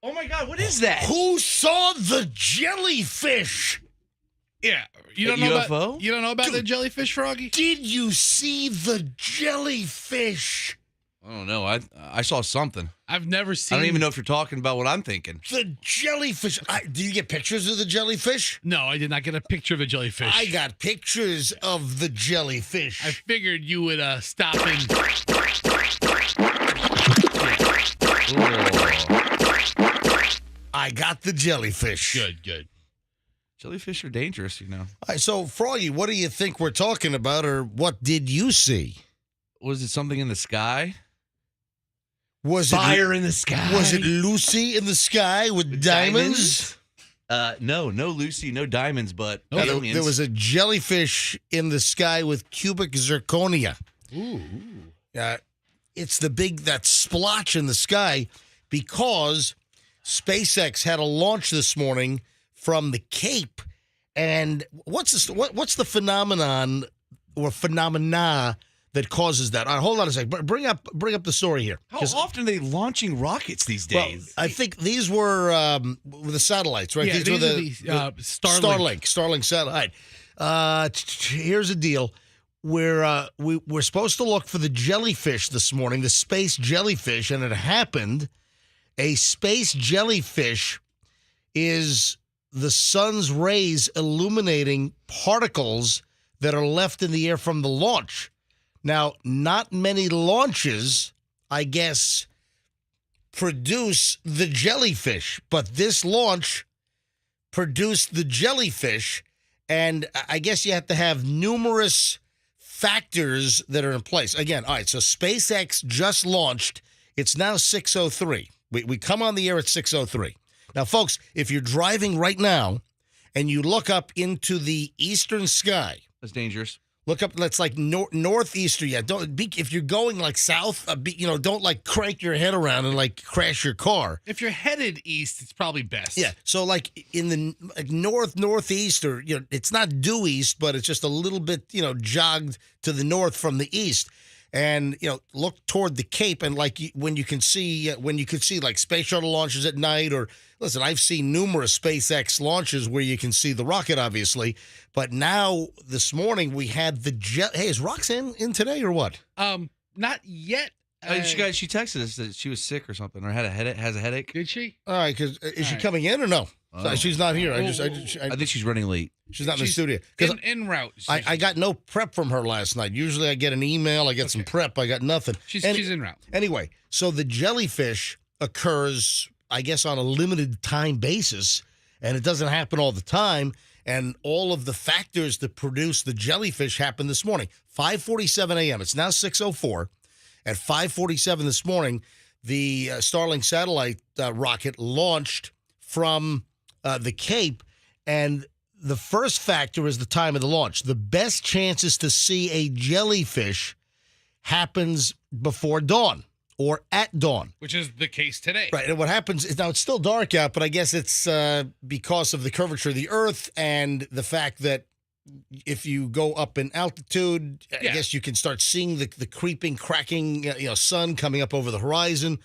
Oh my God, what is that? Who saw the jellyfish? Yeah. You don't know about the jellyfish, Froggy? Did you see the jellyfish? I don't know. I saw something. I've never seen. I don't even know if you're talking about what I'm thinking. The jellyfish. Did you get pictures of the jellyfish? No, I did not get a picture of a jellyfish. I got pictures of the jellyfish. I figured you would stop and. I got the jellyfish. Good. Jellyfish are dangerous, you know. All right, so, Froggy, what do you think we're talking about, or what did you see? Was it something in the sky? Was Fire in the sky? Was it Lucy in the sky with diamonds? No Lucy, no diamonds, but aliens. There was a jellyfish in the sky with cubic zirconia. Ooh. It's that splotch in the sky because SpaceX had a launch this morning from the Cape. And what's the phenomenon or phenomena that causes that? All right, hold on a second. Bring up the story here. How often are they launching rockets these days? Well, I think these were the satellites, right? Yeah, these were the Starlink satellite. Here's the deal. We're supposed to look for the jellyfish this morning, the space jellyfish, and it happened. A space jellyfish is the sun's rays illuminating particles that are left in the air from the launch. Now, not many launches, I guess, produce the jellyfish, but this launch produced the jellyfish, and I guess you have to have numerous factors that are in place. Again, all right, so SpaceX just launched. It's now 6:03. We come on the air at 6:03. Now, folks, if you're driving right now and you look up into the eastern sky. That's dangerous. Look up, that's like northeastern. Yeah, if you're going like south, don't like crank your head around and like crash your car. If you're headed east, it's probably best. Yeah, so like in the northeast, or it's not due east, but it's just a little bit jogged to the north from the east, and look toward the Cape, and like when you could see like space shuttle launches at night, or listen, I've seen numerous SpaceX launches where you can see the rocket, obviously. But now, this morning, we had hey, is Roxanne in today or what? Not yet. She texted us that she was sick or something, or has a headache. Did she? All right, because is she coming in or no? Oh. She's not here. I think she's running late. She's not in the studio. En route. I got no prep from her last night. Usually I get an email, I get some prep. I got nothing. She's en route. Anyway, so the jellyfish occurs, I guess, on a limited time basis, and it doesn't happen all the time. And all of the factors that produce the jellyfish happened this morning. 5:47 a.m. It's now 6:04. At 5:47 this morning, the Starlink satellite rocket launched from the Cape, and the first factor is the time of the launch. The best chances to see a jellyfish happens before dawn or at dawn. Which is the case today. Right, and what happens is, now it's still dark out, but I guess it's because of the curvature of the Earth and the fact that if you go up in altitude, I guess you can start seeing the creeping, cracking sun coming up over the horizon.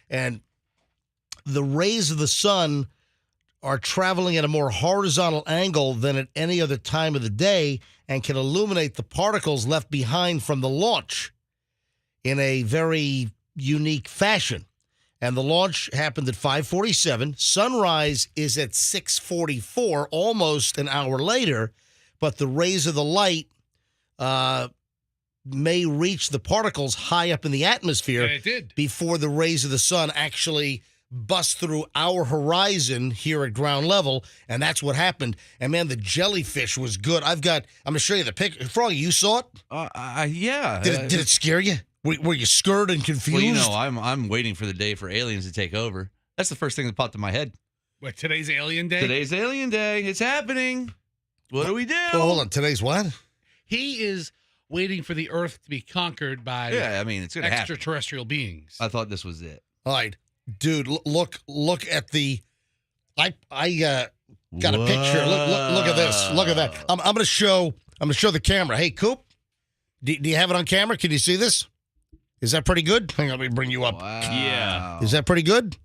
And the rays of the sun are traveling at a more horizontal angle than at any other time of the day and can illuminate the particles left behind from the launch in a very unique fashion. And the launch happened at 5:47. Sunrise is at 6:44, almost an hour later, but the rays of the light may reach the particles high up in the atmosphere. And it did. Before the rays of the sun actually bust through our horizon here at ground level, and that's what happened. And man, the jellyfish was good. I'm going to show you the picture. Froggy, you saw it? Yeah. Did it scare you? Were you scared and confused? Well, I'm waiting for the day for aliens to take over. That's the first thing that popped in my head. What, today's Alien Day? Today's Alien Day. It's happening. What do we do? Well, hold on. Today's what? He is waiting for the Earth to be conquered by it's gonna extraterrestrial beings. I thought this was it. All right. Dude, look at the... I got a picture. Look at this. Look at that. I'm going to show the camera. Hey, Coop, do you have it on camera? Can you see this? Is that pretty good? Hang on, let me bring you up. Wow. Yeah. Is that pretty good?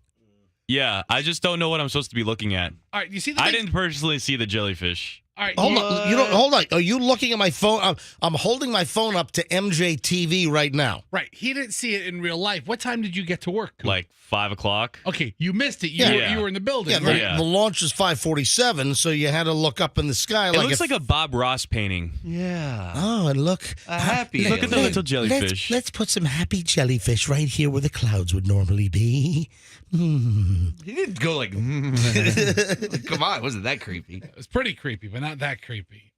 Yeah, I just don't know what I'm supposed to be looking at. All right, you see the I didn't personally see the jellyfish. All right, hold on. Hold on. Are you looking at my phone? I'm holding my phone up to MJ TV right now. Right. He didn't see it in real life. What time did you get to work? Like 5 o'clock. Okay, you missed it. You were in the building. Yeah, the launch is 5:47, so you had to look up in the sky. It looks like a Bob Ross painting. Yeah. Oh, and look. Happy. Look at the little jellyfish. Let's put some happy jellyfish right here where the clouds would normally be. He didn't go like, come on, it wasn't that creepy. It was pretty creepy, but not that creepy.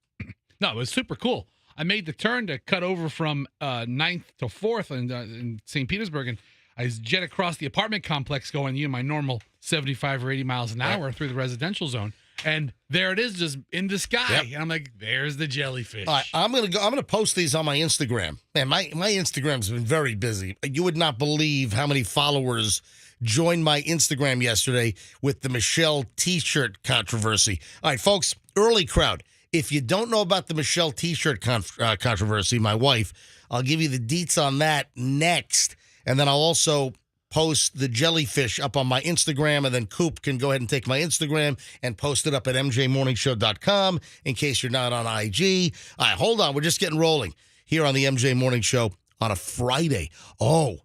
No, it was super cool. I made the turn to cut over from 9th to 4th in St. Petersburg, and I jet across the apartment complex going my normal 75 or 80 miles an hour through the residential zone. And there it is, just in the sky. Yep. And I'm like, there's the jellyfish. All right, I'm gonna post these on my Instagram. Man, my Instagram's been very busy. You would not believe how many followers joined my Instagram yesterday with the Michelle T-shirt controversy. All right, folks, early crowd. If you don't know about the Michelle T-shirt controversy, my wife, I'll give you the deets on that next. And then I'll also post the jellyfish up on my Instagram, and then Coop can go ahead and take my Instagram and post it up at mjmorningshow.com in case you're not on IG. All right, hold on. We're just getting rolling here on the MJ Morning Show on a Friday. Oh,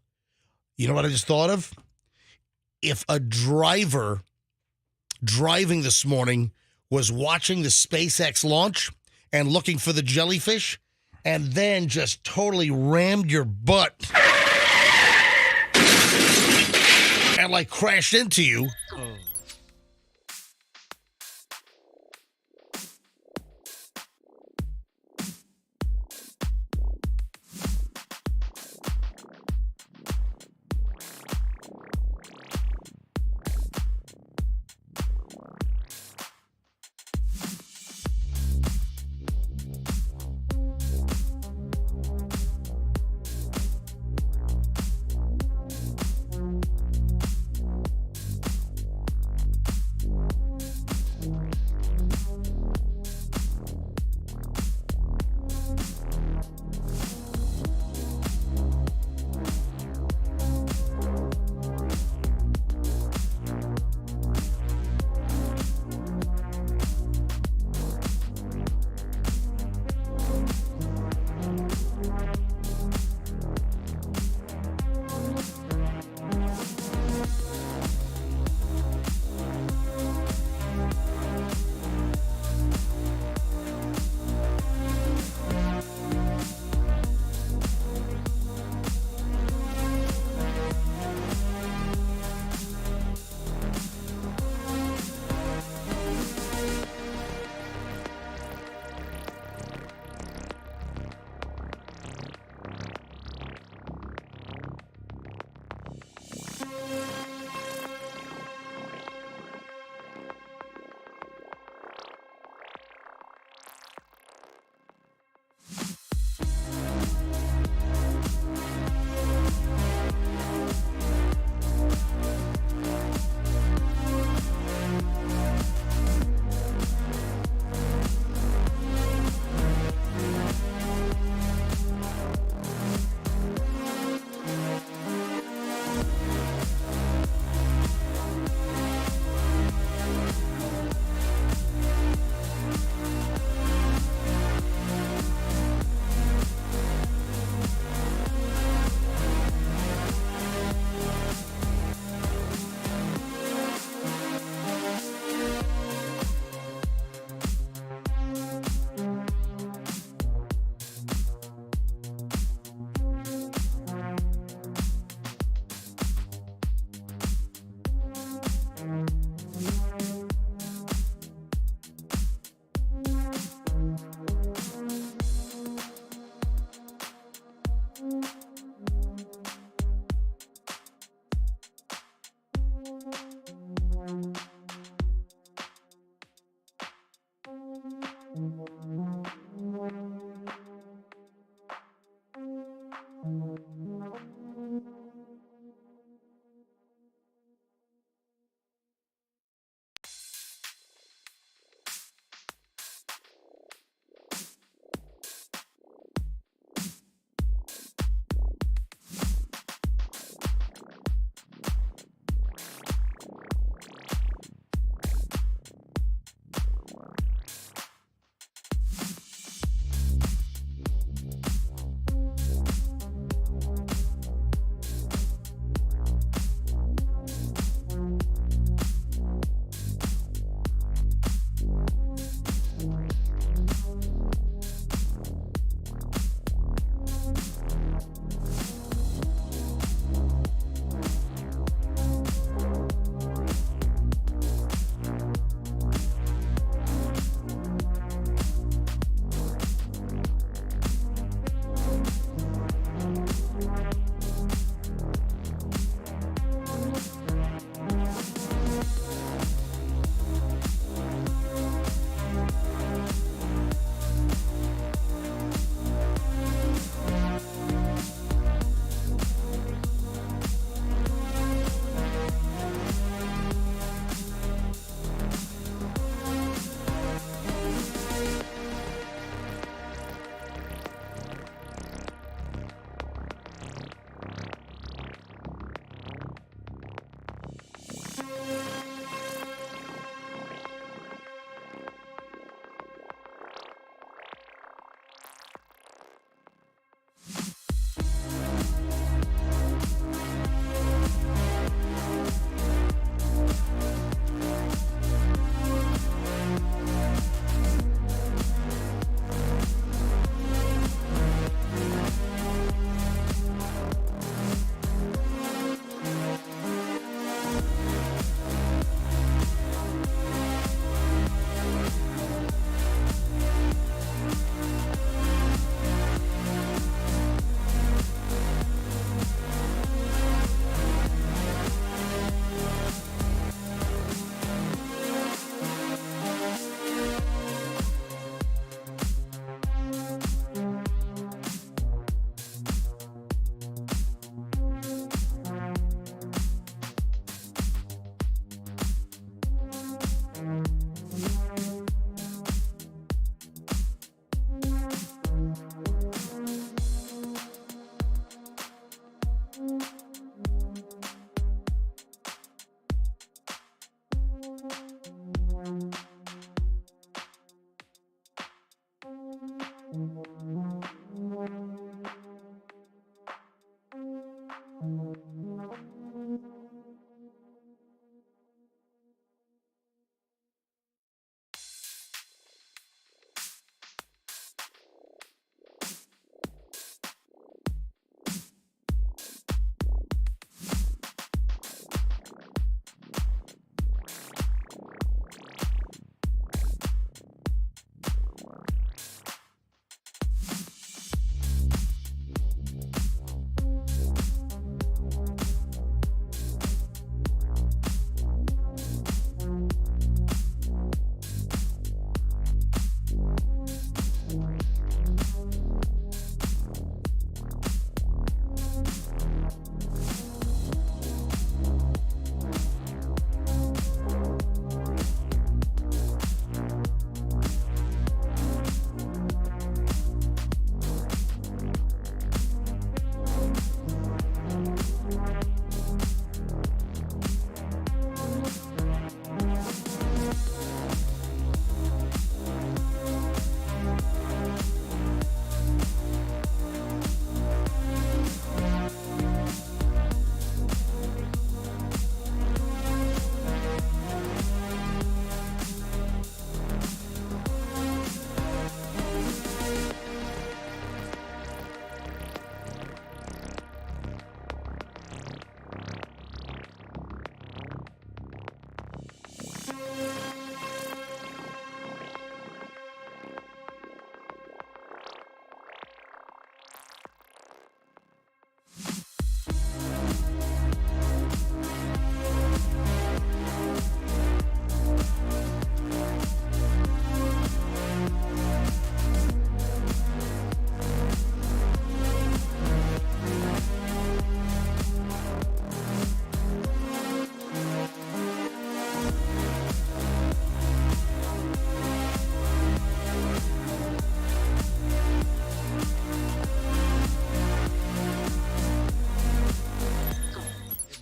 you know what I just thought of? If a driver driving this morning was watching the SpaceX launch and looking for the jellyfish and then just totally rammed your butt and like crashed into you.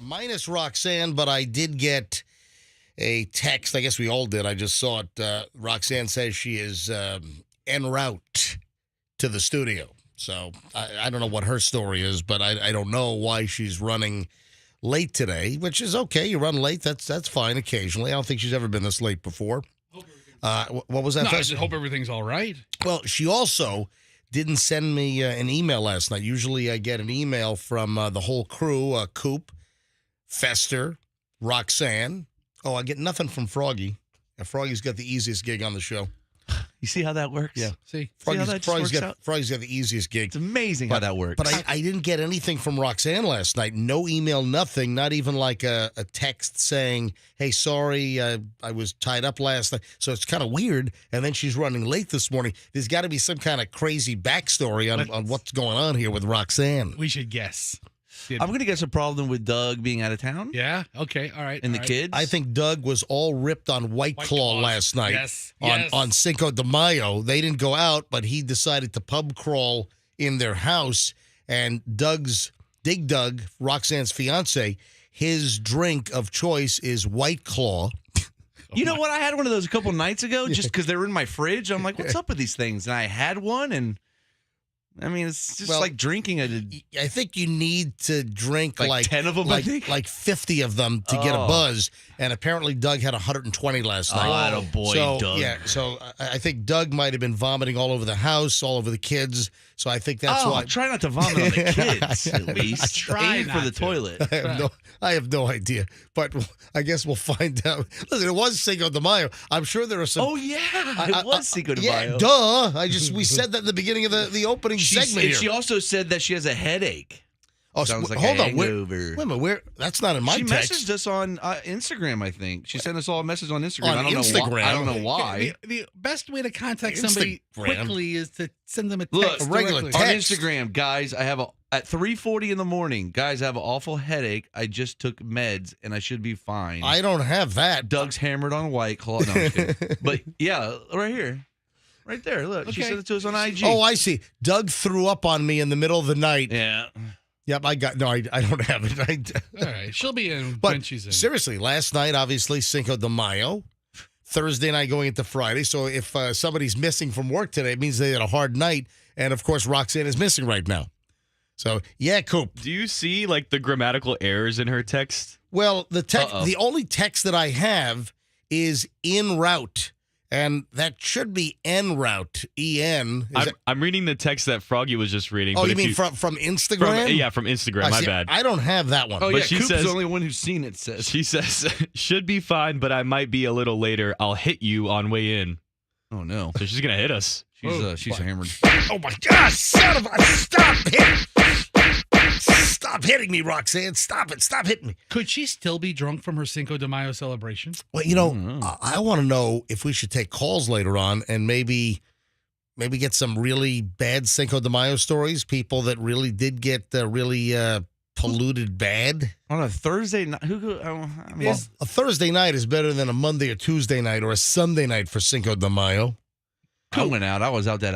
Minus Roxanne, but I did get a text. I guess we all did. I just saw it. Roxanne says she is en route to the studio. So I don't know what her story is, but I don't know why she's running late today, which is okay. You run late. That's fine occasionally. I don't think she's ever been this late before. What was that? No, I just hope everything's all right. Well, she also didn't send me an email last night. Usually I get an email from the whole crew, Coop, Fester, Roxanne. Oh, I get nothing from Froggy. Froggy's got the easiest gig on the show. You see how that works? Yeah. See how that just works out? Froggy's got the easiest gig. It's amazing how that works. But I didn't get anything from Roxanne last night. No email, nothing. Not even like a text saying, hey, sorry, I was tied up last night. So it's kind of weird. And then she's running late this morning. There's got to be some kind of crazy backstory on what's going on here with Roxanne. We should guess. I'm going to guess a problem with Doug being out of town. Yeah. Okay. All right. And the all right. kids. I think Doug was all ripped on White Claw last night. Yes. On Cinco de Mayo. They didn't go out, but he decided to pub crawl in their house. And Dig Doug, Roxanne's fiance, his drink of choice is White Claw. You know what? I had one of those a couple nights ago just because they were in my fridge. I'm like, what's up with these things? And I had one, and I mean, it's just like drinking I think you need to drink like 10 of them, I think? like 50 of them to get a buzz. And apparently Doug had 120 last night. Oh, boy, so, Doug. Yeah, so I think Doug might have been vomiting all over the house, all over the kids. So I think that's why. Try not to vomit on the kids, at least. Try Aim for not the to. toilet. I have no idea. But I guess we'll find out. Listen, it was Cinco de Mayo. I'm sure there are some. Oh, yeah. It was Cinco de Mayo. Yeah, duh. We said that at the beginning of the opening segment here. She also said that she has a headache. Oh, Sounds like hold a on. hangover. Wait a minute. That's not in my She text. messaged us on Instagram, I think. She sent us all a message on Instagram. On I don't know Instagram? why. I don't know why. The best way to contact somebody Instagram. quickly is to send them a Look, text. a regular directly. On text. Instagram, guys, at 3:40 in the morning, guys, I have an awful headache. I just took meds and I should be fine. I don't have that. Doug's hammered on White Claw. No, I'm just kidding. But yeah, right here. Right there. Look, she Okay. sent it to us on IG. Oh, I see. Doug threw up on me in the middle of the night. yeah. Yep, I don't have it. All right, she'll be in But when she's in. seriously, last night, obviously, Cinco de Mayo. Thursday night going into Friday. So if somebody's missing from work today, it means they had a hard night. And, of course, Roxanne is missing right now. So, yeah, Coop. Do you see like the grammatical errors in her text? Well, the only text that I have is en route. And that should be en route, E-N. I'm reading the text that Froggy was just reading. Oh, but you if mean from Instagram? Yeah, from Instagram. My bad. I don't have that one. Oh, But yeah, she Coop's says- the only one who's seen it, says. She says, should be fine, but I might be a little later. I'll hit you on way in. Oh, no. So she's going to hit us. She's hammered. Oh, my gosh, son of a... Stop hitting me, Roxanne. Stop it. Stop hitting me. Could she still be drunk from her Cinco de Mayo celebration? Well, I want to know if we should take calls later on and maybe get some really bad Cinco de Mayo stories, people that really did get really polluted bad. On a Thursday night? A Thursday night is better than a Monday or Tuesday night or a Sunday night for Cinco de Mayo. I went out. I was out at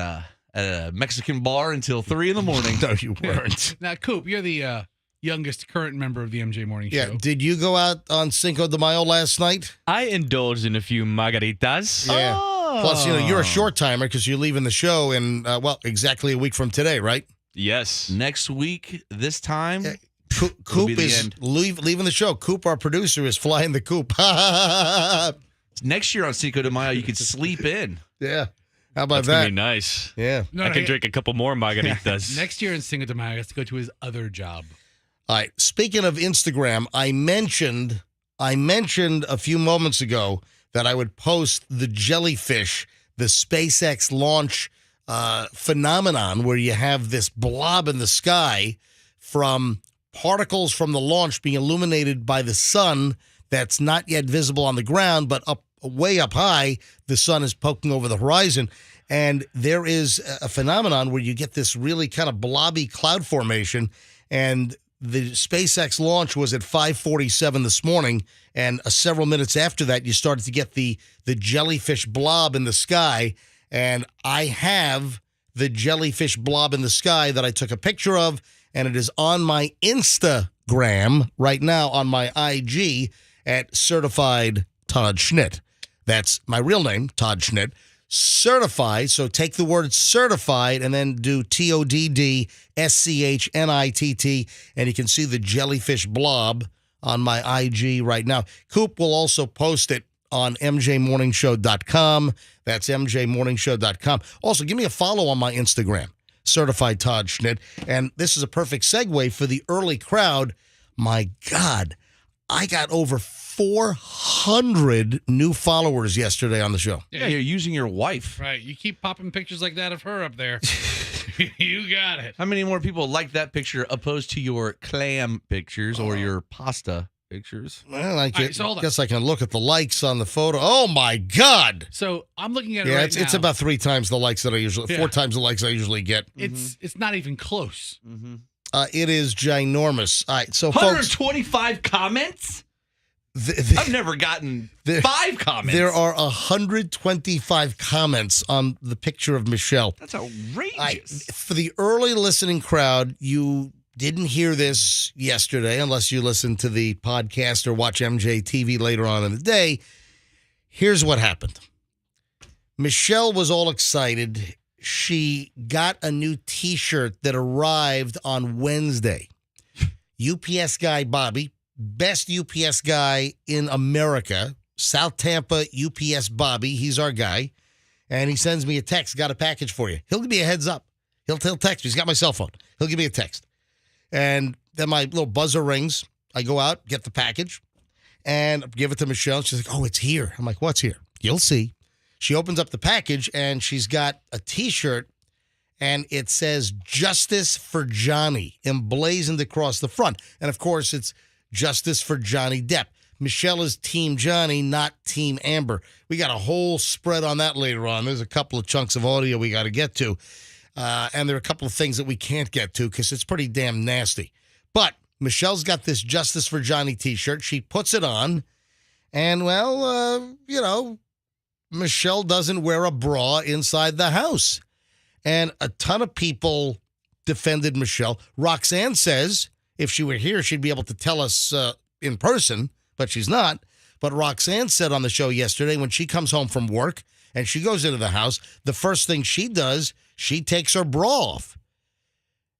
a Mexican bar until 3 in the morning. No, you weren't. Now, Coop, you're the youngest current member of the MJ Morning Yeah. Show. Did you go out on Cinco de Mayo last night? I indulged in a few margaritas. Yeah. Oh. Plus, you're a short timer because you're leaving the show in, exactly a week from today, right? Yes. Next week, this time, Yeah. It'll Coop be the is end. leaving the show. Coop, our producer, is flying the coop. next year on Cinco de Mayo, you could sleep in. Yeah. How about That's going to that? be nice. Yeah. No, I no, can drink a couple more margaritas. Next year in Cinco de Mayo, he has to go to his other job. All right. Speaking of Instagram, I mentioned a few moments ago that I would post the jellyfish, the SpaceX launch phenomenon where you have this blob in the sky from particles from the launch being illuminated by the sun that's not yet visible on the ground, but way up high, the sun is poking over the horizon. And there is a phenomenon where you get this really kind of blobby cloud formation. And the SpaceX launch was at 5:47 this morning. And several minutes after that, you started to get the jellyfish blob in the sky. And I have the jellyfish blob in the sky that I took a picture of. And it is on my Instagram right now on my IG at Certified Todd Schnitt. That's my real name, Todd Schnitt. Certified, so take the word certified and then do TODD SCHNITT, and you can see the jellyfish blob on my IG right now. Coop will also post it on MJMorningshow.com. That's MJMorningshow.com. Also, give me a follow on my Instagram, Certified Todd Schnitt. And this is a perfect segue for the early crowd. My God, I got over 400 new followers yesterday on the show. Yeah, you're using your wife. Right. You keep popping pictures like that of her up there. You got it. How many more people like that picture opposed to your clam pictures or your pasta pictures? Well, I right, so hold on. guess I can look at the likes on the photo. Oh, my God. So I'm looking at it Yeah, right it's now. about 3 times the likes that I usually, Yeah. 4 times the likes I usually get. It's not even close. It is ginormous. All right, so folks, 125 comments? I've never gotten 5 comments. there are 125 comments on the picture of Michelle. That's outrageous. For the early listening crowd, you didn't hear this yesterday unless you listened to the podcast or watch MJ TV later on in the day. Here's what happened. Michelle was all excited. She got a new T-shirt that arrived on Wednesday. UPS guy Bobby, best UPS guy in America, South Tampa UPS Bobby, he's our guy, and he sends me a text, got a package for you. He'll give me a heads up. He'll text me. He's got my cell phone. He'll give me a text. And then my little buzzer rings. I go out, get the package, and give it to Michelle. She's like, oh, it's here. I'm like, what's here? You'll see. She opens up the package, and she's got a T-shirt, and it says Justice for Johnny emblazoned across the front. And, of course, it's Justice for Johnny Depp. Michelle is Team Johnny, not Team Amber. We got a whole spread on that later on. There's a couple of chunks of audio we got to get to. And there are a couple of things that we can't get to because it's pretty damn nasty. But Michelle's got this Justice for Johnny T-shirt. She puts it on. And, well, Michelle doesn't wear a bra inside the house. And a ton of people defended Michelle. Roxanne says if she were here, she'd be able to tell us in person, but she's not. But Roxanne said on the show yesterday when she comes home from work and she goes into the house, the first thing she does, she takes her bra off.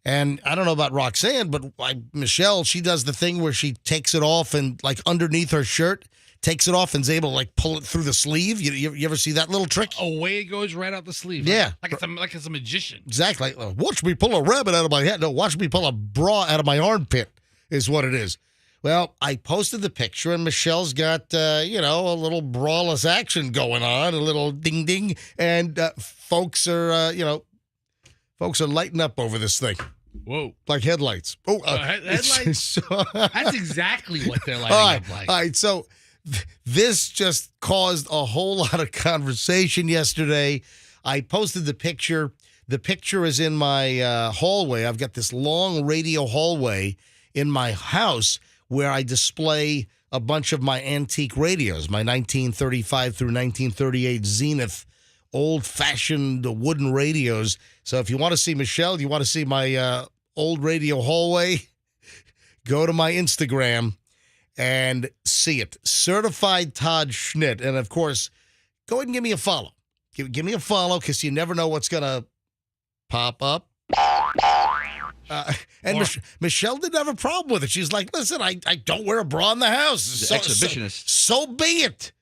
And I don't know about Roxanne, but Michelle, she does the thing where she takes it off and like underneath her shirt, takes it off and is able to like pull it through the sleeve. You ever see that little trick? Away it goes right out the sleeve. Yeah. Like it's a magician. Exactly. Watch me pull a rabbit out of my head. No, watch me pull a bra out of my armpit is what it is. Well, I posted the picture, and Michelle's got, a little braless action going on, a little ding-ding, and folks are lighting up over this thing. Whoa. Like headlights. Oh, headlights? That's exactly what they're lighting up like. All right, so this just caused a whole lot of conversation yesterday. I posted the picture. The picture is in my hallway. I've got this long radio hallway in my house where I display a bunch of my antique radios, my 1935 through 1938 Zenith old-fashioned wooden radios. So if you want to see Michelle, you want to see my old radio hallway, go to my Instagram and see it. Certified Todd Schnitt. And, of course, go ahead and give me a follow. Give me a follow because you never know what's going to pop up. Michelle didn't have a problem with it. She's like, listen, I don't wear a bra in the house. Exhibitionist. So be it.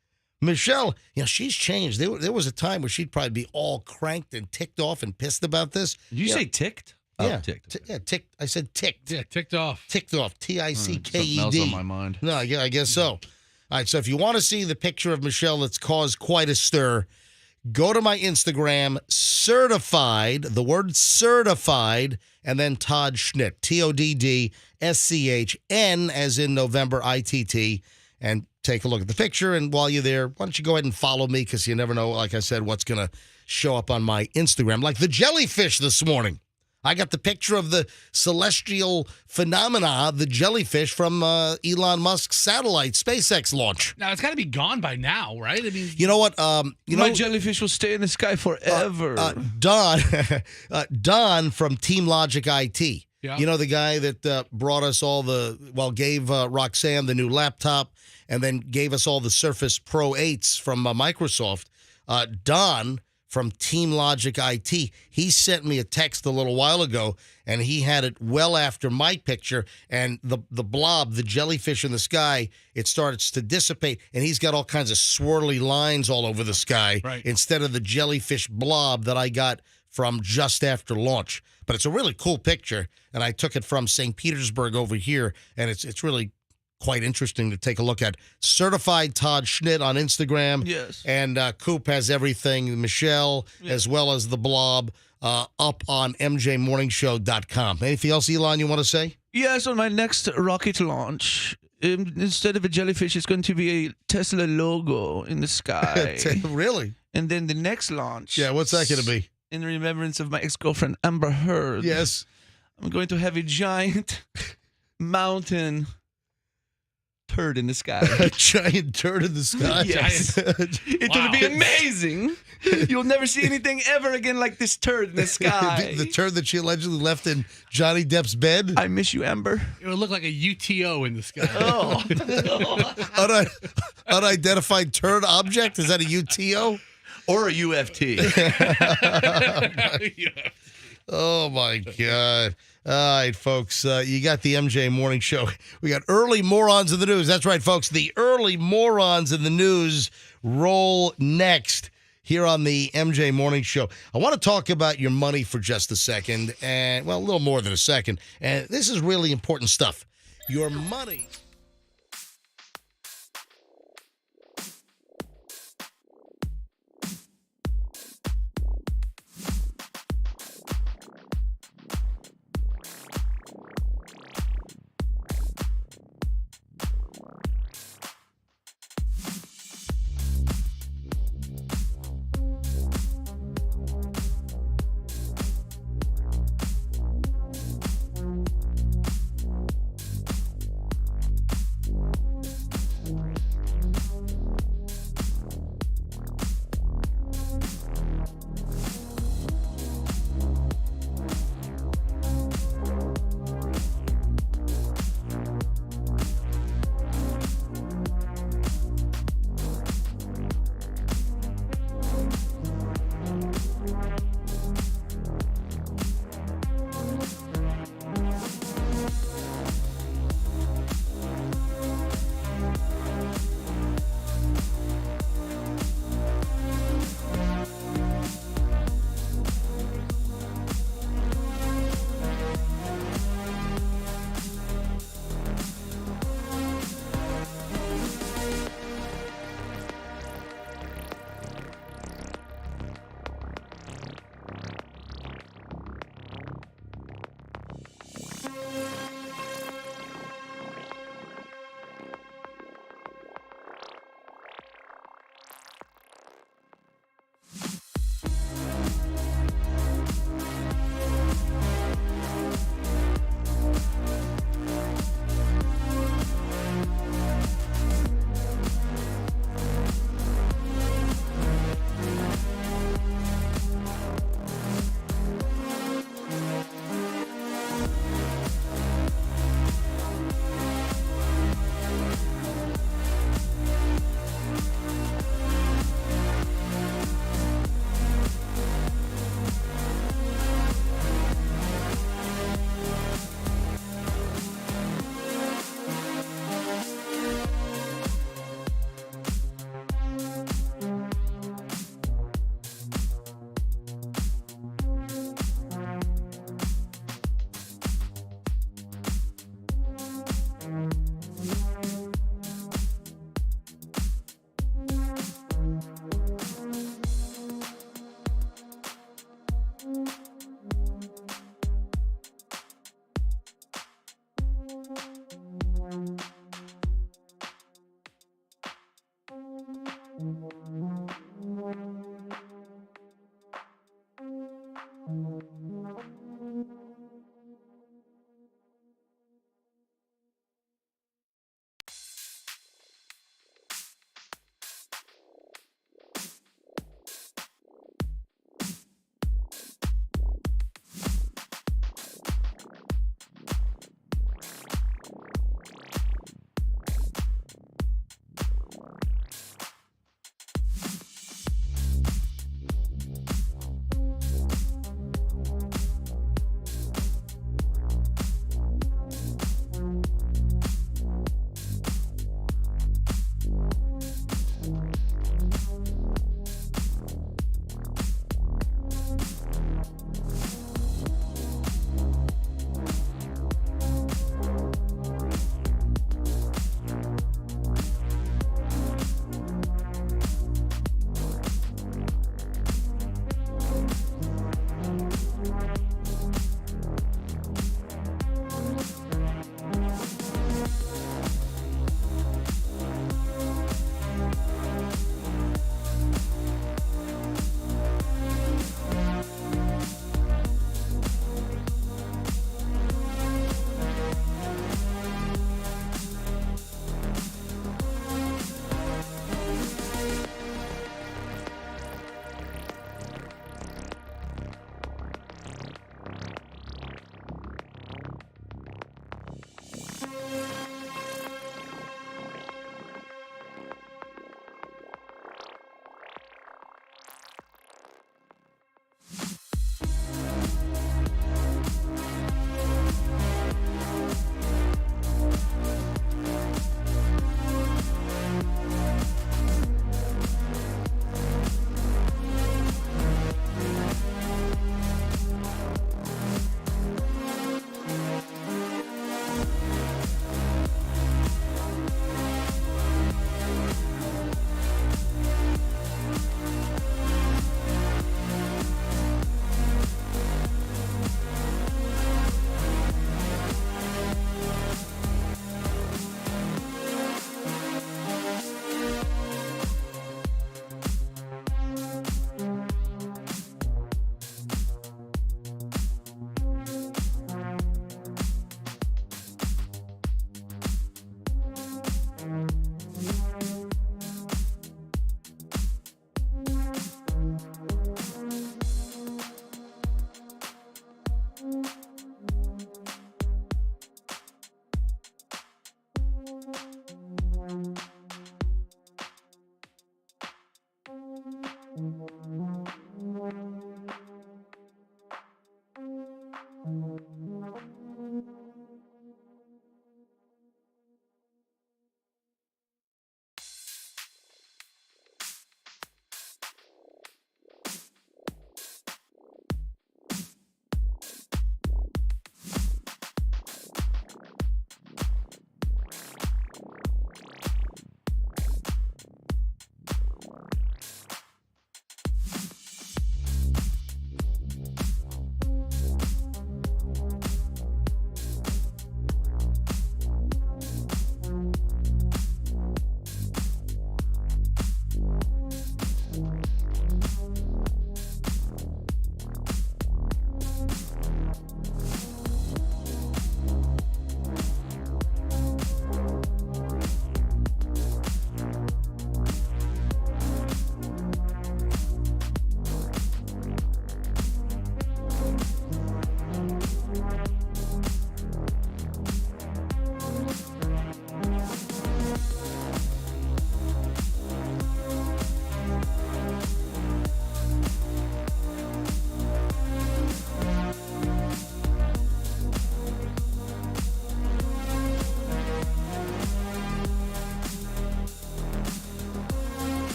Michelle, she's changed. There was a time where she'd probably be all cranked and ticked off and pissed about this. Did you say ticked? Yeah, Oh, ticked. ticked. I said ticked. Yeah, ticked off. Ticked off. Ticked. Something else on my mind. No, I guess so. All right, so if you want to see the picture of Michelle that's caused quite a stir, go to my Instagram, certified, the word certified, and then Todd Schnitt, TODDSCHN, as in November, ITT, and take a look at the picture. And while you're there, why don't you go ahead and follow me because you never know, like I said, what's going to show up on my Instagram. Like the jellyfish this morning. I got the picture of the celestial phenomena, the jellyfish from Elon Musk's satellite SpaceX launch. Now, it's got to be gone by now, right? I mean, You know what? My jellyfish will stay in the sky forever. Don from Team Logic IT. Yeah. You know, the guy that brought us gave Roxanne the new laptop and then gave us all the Surface Pro 8s from Microsoft. Don from Team Logic IT, he sent me a text a little while ago, and he had it well after my picture, and the blob, the jellyfish in the sky, it starts to dissipate, and he's got all kinds of swirly lines all over the sky instead of the jellyfish blob that I got from just after launch. But it's a really cool picture, and I took it from St. Petersburg over here, and it's really quite interesting to take a look at. Certified Todd Schnitt on Instagram. Yes. And Coop has everything, Michelle, as well as the blob, up on mjmorningshow.com. Anything else, Elon, you want to say? Yes, on my next rocket launch, instead of a jellyfish, it's going to be a Tesla logo in the sky. Really? And then the next launch. Yeah, what's that going to be? In remembrance of my ex-girlfriend, Amber Heard. Yes. I'm going to have a giant mountain turd in the sky. A giant turd in the sky? Yes. It will be amazing. You'll never see anything ever again like this turd in the sky. The turd that she allegedly left in Johnny Depp's bed? I miss you, Amber. It would look like a UTO in the sky. Oh. Unidentified turd object? Is that a UTO? Or a UFT. Oh, my God. All right, folks, you got the MJ Morning Show. We got early morons in the news. That's right, folks. The early morons in the news roll next here on the MJ Morning Show. I want to talk about your money for just a second, and, well, a little more than a second. And this is really important stuff. Your money.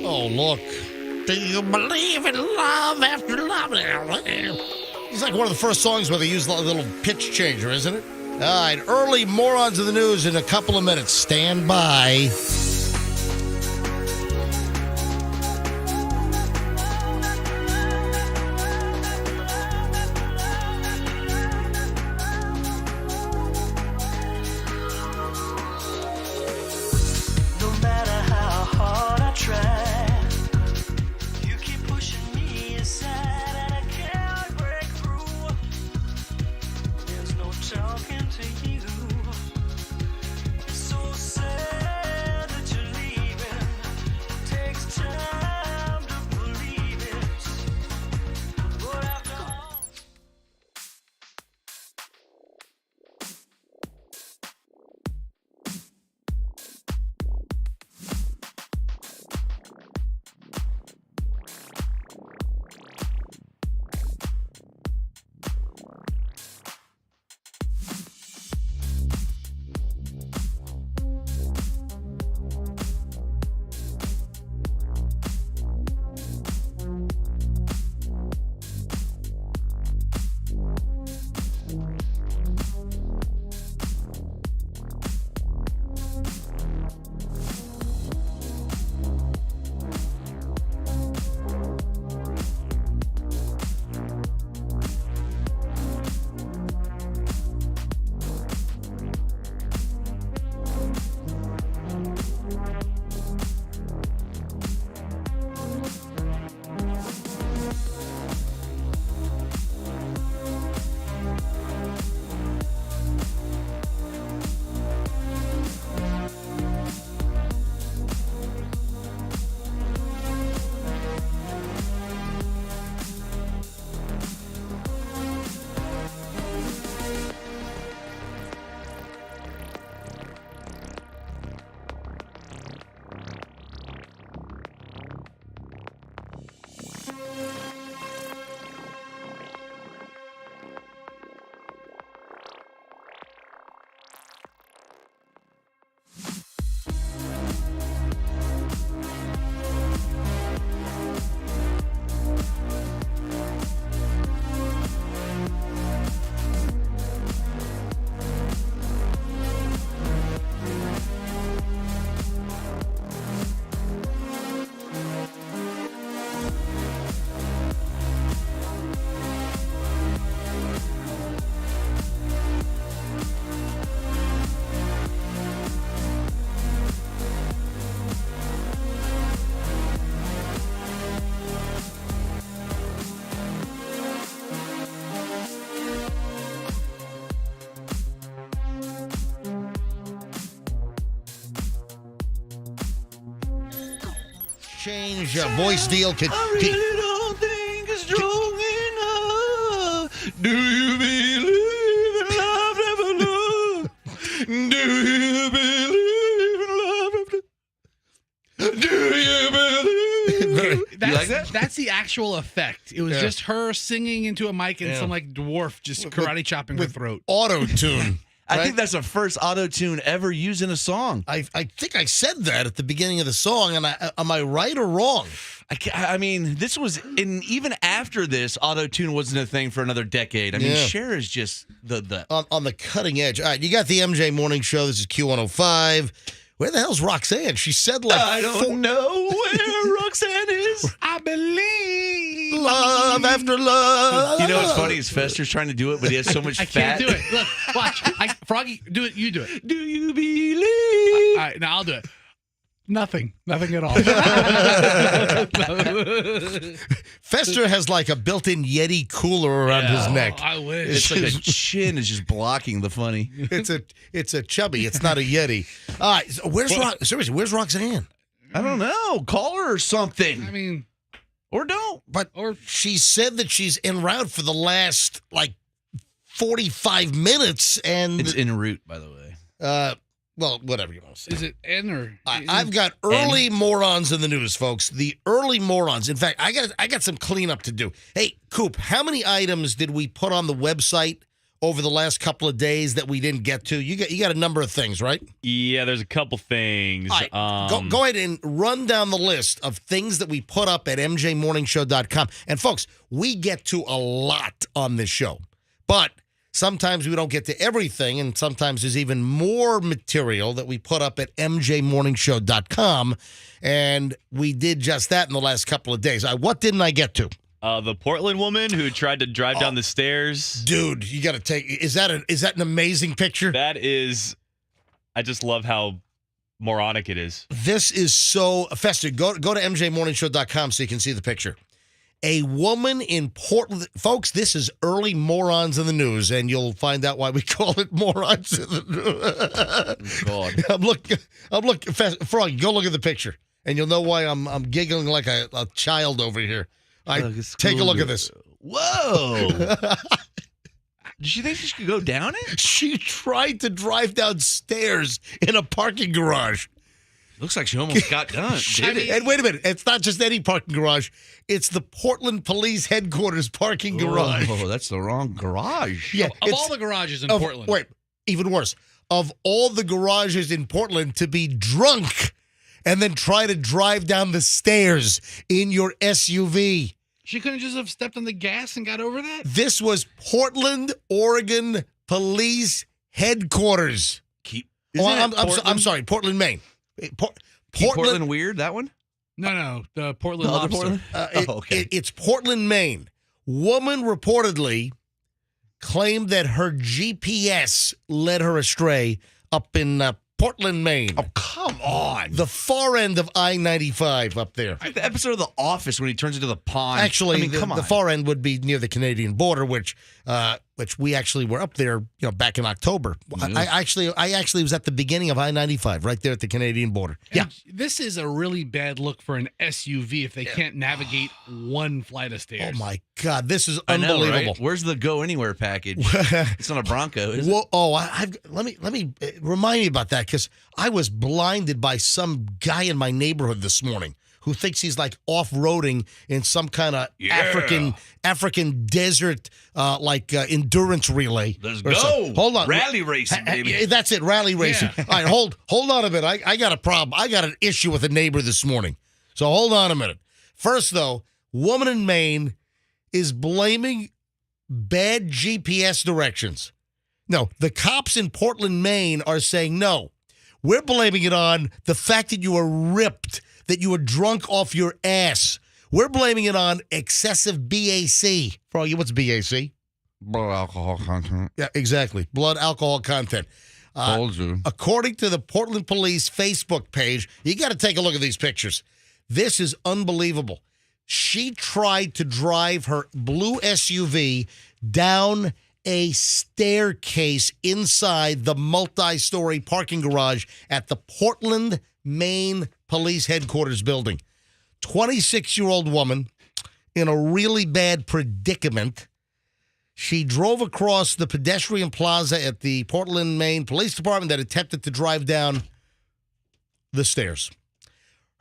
Oh, look. Do you believe in love after love? It's like one of the first songs where they use a little pitch changer, isn't it? All right, early morons of the news in a couple of minutes. Stand by. Talking to you, so sad. change voice deal. don't think it's strong enough. Do you believe in love never love? Do you believe in love never? Do you believe? That's, You like that? That's the actual effect. It was just her singing into a mic and some like dwarf just karate chopping her throat. Auto-tune. I think that's the first auto-tune ever used in a song. I think I said that at the beginning of the song, and am I right or wrong? I mean, this was, and even after this, auto-tune wasn't a thing for another decade. I mean, Cher is just the On the cutting edge. All right, you got the MJ Morning Show. This is Q105. Where the hell's Roxanne? She said like I don't know where Roxanne is. I believe love after love. You know what's funny is Fester's trying to do it, but he has so much I fat. can't do it. Look, watch. Froggy, do it. You do it. Do you believe? All right, now I'll do it. Nothing at all. Fester has like a built-in Yeti cooler around his neck. I wish. It's like a chin is just blocking the funny. It's a chubby. It's not a Yeti. All right, so seriously, where's Roxanne? I don't know. Call her or something. I mean, Or don't. But she said that she's en route for the last like 45 minutes, and It's en route, by the way. well, whatever you want to say. is it N or? I've got early morons in the news, folks. The early morons. In fact, I got some cleanup to do. Hey, Coop, how many items did we put on the website over the last couple of days that we didn't get to? You got a number of things, right? Yeah, there's a couple things. All right, go ahead and run down the list of things that we put up at mjmorningshow.com. And folks, we get to a lot on this show, but sometimes we don't get to everything, and sometimes there's even more material that we put up at mjmorningshow.com, and we did just that in the last couple of days. What didn't I get to? The Portland woman who tried to drive down the stairs. Dude, you got to take. Is that an amazing picture? That is. I just love how moronic it is. This is so festive. Go to mjmorningshow.com so you can see the picture. A woman in Portland, folks. This is early morons in the news, and you'll find out why we call it morons in the news. God. I'm looking. Froggy, go look at the picture, and you'll know why I'm giggling like a child over here. Take a look at this. Whoa. Did she think she could go down it? She tried to drive downstairs in a parking garage. Looks like she almost got done. Did it? And wait a minute. It's not just any parking garage. It's the Portland Police Headquarters parking garage. Oh, that's the wrong garage. Yeah, Of all the garages in Portland. Wait, even worse. Of all the garages in Portland, to be drunk and then try to drive down the stairs in your SUV. She couldn't just have stepped on the gas and got over that? This was Portland, Oregon Police Headquarters. I'm sorry, Portland, Maine. Portland weird, that one? No, the Portland The other Lobster. Portland? Okay. It's Portland, Maine. Woman reportedly claimed that her GPS led her astray up in Portland, Maine. Oh, come on. The far end of I-95 up there. The episode of The Office when he turns into the pond. Actually, I mean, come on. the far end would be near the Canadian border, which we actually were up there, back in October. I actually was at the beginning of I-95, right there at the Canadian border. And this is a really bad look for an SUV if they can't navigate one flight of stairs. Oh my God, this is I know, unbelievable. right? Where's the Go Anywhere package? It's not a Bronco, is it? Let me remind me about that, because I was blinded by some guy in my neighborhood this morning who thinks he's like off-roading in some kind of African desert endurance relay. Let's or go. something. Hold on. Rally racing, baby. That's it, rally racing. All right, hold on a minute. I got a problem. I got an issue with a neighbor this morning. So hold on a minute. First, though, woman in Maine is blaming bad GPS directions. No, the cops in Portland, Maine are saying, no, we're blaming it on the fact that you were ripped, that you were drunk off your ass. We're blaming it on excessive BAC. Froggy, what's BAC? Blood alcohol content. Yeah, exactly. Blood alcohol content. Told you. According to the Portland Police Facebook page, you got to take a look at these pictures. This is unbelievable. She tried to drive her blue SUV down a staircase inside the multi-story parking garage at the Portland, Maine Police Headquarters building. 26-year-old woman in a really bad predicament. She drove across the pedestrian plaza at the Portland, Maine Police Department that attempted to drive down the stairs.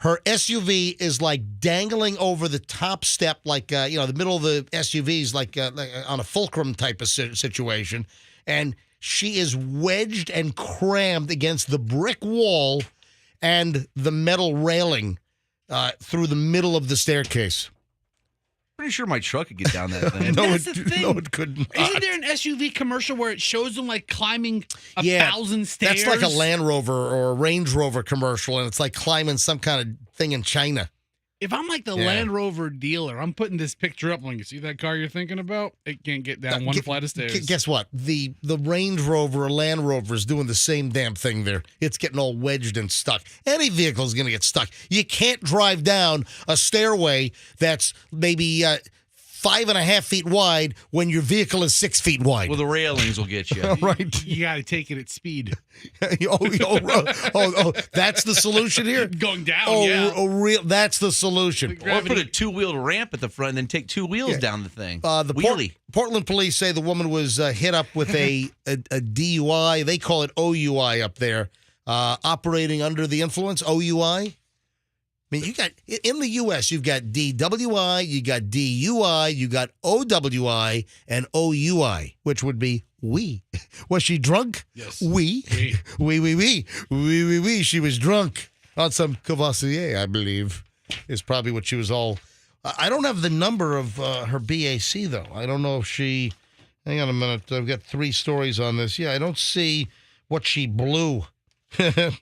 Her SUV is like dangling over the top step, like, the middle of the SUV is like on a fulcrum type of situation. And she is wedged and crammed against the brick wall and the metal railing through the middle of the staircase. Pretty sure my truck could get down that thing. No, That's the thing. No, it could not. Isn't there an SUV commercial where it shows them like climbing 1,000 stairs? That's like a Land Rover or a Range Rover commercial, and it's like climbing some kind of thing in China. If I'm like the Land Rover dealer, I'm putting this picture up. Like, you see that car you're thinking about? It can't get down one flight of stairs. Guess what? The Range Rover or Land Rover is doing the same damn thing there. It's getting all wedged and stuck. Any vehicle is going to get stuck. You can't drive down a stairway that's maybe 5.5 feet wide when your vehicle is 6 feet wide. Well, the railings will get you. Right. You got to take it at speed. oh, that's the solution here? Going down, That's the solution. Or put a two-wheeled ramp at the front and then take two wheels down the thing. Portland police say the woman was hit up with a DUI. They call it OUI up there. Operating under the influence, OUI. I mean, you got in the U.S., you've got DWI, you got DUI, you got OWI, and OUI, which would be we. Was she drunk? Yes. We. She was drunk on some Cavassier, I believe, is probably what she was all. I don't have the number of her BAC, though. I don't know if she. Hang on a minute. I've got 3 stories on this. Yeah, I don't see what she blew. I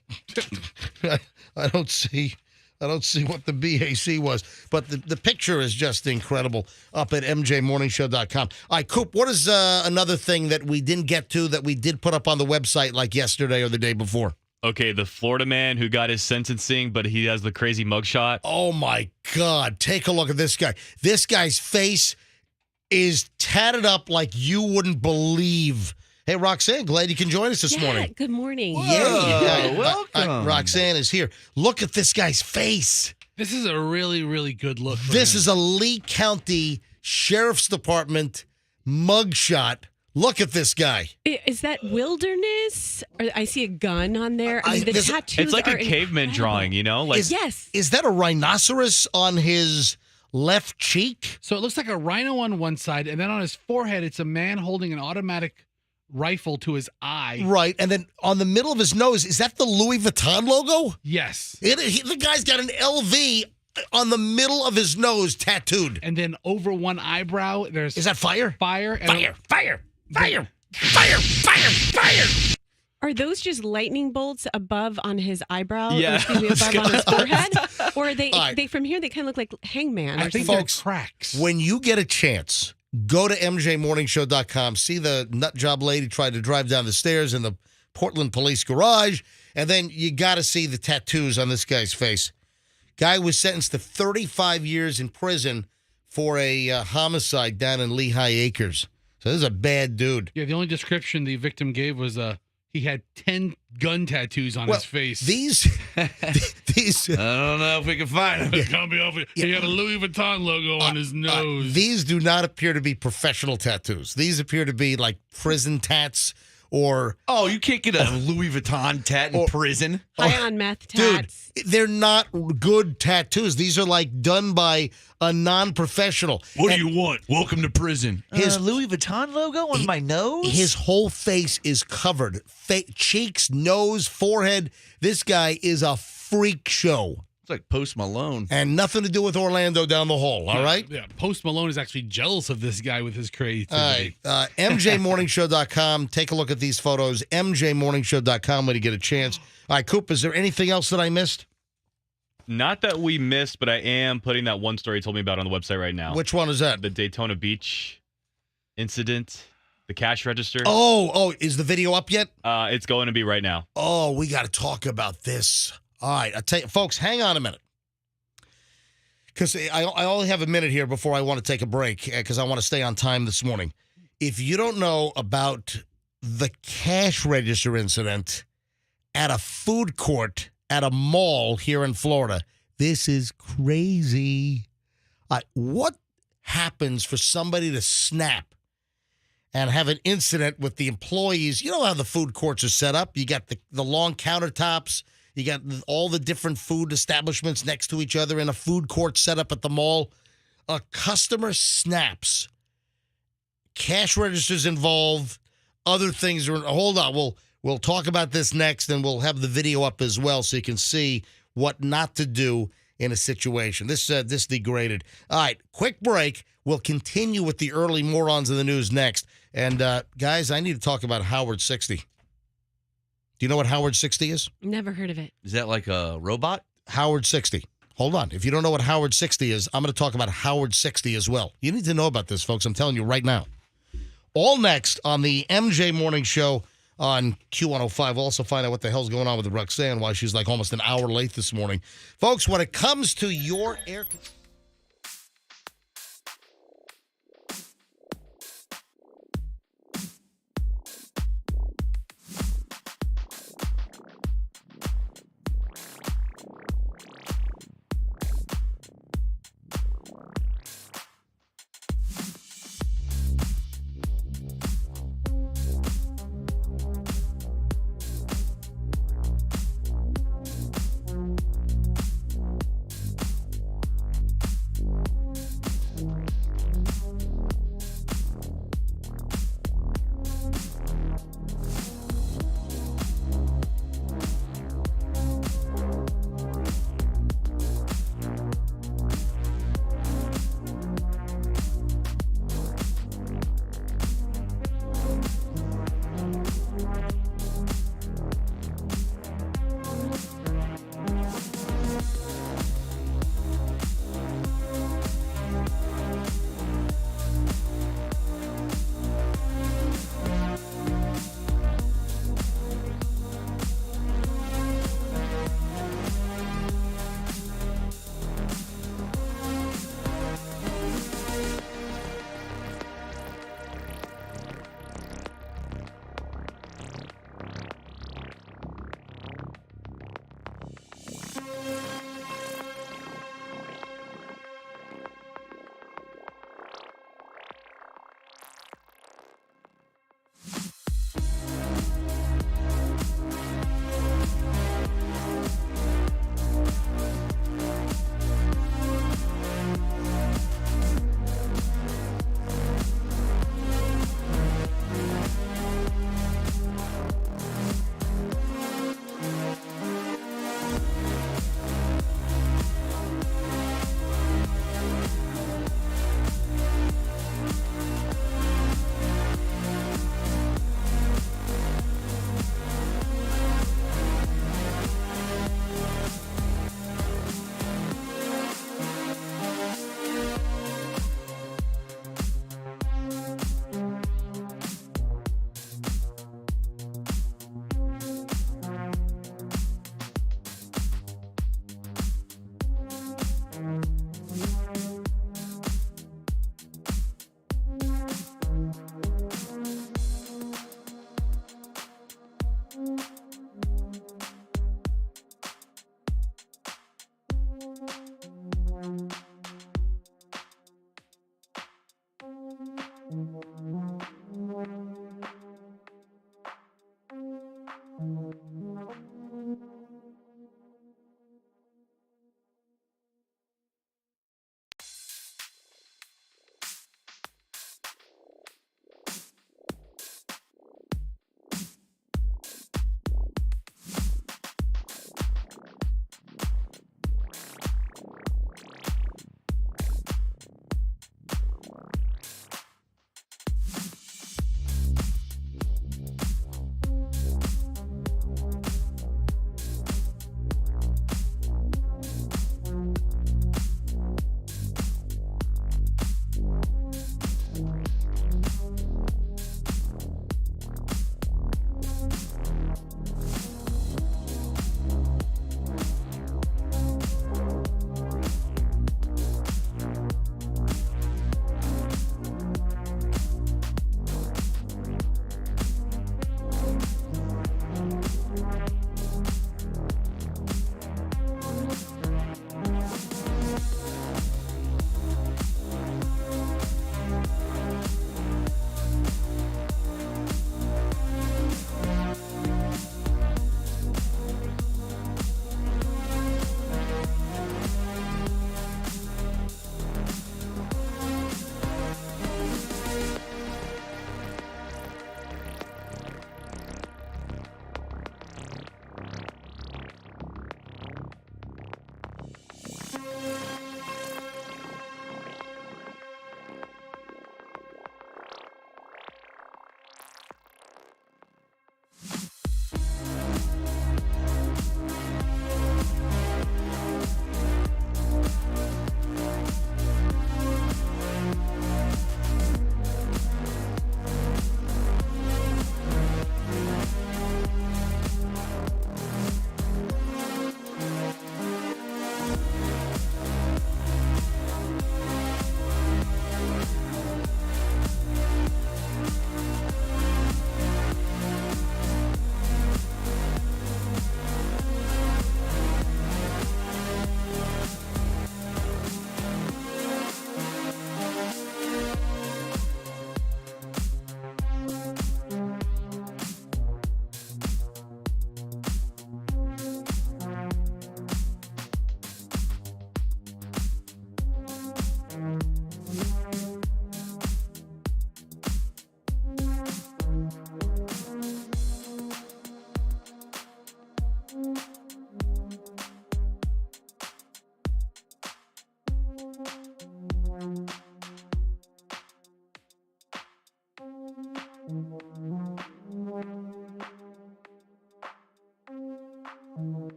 don't see what the BAC was, but the picture is just incredible up at mjmorningshow.com. All right, Coop, what is another thing that we didn't get to that we did put up on the website like yesterday or the day before? Okay, the Florida man who got his sentencing, but he has the crazy mugshot. Oh, my God. Take a look at this guy. This guy's face is tatted up like you wouldn't believe. Hey, Roxanne, glad you can join us this morning. Good morning. Yeah, welcome. Roxanne is here. Look at this guy's face. This is a really, really good look. This is a Lee County Sheriff's Department mugshot. Look at this guy. Is that wilderness? Or I see a gun on there. I mean, the tattoos It's like a caveman incredible. drawing, you know? Like Yes. Is that a rhinoceros on his left cheek? So it looks like a rhino on one side, and then on his forehead, it's a man holding an automatic rifle to his eye. Right, and then on the middle of his nose, is that the Louis Vuitton logo? Yes. The guy's got an LV on the middle of his nose tattooed. And then over one eyebrow, there's Is that fire? fire. And Fire! Are those just lightning bolts above on his eyebrow? Yeah. Or excuse me, above on his forehead? Or are they, All right. they from here, they kind of look like hangman I or think something. they're cracks. When you get a chance, go to mjmorningshow.com, see the nut job lady try to drive down the stairs in the Portland police garage, and then you got to see the tattoos on this guy's face. Guy was sentenced to 35 years in prison for a homicide down in Lehigh Acres. So this is a bad dude. Yeah, the only description the victim gave was he had 10 gun tattoos on his face. These, I don't know if we can find him. It's gonna be over. He had a Louis Vuitton logo on his nose. these do not appear to be professional tattoos. These appear to be like prison tats or... Oh, you can't get a Louis Vuitton tat in prison. High on meth Dude, tats. they're not good tattoos. These are like done by a non-professional. What do you want? Welcome to prison. His Louis Vuitton logo on my nose? His whole face is covered. Cheeks, nose, forehead. This guy is a freak show. It's like Post Malone. And nothing to do with Orlando down the hall, all right? Yeah, Post Malone is actually jealous of this guy with his creativity. All right. MJMorningshow.com. Take a look at these photos. MJMorningshow.com when you get a chance. All right, Coop, is there anything else that I missed? Not that we missed, but I am putting that one story you told me about on the website right now. Which one is that? The Daytona Beach incident, the cash register. Oh, is the video up yet? It's going to be right now. Oh, we got to talk about this. All right, I'll tell you, folks, hang on a minute. Because I only have a minute here before I want to take a break because I want to stay on time this morning. If you don't know about the cash register incident at a food court at a mall here in Florida, This is crazy. What happens for somebody to snap and have an incident with the employees? You know how the food courts are set up. You got the long countertops. You got all the different food establishments next to each other in a food court set up at the mall. A customer snaps. Cash registers involved. Other things are. Hold on. We'll talk about this next, and we'll have the video up as well so you can see what not to do in a situation. This degraded. All right, quick break. We'll continue with the early morons in the news next. And, guys, I need to talk about Howard 60. Do you know what Howard 60 is? Never heard of it. Is that like a robot? Howard 60. Hold on. If you don't know what Howard 60 is, I'm going to talk about Howard 60 as well. You need to know about this, folks. I'm telling you right now. All next on the MJ Morning Show on Q105. We'll also find out what the hell's going on with Roxanne, why she's like almost an hour late this morning. Folks, when it comes to your air...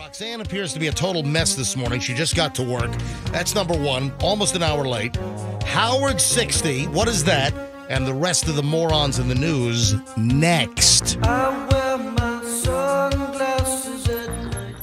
Roxanne appears to be a total mess this morning. She just got to work. That's number one, almost an hour late. Howard 60, what is that? And the rest of the morons in the news next. I wear my sunglasses at night.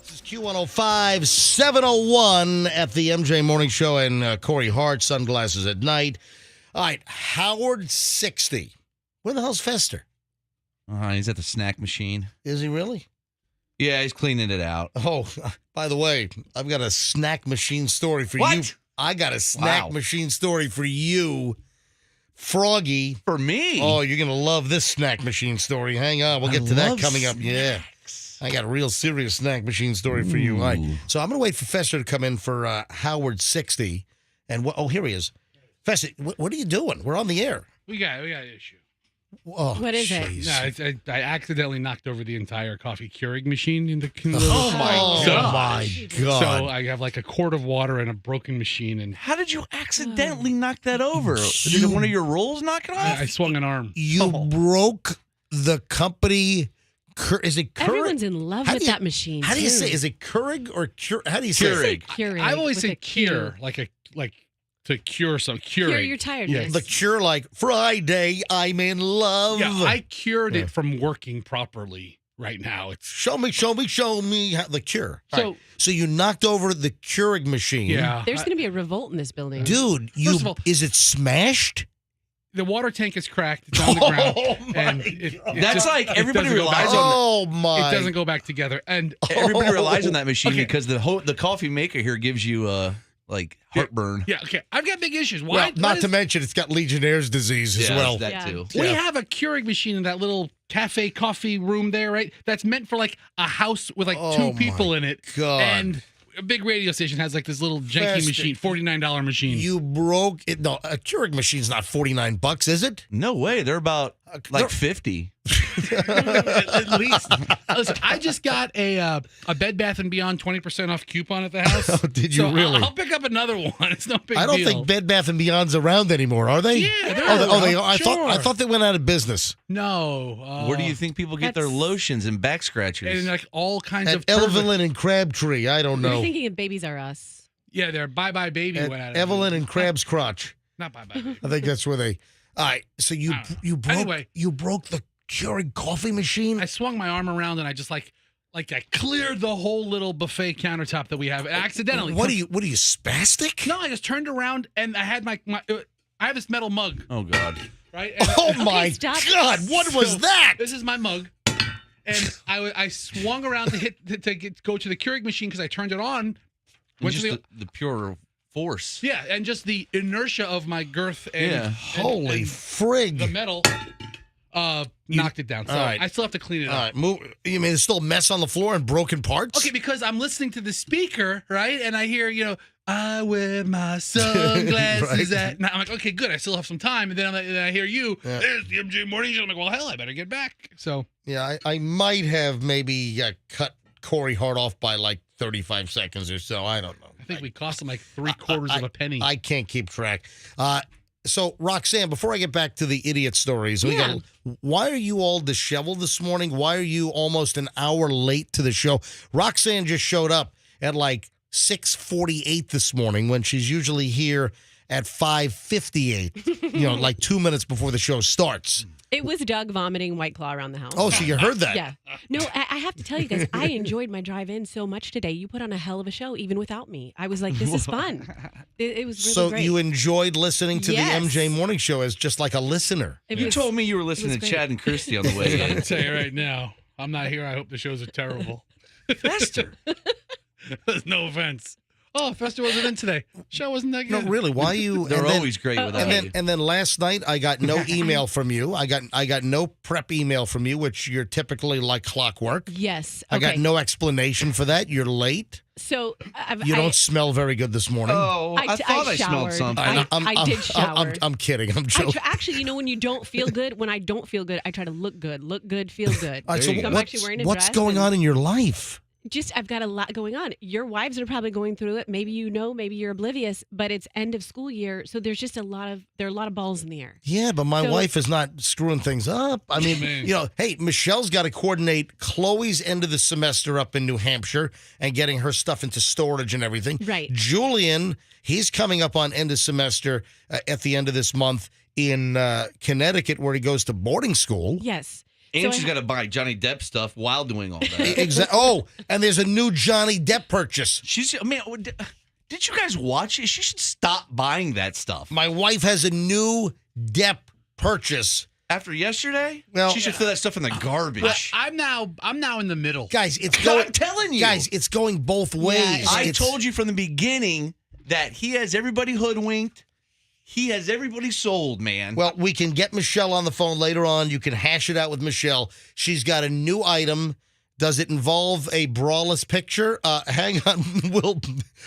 Q105, 701 at the MJ Morning Show and Corey Hart, Sunglasses at Night. All right, Howard 60. Where the hell's Fester? He's at the snack machine. Is he really? Yeah, he's cleaning it out. Oh, by the way, I've got a snack machine story for What? you. I got a snack machine story for you, Froggy. For me? Oh, you're going to love this snack machine story. Hang on. We'll get to that coming up. Yeah. I got a real serious snack machine story for you. All right. So I'm going to wait for Fester to come in for Howard 60. And here he is. Fester, what are you doing? We're on the air. We got an issue. Oh, What is it? jeez. No, I accidentally knocked over the entire coffee Keurig machine in the Oh, my God. So I have like a quart of water and a broken machine, and How did you accidentally knock that over? Did one of your rolls knock it off? I swung an arm. You broke the company. Is it Keurig? Everyone's in love How with do you- that machine. How do you too. say? Is it Keurig or Keurig? How do you say I say it? Keurig. I've always with said a Q. cure, like to cure some Cure Keurig. your tiredness. The cure, like Friday, I'm in love. Yeah, I cured it from working properly. Right now, it's Show me how, the cure. So- All right. So you knocked over the Keurig machine. yeah. There's going to be a revolt in this building. Dude, First of all- is it smashed? The water tank is cracked. It's on the ground. Oh, my and God. That's just- like it everybody doesn't go relies back- on Oh, my. It doesn't go back together. And Everybody relies on that machine Okay. because the coffee maker here gives you like heartburn. yeah, okay. I've got big issues. Why? Well, what not is- to mention it's got Legionnaire's disease as Yeah, well. that Yeah. too. We Yeah. have a Keurig machine in that little cafe coffee room there, right? That's meant for like a house with like Oh, two people in it. God. And a big radio station has like this little janky Fast- machine, $49 machine. You broke it. No, a Keurig machine's not $49, is it? No way. They're about like they're- 50. At least. Listen, I just got a Bed Bath & Beyond 20% off coupon at the house. Oh, did you So really? I'll pick up another one. It's no big I don't deal. think Bed Bath & Beyond's around anymore, are they? Yeah, they're they around. are. I Sure. thought they went out of business. No. Where do you think people get their that's- lotions and back scratchers? And like all kinds At of perfect- Evelyn and Crabtree. I don't You're know. thinking of Babies Are Us. Yeah, their Bye Bye Baby At went out of Evelyn business. and Crab's Crotch. Not Bye Bye Baby. I think that's where they. All right, so you I don't know. you broke Anyway. you broke the Keurig coffee machine? I swung my arm around and I just like I cleared the whole little buffet countertop that we have accidentally. What are you spastic? No, I just turned around and I had I have this metal mug. Oh God. Right? And Oh my stop. God! What was that? This is my mug. And I swung around to go to the Keurig machine because I turned it on. Went Just to the pure force. yeah, and just the inertia of my girth and, Yeah. Holy and frig! the metal knocked it down. So all right. I still have to clean it All up. right, move. You mean there's still a mess on the floor and broken parts? Okay, because I'm listening to the speaker, right? And I hear, I wear my sunglasses Right. at night. I'm like, okay, good. I still have some time. And then I hear you, Yeah. there's the MJ Morning Show. I'm like, well, hell, I better get back. So Yeah, I might have maybe cut Corey Hart off by like 35 seconds or so. I don't know. I think we cost him like 3/4 of a penny. I can't keep track. So, Roxanne, before I get back to the idiot stories, why are you all disheveled this morning? Why are you almost an hour late to the show? Roxanne just showed up at like 6:48 this morning when she's usually here at 5:58, like 2 minutes before the show starts. It was Doug vomiting White Claw around the house. Oh, so you heard that? Yeah. No, I have to tell you guys, I enjoyed my drive in so much today. You put on a hell of a show, even without me. I was like, this is fun. It was really So great. you enjoyed listening to Yes. the MJ Morning Show as just like a listener. It You was- told me you were listening to great. Chad and Christy on the way I in. can tell you right now, I'm not here. I hope the shows are terrible. Fester. No offense. Oh, Fester wasn't in today. Show wasn't that No, good. really, why you? They're and then- always great without you. And then last night I got no email from you. I got no prep email from you, which you're typically like clockwork. Yes. I got okay. no explanation for that. You're late. So You don't smell very good this morning. Oh, I thought I smelled showered. something. I did shower. I'm kidding. I'm joking. Actually, when you don't feel good, when I don't feel good, I try to look good, feel good. All right, so There you go. I'm actually wearing a what's dress going and- on in your life? I've got a lot going on. Your wives are probably going through it. Maybe maybe you're oblivious, but it's end of school year, so there's just there are a lot of balls in the air. Yeah, but my wife is not screwing things up. I mean, Man. hey, Michelle's got to coordinate Chloe's end of the semester up in New Hampshire and getting her stuff into storage and everything. Right. Julian, he's coming up on end of semester at the end of this month in Connecticut, where he goes to boarding school. Yes. And So she's got to buy Johnny Depp stuff while doing all that. Exactly. Oh, and there's a new Johnny Depp purchase. Did you guys watch it? She should stop buying that stuff. My wife has a new Depp purchase. After yesterday, Well- she should throw that stuff in the garbage. I'm now in the middle. Guys, it's going. I'm telling you. Guys, it's going both ways. I It's- told you from the beginning that he has everybody hoodwinked. He has everybody sold, man. Well, we can get Michelle on the phone later on. You can hash it out with Michelle. She's got a new item. Does it involve a braless picture? Hang on.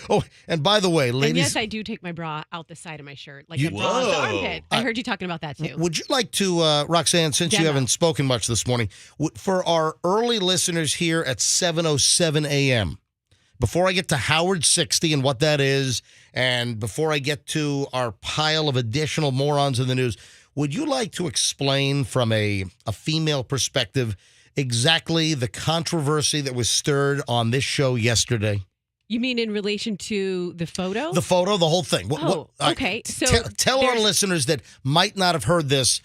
Oh, and by the way, And ladies, yes, I do take my bra out the side of my shirt, like You- the bra, the Whoa. armpit. I heard you talking about that too. would you like to, Roxanne, since you Demo. haven't spoken much this morning, for our early listeners here at 7:07 a.m., before I get to Howard 60 and what that is, and before I get to our pile of additional morons in the news, would you like to explain from a female perspective exactly the controversy that was stirred on this show yesterday? You mean in relation to the photo? The photo, the whole thing. Okay. So tell our there's- listeners that might not have heard this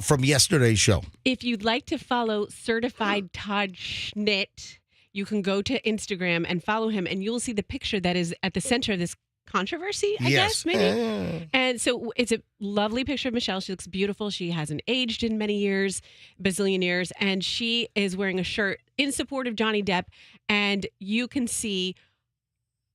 from yesterday's show. If you'd like to follow Certified Todd Schnitt, you can go to Instagram and follow him, and you'll see the picture that is at the center of this controversy, I guess, maybe. And so it's a lovely picture of Michelle. She looks beautiful. She hasn't aged in many years, bazillion years, and she is wearing a shirt in support of Johnny Depp, and you can see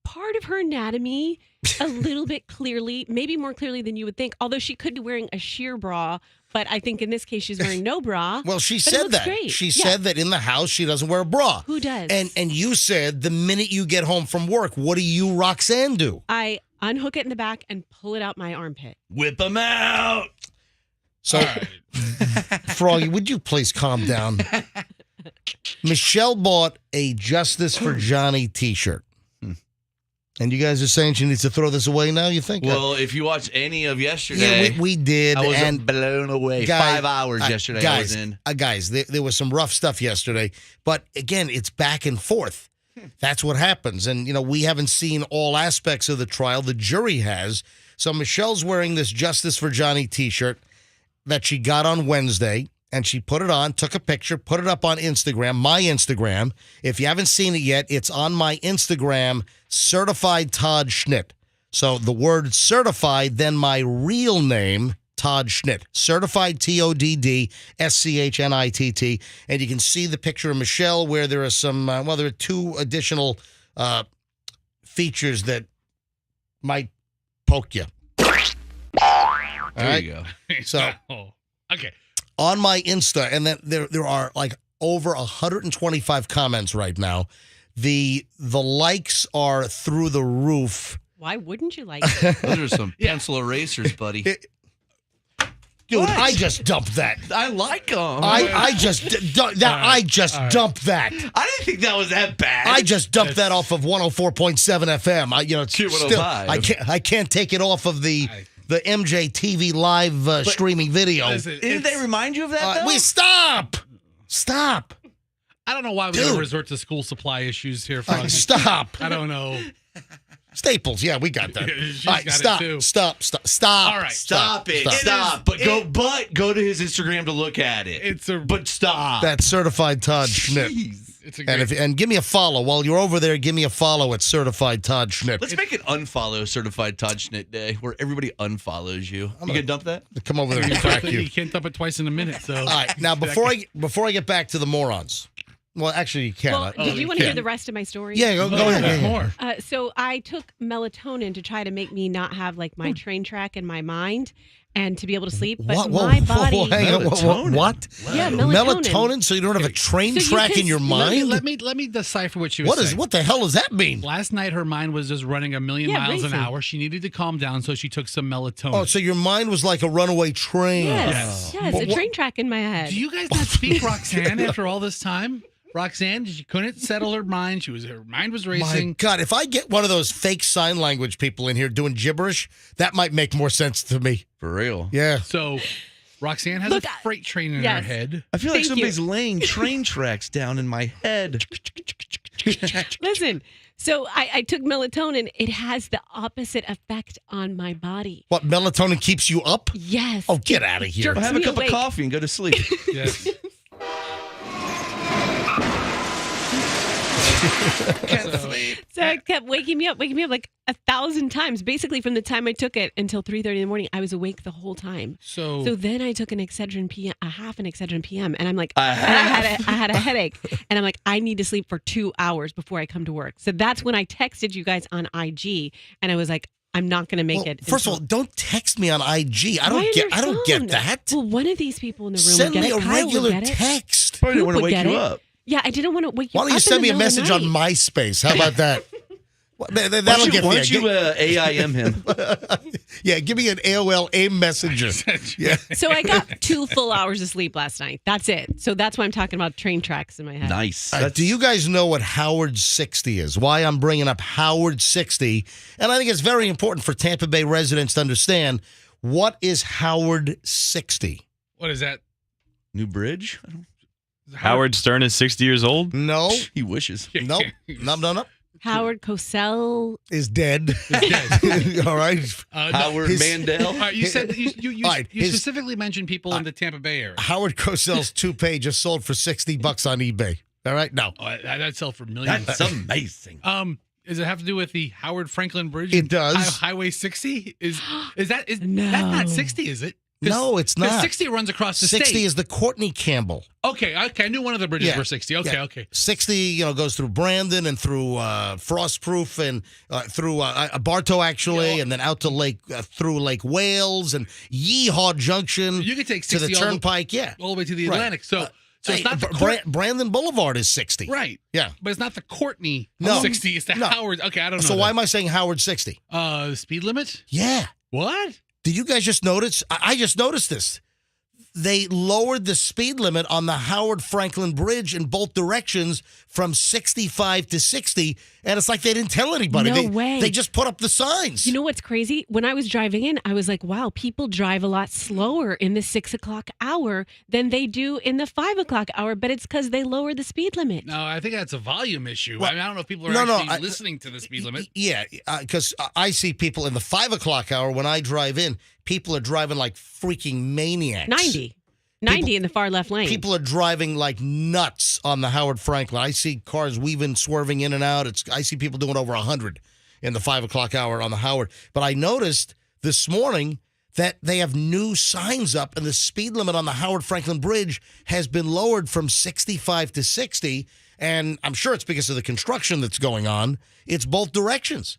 part of her anatomy a little bit clearly, maybe more clearly than you would think, although she could be wearing a sheer bra, but I think in this case she's wearing no bra. Well, she But it said looks that. great. She Yeah. said that in the house she doesn't wear a bra. Who does? And you said the minute you get home from work, what do you, Roxanne, do? I unhook it in the back and pull it out my armpit. Whip them out. So, Froggy, would you please calm down? Michelle bought a Justice for Johnny t-shirt. And you guys are saying she needs to throw this away now, you think? Well, if you watch any of yesterday, yeah, we did. I was and blown away. Guys, 5 hours yesterday I was in. Guys, there was some rough stuff yesterday. But again, it's back and forth. That's what happens. And, we haven't seen all aspects of the trial. The jury has. So Michelle's wearing this Justice for Johnny t-shirt that she got on Wednesday. and she put it on, took a picture, put it up on Instagram, my Instagram. If you haven't seen it yet, it's on my Instagram, Certified Todd Schnitt. So the word certified, then my real name, Todd Schnitt. Certified TODD SCHNITT. And you can see the picture of Michelle where there are some, there are 2 additional features that might poke you. All right. you go. So Okay. on my Insta, and then there are like over 125 comments right now. The likes are through the roof. Why wouldn't you like it? Those are some pencil erasers, buddy. Dude, What? I just dumped that. I like them. I just dumped that. I didn't think that was that bad. I just dumped that off of 104.7 FM. It's Cute still, 105. I can't take it off of the MJ TV live streaming video. Listen, Didn't they remind you of that, though? Stop. I don't know why we Dude. don't resort to school supply issues here, Froggy. Stop. I don't know. Staples, yeah, we got that. She's All right, got stop, it too. stop. All right, Stop it. Stop. But go to his Instagram to look at it. But stop. That's Certified Todd Schnitt. It's a great. And give me a follow. While you're over there, give me a follow at Certified Todd Schnitt. Let's make it unfollow Certified Todd Schnitt Day, where everybody unfollows you. You gonna dump that? Come over there and crack you. You can't dump it twice in a minute. So All right, now before I get back to the morons. Well, actually, you can. Well, did you want to hear the rest of my story? Yeah, go ahead. there's Yeah. more. So I took melatonin to try to make me not have like my train track in my mind and to be able to sleep. But my body. Hang on, Melatonin. what? Yeah, melatonin. Melatonin, so you don't have a train So you track can- in your mind? Let me decipher what she was saying. What the hell does that mean? Last night, her mind was just running a million miles an racing. hour. She needed to calm down, so she took some melatonin. Oh, so your mind was like a runaway train. Yes, Yes. a train track in my head. Do you guys not speak Roxanne after all this time? Roxanne, she couldn't settle her mind. Her mind was My racing. God, if I get one of those fake sign language people in here doing gibberish, that might make more sense to me. For real. Yeah. So, Roxanne has Look, a freight train in yes. her head. I feel like Thank somebody's you. laying train tracks down in my head. Listen, so I took melatonin. It has the opposite effect on my body. What, melatonin keeps you up? Yes. Oh, get out of here. Jerks Have a me cup awake. of coffee and go to sleep. Yes. So it kept waking me up like 1,000 times. Basically, from the time I took it until 3:30 in the morning, I was awake the whole time. So then I took an Excedrin PM, a half an Excedrin PM, and I'm like, A and half? I had a headache, and I'm like, I need to sleep for 2 hours before I come to work. So that's when I texted you guys on IG, and I was like, I'm not going to make Well, it. first of all, don't text me on IG. I Why don't on get your I don't get phone? that. Well, one of these people in the room Send would me get a it. Kyle would regular get it. text. Probably didn't want to Would wake get you it. up. Yeah, I didn't want to wake you Why up. don't you send in me the a middle of the message on night. MySpace? How about that? That'll Why get don't you you. AIM him? Yeah, give me an AOL AIM messenger. Yeah. So I got 2 full hours of sleep last night. That's it. So that's why I'm talking about train tracks in my head. Nice. Do you guys know what Howard 60 is? Why I'm bringing up Howard 60? And I think it's very important for Tampa Bay residents to understand what is Howard 60. what is that? New bridge? Howard Stern is 60 years old. No, He wishes. no. Howard Cosell. Is dead. All right. No. Howard his- Mandel? All right, you said you All right, you his- specifically mentioned people in the Tampa Bay area. Howard Cosell's toupee just sold for $60 on eBay. All right. No. Oh, that sell for millions. That's amazing. Does it have to do with the Howard Franklin Bridge? It does. Highway 60 is that No. that's not 60, is it? 'Cause- No, it's 'cause not. 60 runs across the 60 state. is the Courtney Campbell. Okay, I knew one of the bridges Yeah. were 60. Okay, Yeah. okay. 60, goes through Brandon and through Frostproof and through Bartow, actually, and then out to through Lake Wales and Yeehaw Junction You could take to 60 the Turnpike. Yeah. all the way to the Right. Atlantic. So Hey, it's not the Brandon Boulevard is 60. right, Yeah. but it's not the Courtney No. 60. It's the No. Howard. Okay, I don't know. So why am I saying Howard 60? speed limit? Yeah. What? Did you guys just notice? I just noticed this. They lowered the speed limit on the Howard Franklin Bridge in both directions from 65 to 60, and it's like they didn't tell anybody. No they, way. They just put up the signs. You know what's crazy? When I was driving in, I was like, wow, people drive a lot slower in the 6 o'clock hour than they do in the 5 o'clock hour, but it's because they lowered the speed limit. No, I think that's a volume issue. Well, I mean, I don't know if people are no, actually I- listening to the speed limit. Yeah, because I see people in the 5 o'clock hour when I drive in, people are driving like freaking maniacs. 90. 90 in the far left lane. People are driving like nuts on the Howard Franklin. I see cars weaving, swerving in and out. I see people doing over 100 in the 5 o'clock hour on the Howard. But I noticed this morning that they have new signs up, and the speed limit on the Howard Franklin Bridge has been lowered from 65 to 60. And I'm sure it's because of the construction that's going on. It's both directions.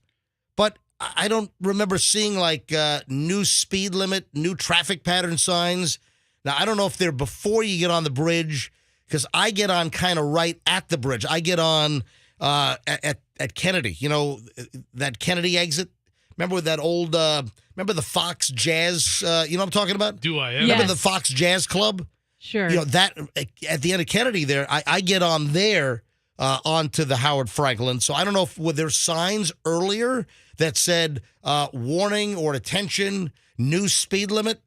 But I don't remember seeing like new speed limit, new traffic pattern signs. Now, I don't know if they're before you get on the bridge, because I get on kind of right at the bridge. I get on at Kennedy, that Kennedy exit. Remember that old, remember the Fox Jazz, you know what I'm talking about? Do I? Yes. Remember the Fox Jazz Club? Sure. That at the end of Kennedy there, I get on there onto the Howard Franklin. So I don't know if were there signs earlier that said warning or attention, new speed limit.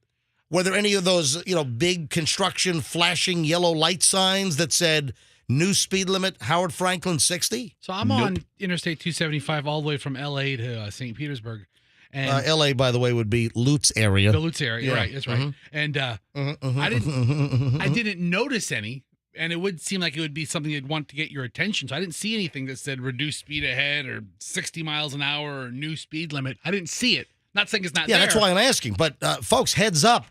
Were there any of those, big construction flashing yellow light signs that said new speed limit, Howard Franklin 60? So I'm on Interstate 275 all the way from L.A. to St. Petersburg. And L.A., by the way, would be Lutz area. the Lutz area, right? That's right. And I didn't notice any, and it would seem like it would be something you'd want to get your attention. So I didn't see anything that said reduce speed ahead or 60 miles an hour or new speed limit. I didn't see it. Not saying it's not there. Yeah, that's why I'm asking. But folks, heads up.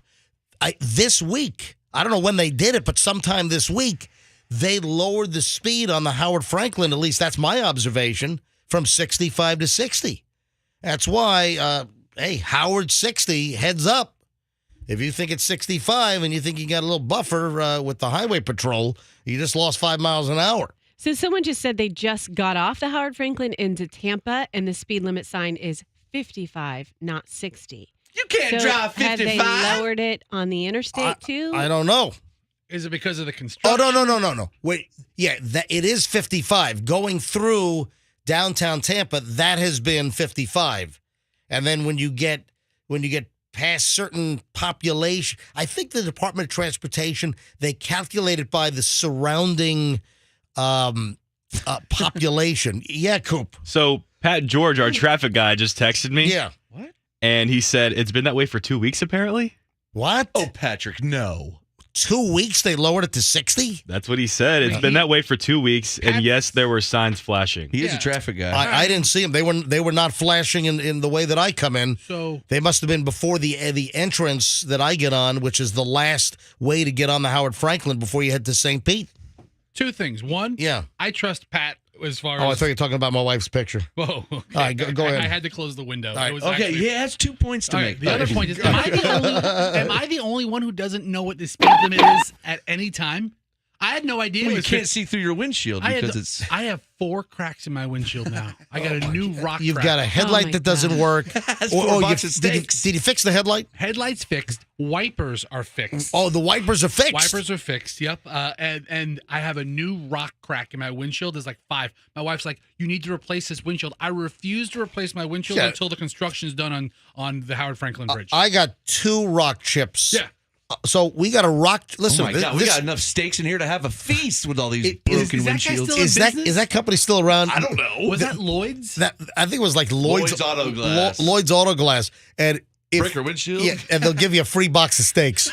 This week, I don't know when they did it, but sometime this week, they lowered the speed on the Howard Franklin. At least that's my observation, from 65 to 60. That's why, hey, Howard 60, heads up. If you think it's 65 and you think you got a little buffer with the highway patrol, you just lost 5 miles an hour. So someone just said they just got off the Howard Franklin into Tampa, and the speed limit sign is 55, not 60. You can't drive 55. Have they lowered it on the interstate too? I don't know. Is it because of the construction? Oh, no. Wait, yeah, it is 55. Going through downtown Tampa, that has been 55. And then when you get past certain population, I think the Department of Transportation, they calculate it by the surrounding population. Yeah, Coop. So Pat George, our traffic guy, just texted me. Yeah. And he said it's been that way for 2 weeks, apparently. What? Oh, Patrick, no. 2 weeks they lowered it to 60? That's what he said. It's been that way for 2 weeks. And yes, there were signs flashing. He is a traffic guy. I didn't see them. They were not flashing in the way that I come in. So they must have been before the entrance that I get on, which is the last way to get on the Howard Franklin before you head to St. Pete. two things. One, I trust Pat as far as. I thought you were talking about my wife's picture. Whoa. Okay. All right, go ahead. I had to close the window. Right. It was Okay, actually, he has 2 points to make. The other point is, am I the only one who doesn't know what the speed limit is at any time? I had no idea. Well, you can't see through your windshield because I have 4 cracks in my windshield now. I got a new rock You've crack. got a headlight that doesn't work. Has 4 boxes of steaks. Did you fix the headlight? Headlights fixed. Wipers are fixed. Oh, the wipers are fixed. Wipers are fixed. Yep. And I have a new rock crack in my windshield. There's like 5. My wife's like, you need to replace this windshield. I refuse to replace my windshield until the construction's done on the Howard Franklin Bridge. I got 2 rock chips. Yeah. So we got a rock. Listen, oh my God, we got enough steaks in here to have a feast with all these broken is that guy windshields. still Is that company still around? I don't know. Was that Lloyd's? That I think it was like Lloyd's Auto Glass. Lloyd's Auto Glass, and Breaker windshield? Yeah, and they'll give you a free box of steaks.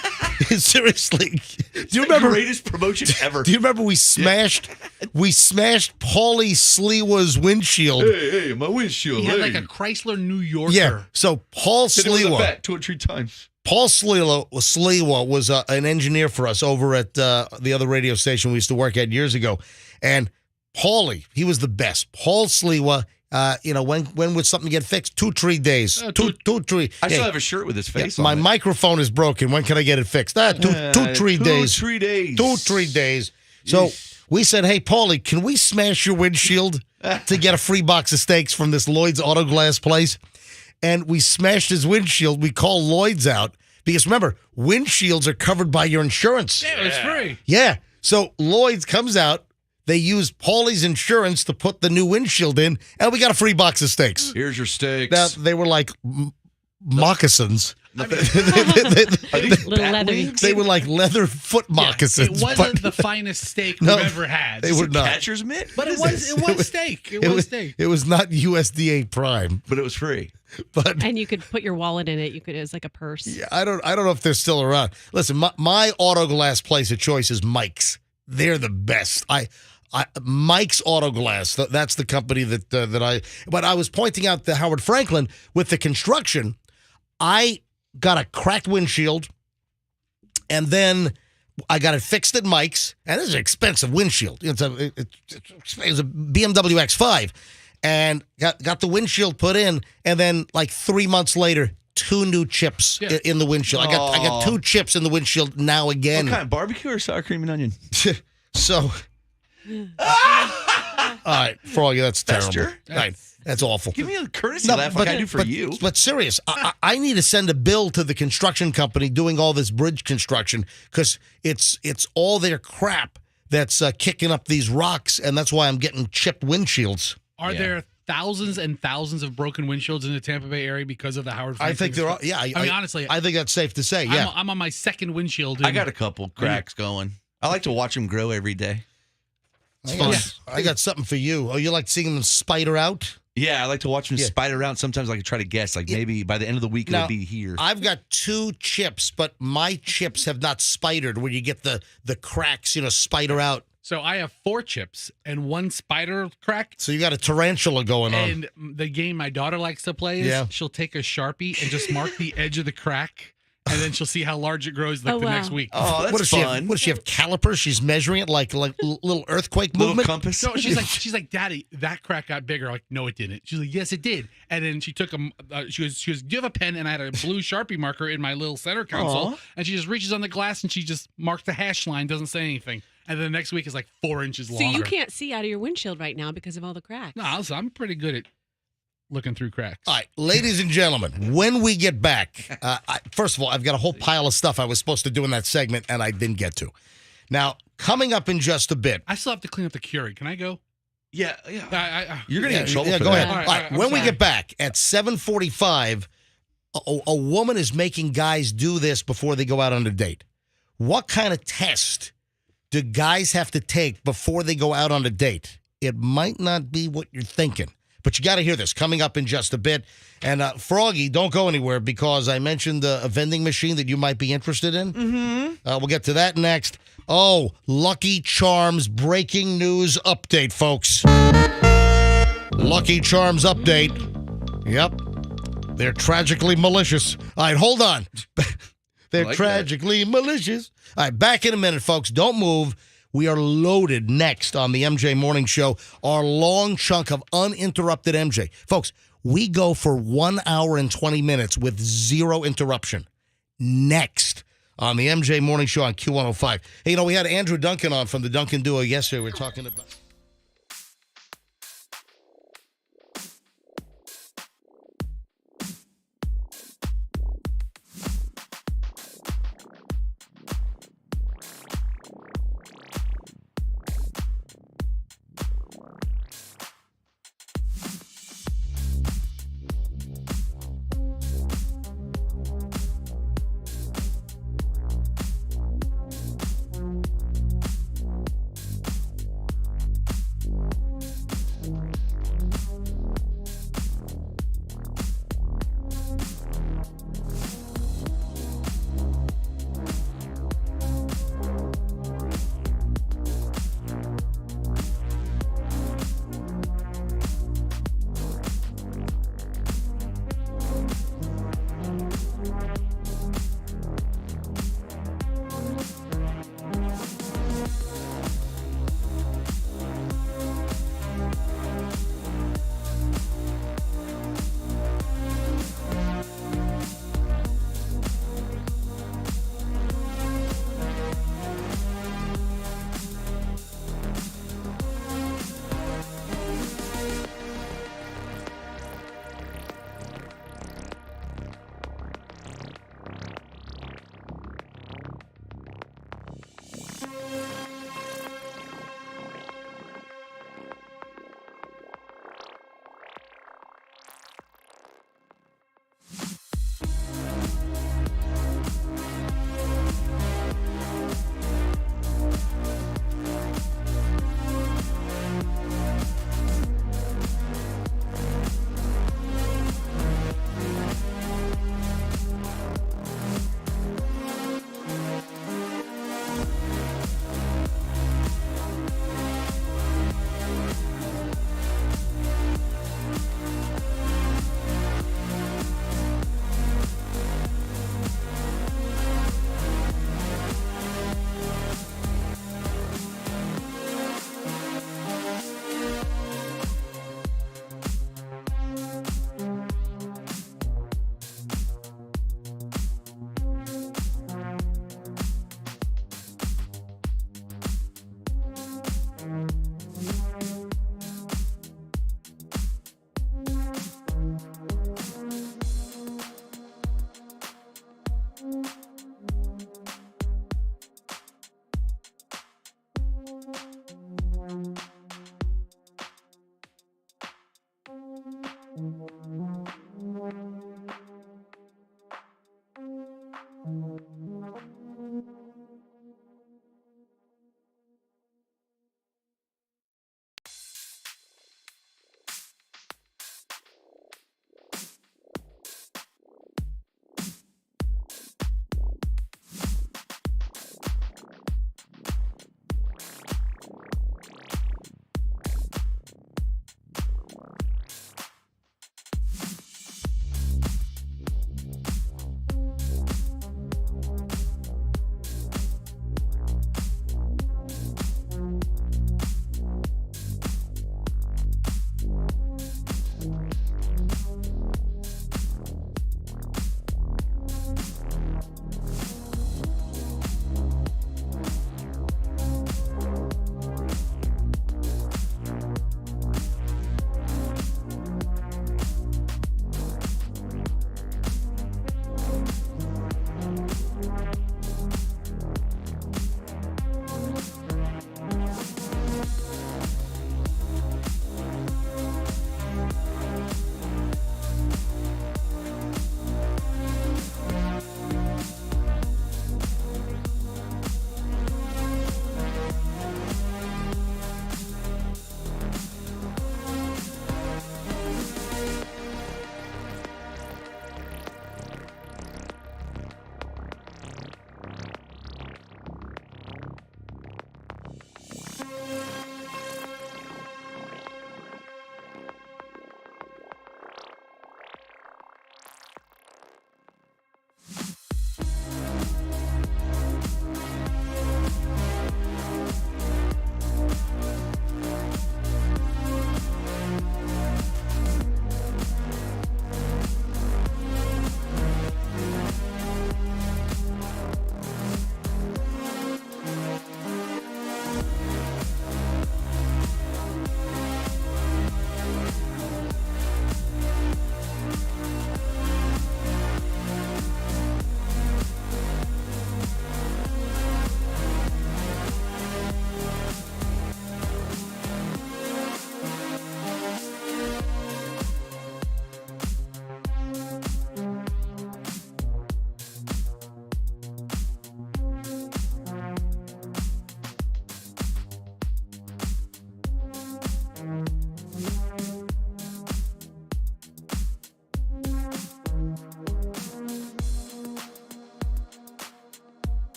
Seriously, do you remember greatest promotion ever? Do you remember we smashed Paulie Sliwa's windshield? Hey, my windshield. He had like a Chrysler New Yorker. Yeah. So Paul Sliwa, 2 or 3 times. Paul Sliwa was an engineer for us over at the other radio station we used to work at years ago, and Paulie, he was the best. Paul Sliwa. When would something get fixed? 2-3 days. 2-3. I still have a shirt with his face on my it. microphone is broken. When can I get it fixed? 2-3 days. 2-3 days. 2-3 days. So we said, hey, Paulie, can we smash your windshield to get a free box of steaks from this Lloyd's Auto Glass place? And we smashed his windshield. We called Lloyd's out because, remember, windshields are covered by your insurance. Yeah, it's free. Yeah. So Lloyd's comes out. They used Paulie's insurance to put the new windshield in, and we got a free box of steaks. Here's your steaks. Now, they were like moccasins. Little leather. They were like leather foot moccasins. It wasn't the finest steak we've ever had. They were not. Catcher's mitt? But it was steak. It was steak. It was not USDA Prime. But it was free. But And you could put your wallet in it. You could as like a purse. yeah, I don't know if they're still around. Listen, my auto glass place of choice is Mike's. They're the best. Mike's Auto Glass. That's the company that I. But I was pointing out the Howard Frankland with the construction. I got a cracked windshield, and then I got it fixed at Mike's. And this is an expensive windshield. It's a BMW X5, and got the windshield put in, and then like 3 months later, 2 new chips in the windshield. I got 2 chips in the windshield now again. What kind, barbecue or sour cream and onion? So, all right, Froggy, that's terrible. Sure. Right, that's awful. Give me a courtesy laugh like I do for you. But serious, I need to send a bill to the construction company doing all this bridge construction because it's all their crap that's kicking up these rocks, and that's why I'm getting chipped windshields. Are there thousands and thousands of broken windshields in the Tampa Bay area because of the Howard I Frankland? think there are. Yeah, I mean, honestly, I think that's safe to say. Yeah, I'm on my second windshield. I got a couple cracks going. I like to watch them grow every day. It's fun. I got something for you. Oh, you like seeing them spider out? Yeah, I like to watch them spider around. Sometimes I can try to guess, like maybe by the end of the week it'll be here. I've got 2 chips, but my chips have not spidered where you get the cracks, spider out. So I have 4 chips and 1 spider crack. So you got a tarantula going on. And the game my daughter likes to play is she'll take a Sharpie and just mark the edge of the crack, and then she'll see how large it grows the next week. Oh, that's fun. What does she have? Calipers? She's measuring it like little earthquake movement. Little compass. No, she's like, Daddy, that crack got bigger. I'm like, no, it didn't. She's like, yes, it did. And then she took she goes, do you have a pen? And I had a blue Sharpie marker in my little center console, and she just reaches on the glass and she just marked the hash line, doesn't say anything. And then the next week is like 4 inches longer. So you can't see out of your windshield right now because of all the cracks. No, I'm pretty good at looking through cracks. All right, ladies and gentlemen, when we get back, first of all, I've got a whole pile of stuff I was supposed to do in that segment and I didn't get to. Now, coming up in just a bit. I still have to clean up the Keurig. Can I go? Yeah. You're going to get in trouble yeah, for go that. ahead. All right, when we get back at 7:45, a woman is making guys do this before they go out on a date. What kind of test do guys have to take before they go out on a date? It might not be what you're thinking, but you got to hear this coming up in just a bit. And Froggy, don't go anywhere because I mentioned a vending machine that you might be interested in. Mm-hmm. We'll get to that next. Oh, Lucky Charms breaking news update, folks. Lucky Charms update. Yep. They're tragically malicious. All right, hold on. They're like tragically malicious. All right, back in a minute, folks. Don't move. We are loaded next on the MJ Morning Show. Our long chunk of uninterrupted MJ. Folks, we go for 1 hour and 20 minutes with 0 interruption. Next on the MJ Morning Show on Q105. Hey, we had Andrew Duncan on from the Duncan Duo yesterday. We were talking about...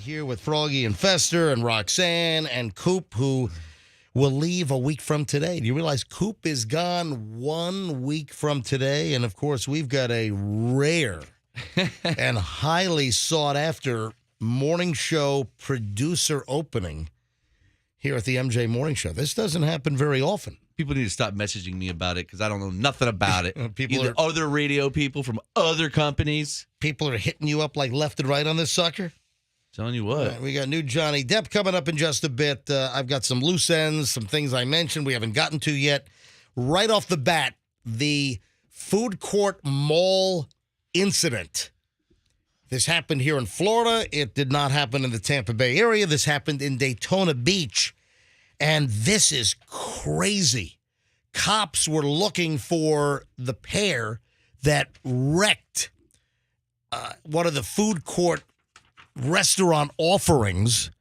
here with Froggy and Fester and Roxanne and Coop, who will leave a week from today. Do you realize Coop is gone 1 week from today? And, of course, we've got a rare and highly sought-after morning show producer opening here at the MJ Morning Show. This doesn't happen very often. People need to stop messaging me about it because I don't know nothing about it. People other radio people from other companies. People are hitting you up like left and right on this sucker. Telling you what. We got new Johnny Depp coming up in just a bit. I've got some loose ends, some things I mentioned we haven't gotten to yet. Right off the bat, the food court mall incident. This happened here in Florida. It did not happen in the Tampa Bay area. This happened in Daytona Beach. And this is crazy. Cops were looking for the pair that wrecked one of the food court restaurant offerings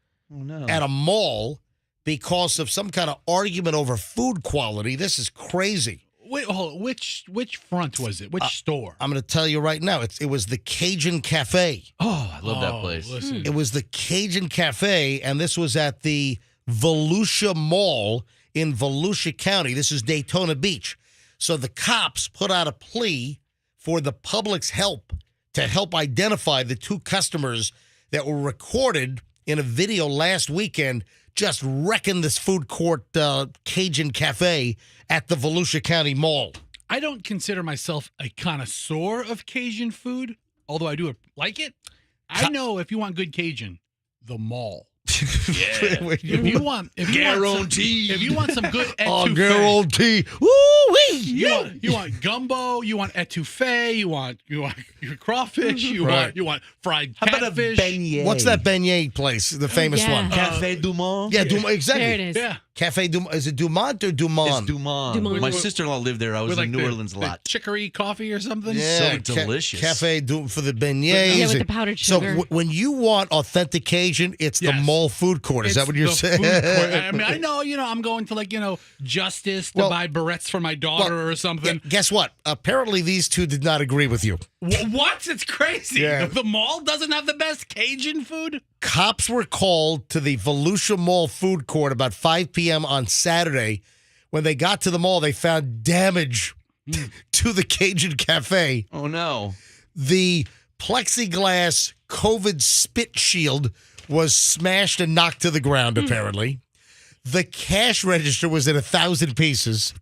at a mall because of some kind of argument over food quality. This is crazy. Wait, hold on. Which front was it? Which store? I'm going to tell you right now. It was the Cajun Cafe. Oh, I love that place. Listen. It was the Cajun Cafe, and this was at the Volusia Mall in Volusia County. This is Daytona Beach. So the cops put out a plea for the public's help to help identify the two customers that were recorded in a video last weekend just wrecking this food court Cajun Cafe at the Volusia County Mall. I don't consider myself a connoisseur of Cajun food, although I do like it. I know if you want good Cajun, the mall. If you want some good etouffee. Guarantee. Woo-wee. You want gumbo, you want etouffee, you want your crawfish, you want fried How about a catfish. beignet? What's that beignet place, the famous yeah. one? Café Dumont? Yeah, Dumont, exactly. There it is. Yeah. Cafe Dumont. Is it Dumont or Dumont? It's Dumont. Dumont. My sister-in-law lived there. I was With in New Orleans a lot. Chicory coffee or something. Yeah, So delicious. Cafe Dumont for the beignets. Yeah, with the powdered sugar. So when you want authentic Cajun, it's the Yes. mall food court. Is that what you're the saying? food court. I mean, I know, I'm going to Justice to Well- buy barrettes for my daughter or something. Guess what? Apparently these two did not agree with you. What? It's crazy. Yeah. The mall doesn't have the best Cajun food? Cops were called to the Volusia Mall food court about 5 p.m. on Saturday. When they got to the mall, they found damage to the Cajun Cafe. Oh, no. The plexiglass COVID spit shield was smashed and knocked to the ground, apparently. The cash register was in 1,000 pieces.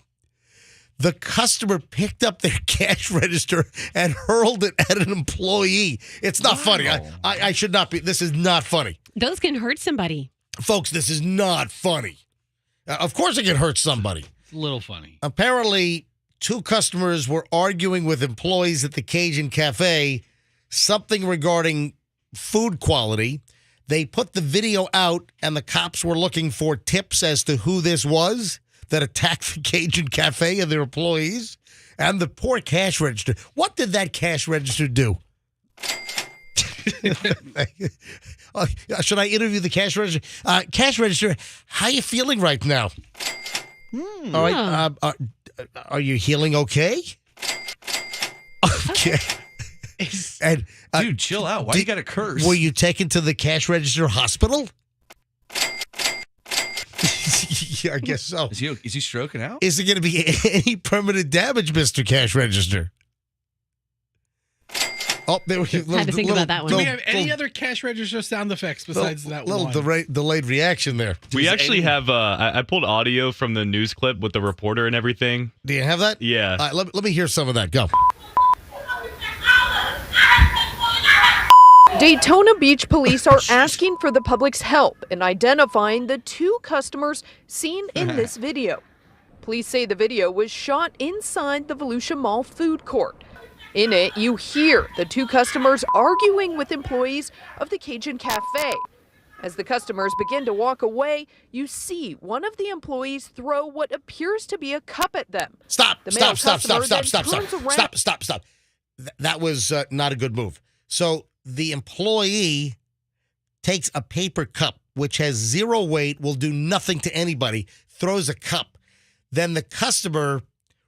The customer picked up their cash register and hurled it at an employee. It's not funny. I should not be. This is not funny. Those can hurt somebody. Folks, this is not funny. Of course it can hurt somebody. It's a little funny. Apparently, two customers were arguing with employees at the Cajun Cafe, something regarding food quality. They put the video out, and the cops were looking for tips as to who this was that attacked the Cajun Cafe and their employees. And the poor cash register. What did that cash register do? Should I interview the cash register? Cash register, how you feeling right now? All right. Are you healing okay? Okay. And Dude, chill out. Why you got to curse? were you taken to the cash register hospital? Yeah, I guess so. Is he stroking out? Is there going to be any permanent damage, Mr. Cash Register? Oh, there we go. Had to think about that one. Do we have any other cash register sound effects besides that little one? delayed reaction there. We actually have. I pulled audio from the news clip with the reporter and everything. Do you have that? Yeah. Let me hear some of that. Go. Daytona Beach police are asking for the public's help in identifying the two customers seen in this video. Police say the video was shot inside the Volusia Mall food court. In it, you hear the two customers arguing with employees of the Cajun Cafe. As the customers begin to walk away, you see one of the employees throw what appears to be a cup at them. Stop. The male Stop. customer then turns around- Stop. That was not a good move. So the employee takes a paper cup, which has zero weight, will do nothing to anybody, throws a cup. Then the customer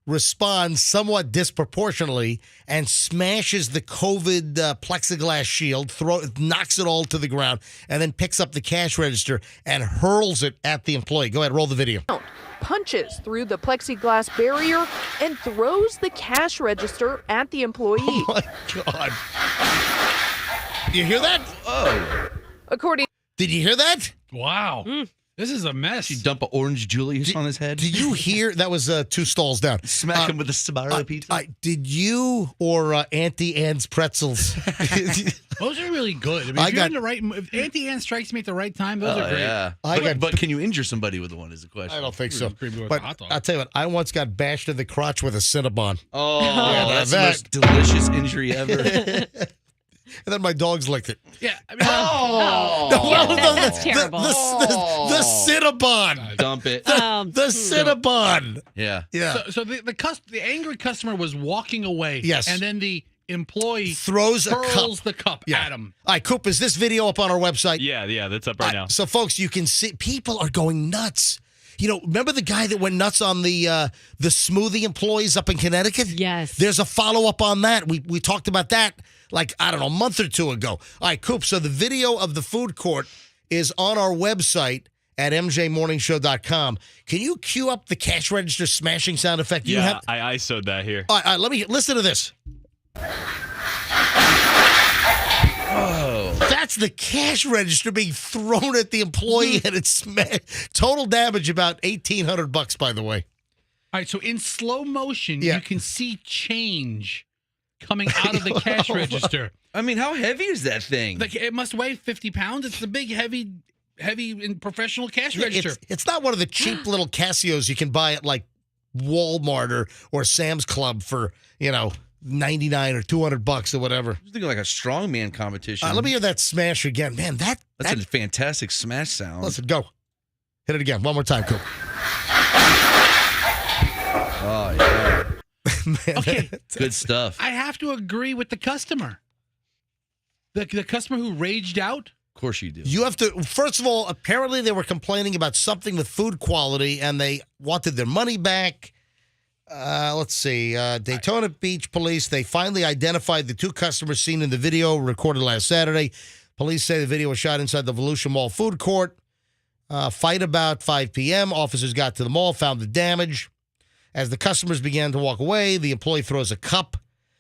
responds somewhat disproportionately and smashes the COVID plexiglass shield, knocks it all to the ground, and then picks up the cash register and hurls it at the employee. Go ahead, roll the video. Punches through the plexiglass barrier and throws the cash register at the employee. Oh, my God. You hear that? Oh. Did you hear that? Wow. This is a mess. You dump an orange Julius on his head. Did you hear? That was 2 stalls down. Smack him with a Sbarro pizza. Did you or Auntie Anne's pretzels? Those are really good. I mean, if Auntie Anne strikes me at the right time, those are great. Yeah. But can you injure somebody with one is the question. I don't think so. But I'll tell you what, I once got bashed in the crotch with a Cinnabon. Oh, that's the most delicious injury ever. And then my dogs licked it. Yeah. I mean, that's terrible. The Cinnabon. Dump it. The Cinnabon. Yeah. Yeah. So the angry customer was walking away. Yes. And then the employee hurls the cup Yeah. at him. All right, Coop, is this video up on our website? Yeah, that's up right now. So, folks, you can see people are going nuts. You know, remember the guy that went nuts on the smoothie employees up in Connecticut? Yes. There's a follow-up on that. We talked about that, like, I don't know, a month or two ago. All right, Coop, so the video of the food court is on our website at mjmorningshow.com. Can you cue up the cash register smashing sound effect? I ISO'd that here. All right, let me listen to this. Oh. That's the cash register being thrown at the employee, and it's total damage about $1,800, by the way. All right, so in slow motion, Yeah. you can see change coming out of the cash register. I mean, how heavy is that thing? Like, it must weigh 50 pounds. It's the big, heavy and professional cash register. It's not one of the cheap little Casios you can buy at like Walmart or Sam's Club for, $99 or $200 or whatever. I was thinking like a strongman competition. Let me hear that smash again. Man, that's a fantastic smash sound. Listen, go. Hit it again. One more time, Coop. Oh, yeah. Man, Okay. Good stuff. I have to agree with the customer. The customer who raged out. Of course you do. You have to, first of all, apparently they were complaining about something with food quality and they wanted their money back. Let's see. Daytona Beach Police, they finally identified the 2 customers seen in the video recorded last Saturday. Police say the video was shot inside the Volusia Mall food court. Fight about 5 p.m. Officers got to the mall, found the damage. As the customers began to walk away, the employee throws a cup.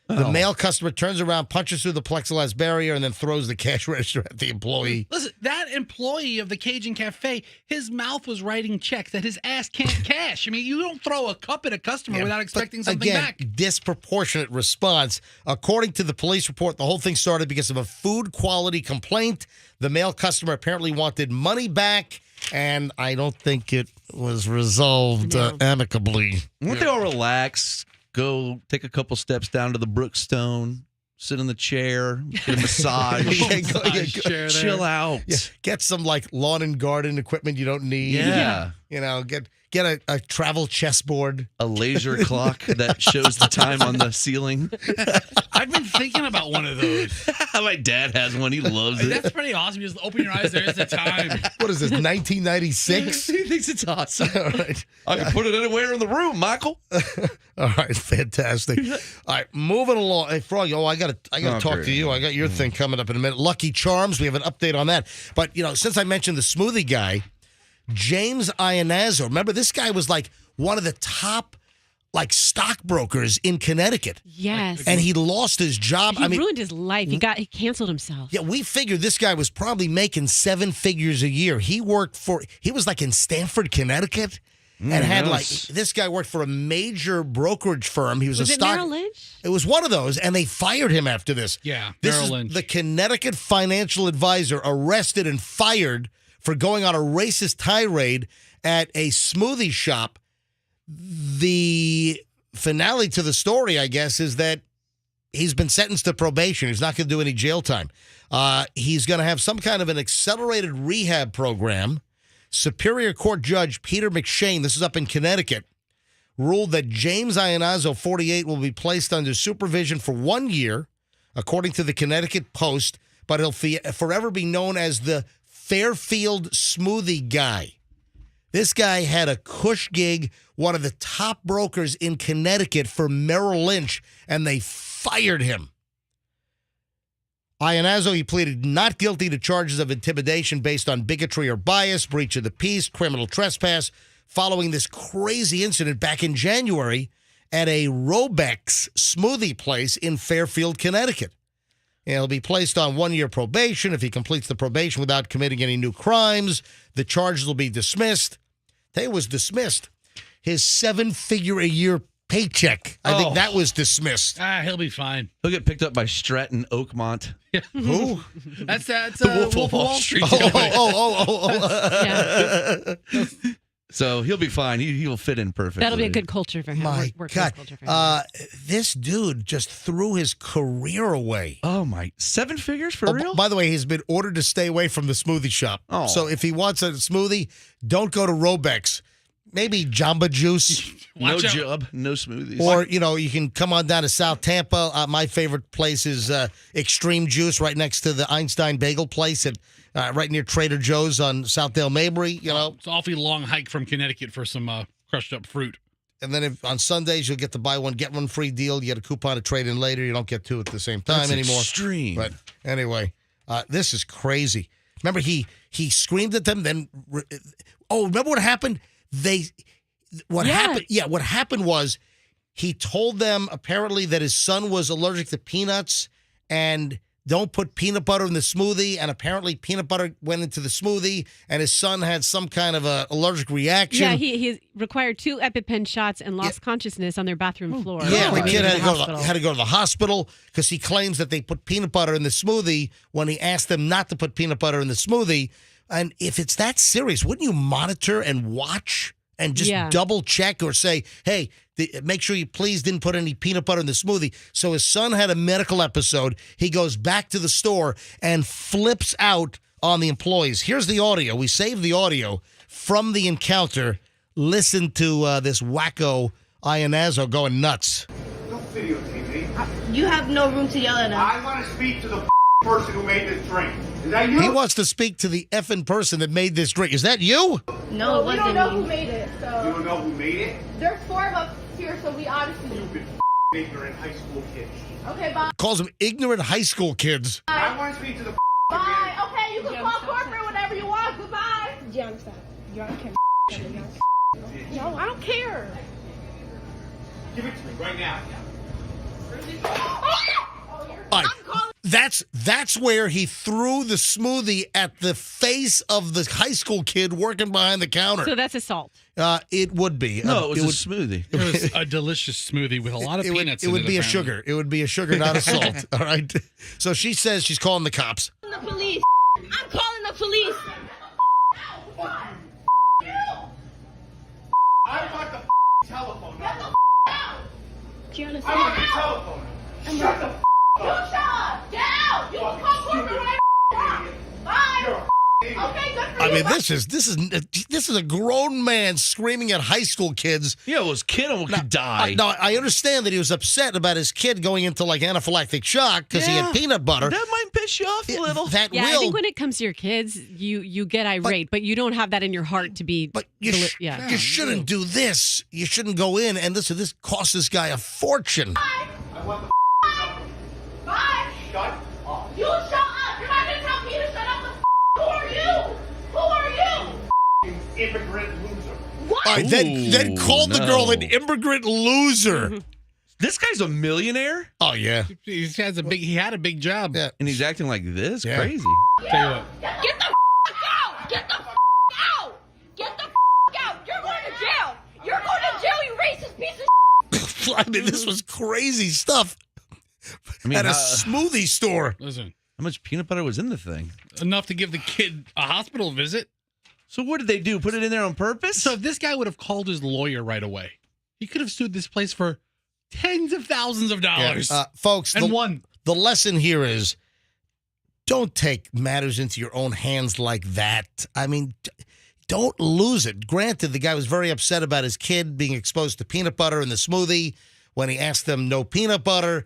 The male customer turns around, punches through the plexiglass barrier, and then throws the cash register at the employee. Listen, that employee of the Cajun Cafe, his mouth was writing checks that his ass can't cash. I mean, you don't throw a cup at a customer without expecting something again, back. Disproportionate response. According to the police report, the whole thing started because of a food quality complaint. The male customer apparently wanted money back, and I don't think it was resolved amicably. Won't they all relax? Go take a couple steps down to the Brookstone, sit in the chair, get a massage, chill out. Yeah, get some like lawn and garden equipment you don't need. Yeah. Get a travel chessboard. A laser clock that shows the time on the ceiling. I've been thinking about one of those. My dad has one. He loves it. That's pretty awesome. You just open your eyes, there's the time. What is this, 1996? He thinks it's awesome. All right. I can put it anywhere in the room, Michael. All right, fantastic. All right, moving along. Hey, Froggy, I got to talk to you. I got your thing coming up in a minute. Lucky Charms, we have an update on that. But, since I mentioned the smoothie guy, James Iannazzo, remember this guy was like one of the top stockbrokers in Connecticut. Yes. And he lost his job. He ruined his life. He canceled himself. Yeah, we figured this guy was probably making 7 figures a year. He was like in Stamford, Connecticut. And had this guy worked for a major brokerage firm. He was it Merrill Lynch? It was one of those, and they fired him after this. Yeah, this Merrill Lynch. The Connecticut financial advisor arrested and fired for going on a racist tirade at a smoothie shop. The finale to the story, I guess, is that he's been sentenced to probation. He's not going to do any jail time. He's going to have some kind of an accelerated rehab program. Superior Court Judge Peter McShane, this is up in Connecticut, ruled that James Iannazzo, 48, will be placed under supervision for 1 year, according to the Connecticut Post, but he'll forever be known as the Fairfield Smoothie Guy. This guy had a cush gig, one of the top brokers in Connecticut for Merrill Lynch, and they fired him. Iannazzo, he pleaded not guilty to charges of intimidation based on bigotry or bias, breach of the peace, criminal trespass, following this crazy incident back in January at a Robex smoothie place in Fairfield, Connecticut. He'll be placed on 1-year probation. If he completes the probation without committing any new crimes, the charges will be dismissed. Today was dismissed. His 7-figure-a-year paycheck, I think that was dismissed. He'll be fine. He'll get picked up by Stratton Oakmont. Who? That's the Wolf of Wall Street. So he'll be fine. He'll fit in perfectly. That'll be a good culture for him. My God. Culture for him. This dude just threw his career away. Oh, my. 7 figures for real? By the way, he's been ordered to stay away from the smoothie shop. Oh. So if he wants a smoothie, don't go to Robex. Maybe Jamba Juice. No job, no smoothies. Or, you can come on down to South Tampa. My favorite place is Extreme Juice right next to the Einstein Bagel place at right near Trader Joe's on Southdale Mabry, It's an awfully long hike from Connecticut for some crushed up fruit. And then on Sundays, you'll get the buy one, get one free deal. You get a coupon to trade in later. You don't get two at the same time anymore. Extreme. But anyway, this is crazy. Remember, he screamed at them. Then, remember what happened? What happened was he told them apparently that his son was allergic to peanuts and don't put peanut butter in the smoothie. And apparently peanut butter went into the smoothie and his son had some kind of a allergic reaction. Yeah, he required 2 EpiPen shots and lost consciousness on their bathroom floor. Yeah, the kid had to go to the hospital because he claims that they put peanut butter in the smoothie when he asked them not to put peanut butter in the smoothie. And if it's that serious, wouldn't you monitor and watch and just double check or say, hey, make sure you please didn't put any peanut butter in the smoothie? So his son had a medical episode. He goes back to the store and flips out on the employees. Here's the audio. We saved the audio from the encounter. Listen to this wacko Iannazzo going nuts. Don't videotape me. You have no room to yell at us. I want to speak to the person who made this drink. Is that you? He wants to speak to the effing person that made this drink. Is that you? No, it wasn't we don't know who made it. So You don't know who made it? There's 4 of us here, so we obviously. Stupid ignorant high school kids. Okay, bye. Calls them ignorant high school kids. I want to speak to the Bye. Okay, you can call corporate whenever you want. Goodbye. Jam, stop. You don't care. No, I don't care. Give it to me right now. All right. That's where he threw the smoothie at the face of the high school kid working behind the counter. So that's assault. It would be. No, it was a smoothie. It was a delicious smoothie with a lot of peanuts in it. It would be a sugar. It would be a sugar, not a salt. All right. So she says she's calling the cops. The police. I'm calling the police. I want the telephone. Get the out. Do you I want understand? the telephone. Shut the You shut up. Get out. You can call corporate whenever you want. Bye. Okay, good for I you. mean, this is a grown man screaming at high school kids. Yeah, his kid could die. No, I understand that he was upset about his kid going into like anaphylactic shock because he had peanut butter. That might piss you off a little. That Yeah, will. I think when it comes to your kids, you get irate, but you don't have that in your heart to be. But you shouldn't do this. You shouldn't go in and listen. This cost this guy a fortune. I want the Bye. shut up. You shut up. You're not going to tell me to shut up. Who are you? Who are you? Immigrant loser. What? All right, then called the girl an immigrant loser. This guy's a millionaire, Oh yeah. He had a big job. Yeah. and he's acting like this. Yeah. Crazy. Tell you what. Get the out. Get the out. Get the out. You're going to jail. You're going to jail, you racist piece of I mean, this was crazy stuff I mean, at a smoothie store. Listen, how much peanut butter was in the thing? enough to give the kid a hospital visit. So what did they do? Put it in there on purpose? So if this guy would have called his lawyer right away, he could have sued this place for tens of thousands of dollars. Folks, And won. The lesson here is don't take matters into your own hands like that. I mean, don't lose it. Granted, the guy was very upset about his kid being exposed to peanut butter in the smoothie when he asked them no peanut butter.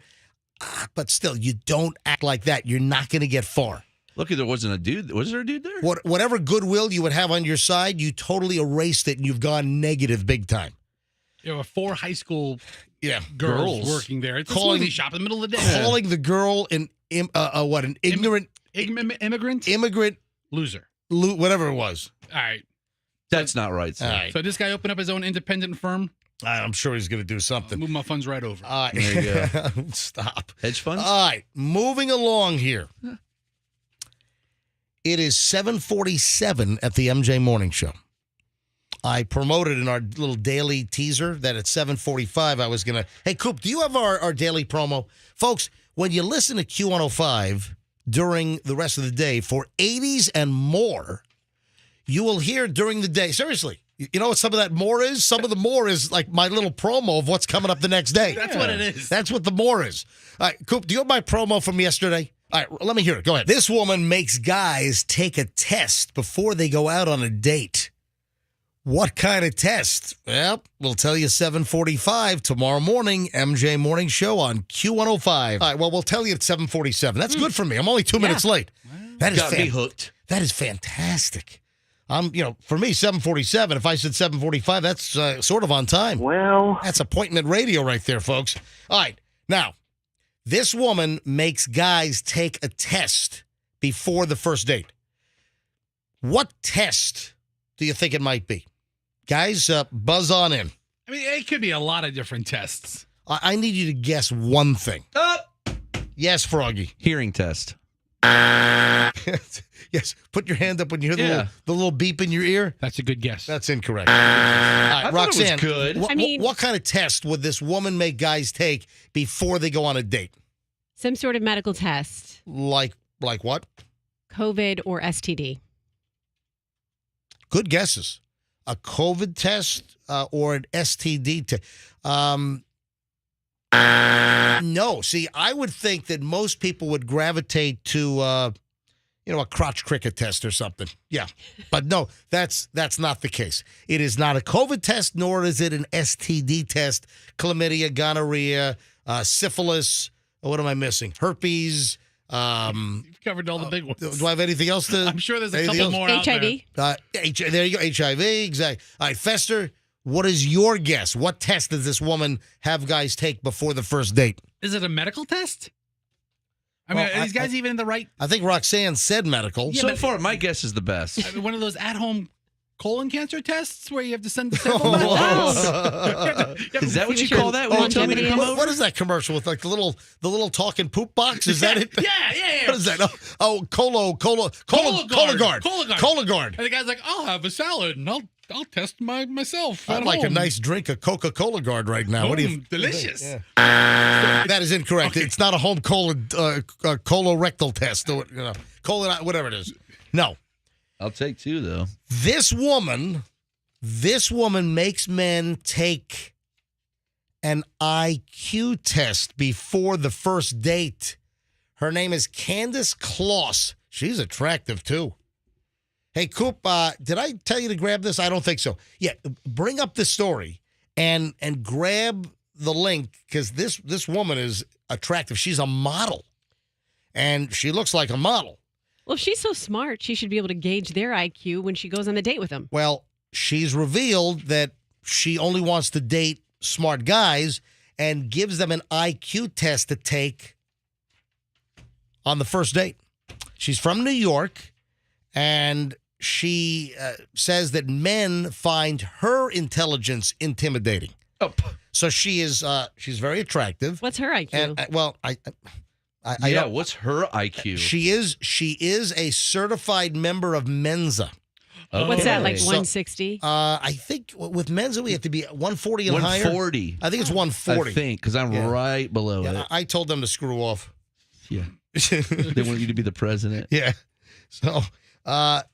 But still, you don't act like that. You're not going to get far. Lucky there wasn't a dude. Was there a dude there? Whatever goodwill you would have on your side, you totally erased it, and you've gone negative big time. There were 4 high school girls working there. It's a smoothie shop in the middle of the day. Calling the girl an ignorant immigrant loser. Whatever it was. All right. That's not right. All right. So this guy opened up his own independent firm. I'm sure he's going to do something. Move my funds right over. There you go. Stop. Hedge funds? All right. Moving along here. It is 7:47 at the MJ Morning Show. I promoted in our little daily teaser that at 7:45 I was going to... Hey, Coop, do you have our daily promo? Folks, when you listen to Q105 during the rest of the day for 80s and more, you will hear during the day... Seriously. You know what some of that more is? Some of the more is like my little promo of what's coming up the next day. That's what it is. That's what the more is. All right, Coop, do you have my promo from yesterday? All right, let me hear it. Go ahead. This woman makes guys take a test before they go out on a date. What kind of test? Well, we'll tell you 7:45 tomorrow morning, MJ Morning Show on Q105. All right, well, we'll tell you at 7:47. That's good for me. I'm only 2 minutes late. That is Got me hooked. That is fantastic. For me, 7:47. If I said 7:45, that's sort of on time. Well, that's appointment radio right there, folks. All right, now, this woman makes guys take a test before the first date. What test do you think it might be? Guys, buzz on in. I mean, it could be a lot of different tests. I need you to guess one thing. Yes, Froggy. Hearing test. Yes, put your hand up when you hear the little beep in your ear. That's a good guess. That's incorrect. All right, Roxanne, it was good. What kind of test would this woman make guys take before they go on a date? Some sort of medical test. Like what? COVID or STD. Good guesses. A COVID test or an STD test. No. See, I would think that most people would gravitate to, a crotch cricket test or something. Yeah. But no, that's not the case. It is not a COVID test, nor is it an STD test. Chlamydia, gonorrhea, syphilis. What am I missing? Herpes. You've covered all the big ones. Do I have anything else to? I'm sure there's a couple more out HIV. there. There you go. HIV. Exactly. All right, Fester. What is your guess? What test does this woman have guys take before the first date? Is it a medical test? I mean, are these guys even in the right? I think Roxanne said medical. Yeah, so far, my guess is the best. I mean, one of those at-home colon cancer tests where you have to send the sample back. Is that what you call that? When you tell me to come over? What is that commercial with like the little talking poop box? Is that it? Yeah. What is that? Cologuard. And the guy's like, I'll have a salad and I'll test myself. I'd like a nice drink of Coca-Cola Guard right now. What do you? Delicious. Yeah. That is incorrect. Okay. It's not a home colorectal test. Colon, whatever it is. No. I'll take 2 though. This woman makes men take an IQ test before the first date. Her name is Candace Kloss. She's attractive too. Hey, Coop, did I tell you to grab this? I don't think so. Yeah, bring up the story and grab the link because this woman is attractive. She's a model, and she looks like a model. Well, if she's so smart, she should be able to gauge their IQ when she goes on a date with them. Well, she's revealed that she only wants to date smart guys and gives them an IQ test to take on the first date. She's from New York, and she says that men find her intelligence intimidating. Oh. So she's very attractive. What's her IQ? And, what's her IQ? She is a certified member of Mensa. Okay. What's that, like 160? I think with Mensa we have to be 140 and 140. Higher. I think it's 140. I think, because I'm right below it. I told them to screw off. Yeah. They want you to be the president. Yeah. So,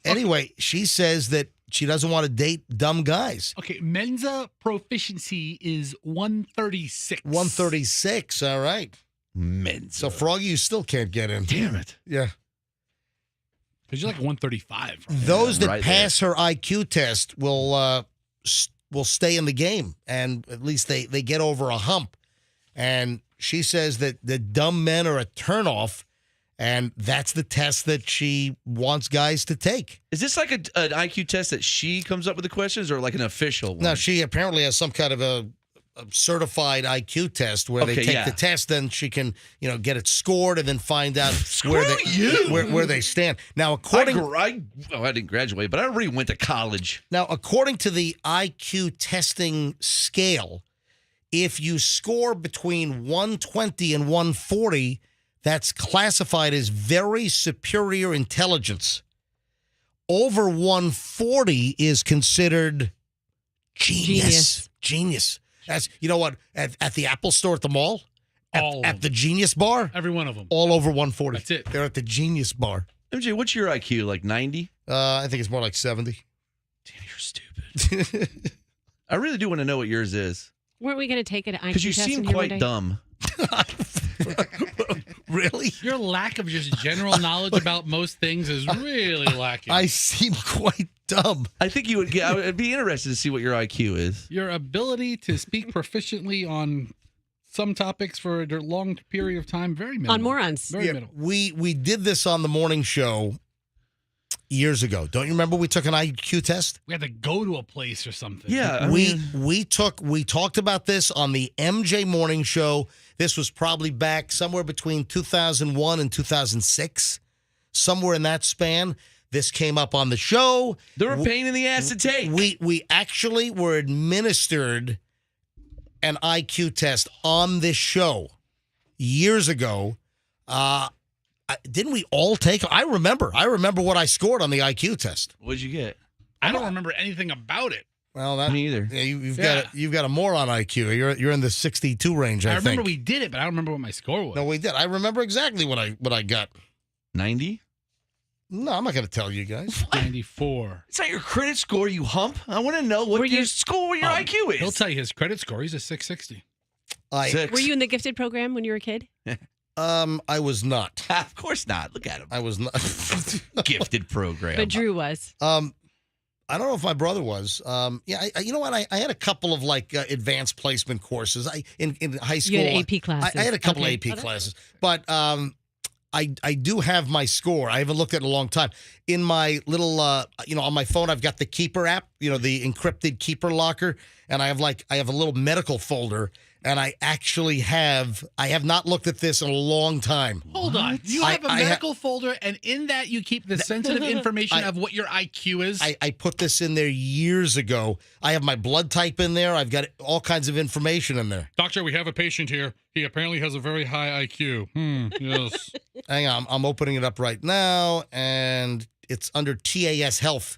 anyway, she says that she doesn't want to date dumb guys. Okay, Mensa proficiency is 136. 136, all right. Mensa. So, Froggy, you still can't get in. Damn it. Yeah. Because you're like 135. Right? Those that pass her IQ test will stay in the game, and at least they get over a hump. And she says that the dumb men are a turnoff, And that's the test that she wants guys to take. Is this like an IQ test that she comes up with the questions, or like an official one? No, she apparently has some kind of a certified IQ test where they take the test, then she can, get it scored and then find out where they stand. Now, according I didn't graduate, but I already went to college. Now, according to the IQ testing scale, if you score between 120 and 140, that's classified as very superior intelligence. Over 140 is considered genius. That's, you know what, at the Apple store at the mall, at the Genius Bar, every one of them, all over 140. That's it. They're at the Genius Bar. MJ, what's your IQ? Like 90? I think it's more like 70. Damn, you're stupid. I really do want to know what yours is. Weren't we going to take it IQ test? Because you seem quite dumb. Really? Your lack of just general knowledge about most things is really lacking. I seem quite dumb. I think you would get. I would be interested to see what your IQ is. Your ability to speak proficiently on some topics for a long period of time, very minimal. On morons. Very minimal. We did this on the morning show years ago. Don't you remember we took an IQ test? We had to go to a place or something. Yeah. We talked about this on the MJ morning show. This was probably back somewhere between 2001 and 2006, somewhere in that span. This came up on the show. They're a pain in the ass to take. We actually were administered an IQ test on this show years ago. Didn't we all take it? I remember what I scored on the IQ test. What'd you get? I don't remember anything about it. Well, me either. Yeah, you've got a moron IQ. You're in the 62 range. I think. remember we did it, but I don't remember what my score was. No, we did. I remember exactly what I got. 90? No, I'm not going to tell you guys. 94. It's not your credit score, you hump. I want to know what your IQ is. He'll tell you his credit score. He's a 660. Were you in the gifted program when you were a kid? I was not. Of course not. Look at him. I was not. Gifted program. But Drew was. I don't know if my brother was. You know what? I had a couple of advanced placement courses. In high school. You had AP classes. I had a couple of AP classes, but I do have my score. I haven't looked at it in a long time. In my little, on my phone, I've got the Keeper app. The encrypted Keeper locker, and I have a little medical folder. And I have not looked at this in a long time. Hold on. You have a medical folder, and in that you keep the sensitive information of what your IQ is? I put this in there years ago. I have my blood type in there. I've got all kinds of information in there. Doctor, we have a patient here. He apparently has a very high IQ. Yes. Hang on. I'm opening it up right now, and it's under TAS Health.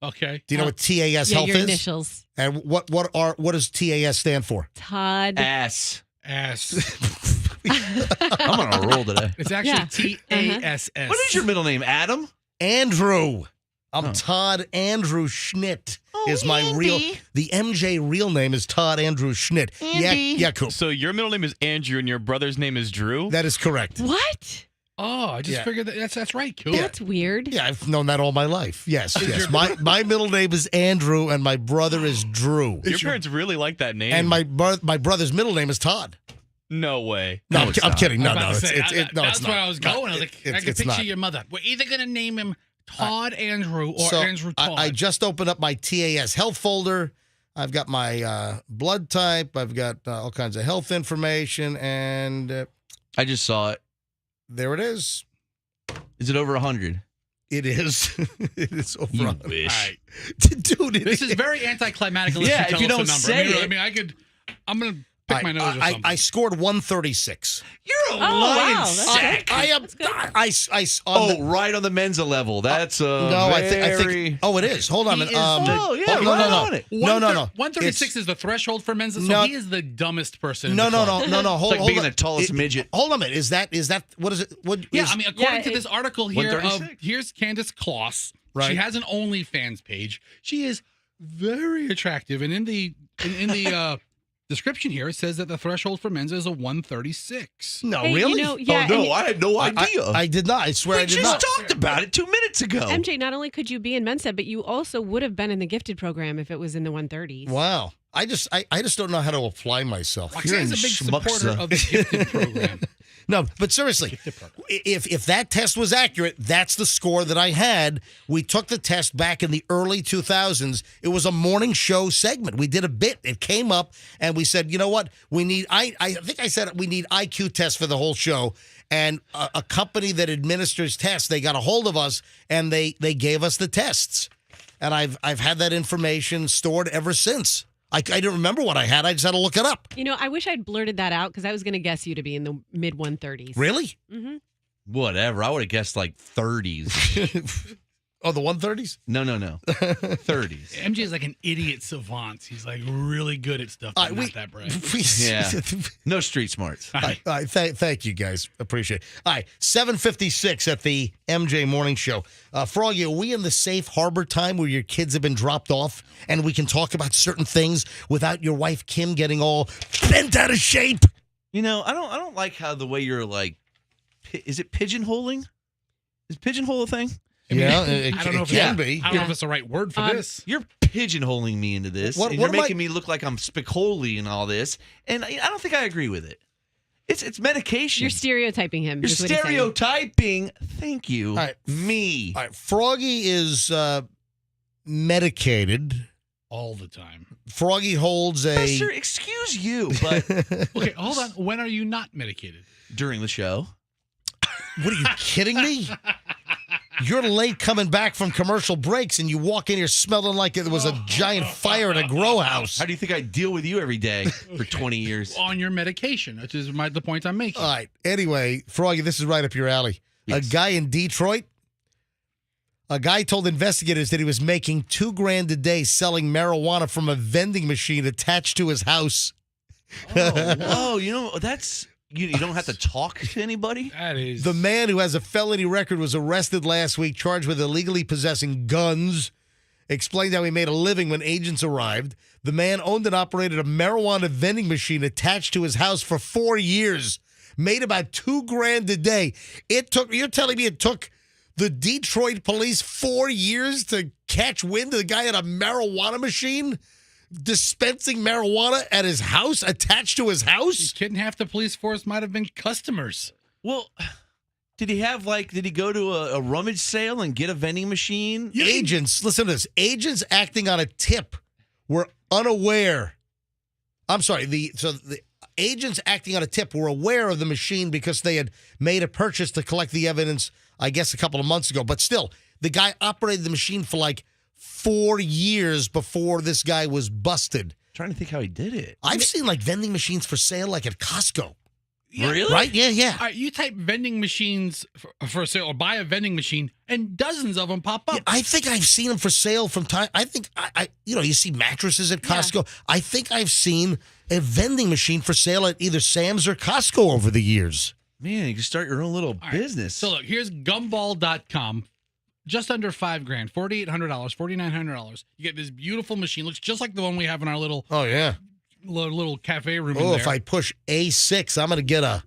Okay. Do you know what TAS Health your is? Initials. And what does TAS stand for? Todd. Ass. I'm on a roll today. It's actually TASS. What is your middle name, Adam? Andrew. I'm Todd Andrew Schnitt. Is my the MJ real name is Todd Andrew Schnitt. Yeah, cool. So your middle name is Andrew and your brother's name is Drew? That is correct. What? Oh, I just figured that's right. Cool. That's weird. Yeah, I've known that all my life. Yes. My middle name is Andrew, and my brother is Drew. Your parents really like that name. And my brother's middle name is Todd. No way. No, I'm kidding. No, that's it's not. where I was going. I was like, I can picture your mother. We're either going to name him Todd Andrew or Andrew Todd. I just opened up my TAS Health folder. I've got my blood type. I've got all kinds of health information, and I just saw it. There it is. Is it over 100? It is. It is over 100. Wish. Dude, this is very anticlimactic. Yeah, if you don't say it. I mean, I'm going to pick my nose or something. I scored 136. You're a lying sack. I am. Right on the Mensa level. That's I think. Oh, it is. Hold on. No. 136 is the threshold for Mensa. So he is the dumbest person. No. Hold on. Being the tallest midget. Hold on a minute. Is that what is it? I mean, according to this article here, here's Candace Kloss. Right. She has an OnlyFans page. She is very attractive, and in the description here, it says that the threshold for Mensa is a 136. No, really? I had no idea. I did not. I swear I did not. We just talked about it 2 minutes ago. MJ, not only could you be in Mensa, but you also would have been in the gifted program if it was in the 130s. Wow. I just don't know how to apply myself. Roxanne's a big supporter of the gifted program. No, but seriously, if that test was accurate, that's the score that I had. We took the test back in the early 2000s. It was a morning show segment. We did a bit. It came up, and we said, you know what? We need. I think I said we need IQ tests for the whole show. And a company that administers tests, they got a hold of us, and they gave us the tests. And I've had that information stored ever since. I didn't remember what I had. I just had to look it up. You know, I wish I'd blurted that out because I was going to guess you to be in the mid 130s. Really? Mm-hmm. Whatever. I would have guessed like 30s. Oh, the 130s? No. 30s. MJ is like an idiot savant. He's like really good at stuff, but not that bright. Yeah. No street smarts. All right. Thank you, guys. Appreciate it. All right. 7:56 at the MJ Morning Show. Froggy, are we in the safe harbor time where your kids have been dropped off and we can talk about certain things without your wife, Kim, getting all bent out of shape? You know, I don't like how the way you're like, is it pigeonholing? Is pigeonhole a thing? I mean, Yeah, I don't know if it can be. I don't know if it's the right word for this. You're pigeonholing me into this. What and you're am I- making me look like I'm Spicoli and all this. And I don't think I agree with it. It's medication. You're stereotyping him. You're is what he's saying. stereotyping. Thank you. All right. Me. All right. Froggy is medicated. All the time. Froggy holds a... Professor, excuse you, but Okay, hold on. When are you not medicated? during the show. What, are you kidding me? You're late coming back from commercial breaks, and you walk in here smelling like it was a giant fire in a grow house. How do you think I deal with you every day for 20 years? On your medication, which is the point I'm making. All right. Anyway, Froggy, this is right up your alley. Yes. A guy in Detroit, a guy told investigators that he was making $2,000 a day selling marijuana from a vending machine attached to his house. Oh, you know, that's... You don't have to talk to anybody? That is... The man who has a felony record was arrested last week, charged with illegally possessing guns. Explained how he made a living when agents arrived. The man owned and operated a marijuana vending machine attached to his house for 4 years. Made about $2,000 a day. You're telling me it took the Detroit police 4 years to catch wind of the guy at a marijuana machine? Dispensing marijuana at his house, attached to his house? You kidding? Half the police force might have been customers. Well, did he go to a rummage sale and get a vending machine? Agents, listen to this. Agents acting on a tip were unaware. I'm sorry. The agents acting on a tip were aware of the machine because they had made a purchase to collect the evidence, I guess, a couple of months ago. But still, the guy operated the machine for like 4 years before this guy was busted. I'm trying to think how he did it. I've seen like vending machines for sale like at Costco. Yeah. Really? Right? Yeah. All right, you type vending machines for sale or buy a vending machine, and dozens of them pop up. Yeah, I think I've seen them for sale from time. I think you see mattresses at Costco. Yeah. I think I've seen a vending machine for sale at either Sam's or Costco over the years. Man, you can start your own little business. So look, here's gumball.com. Just under $5,000, $4,800, $4,900. You get this beautiful machine. Looks just like the one we have in our little little cafe room. Oh, if I push A6, I'm gonna get a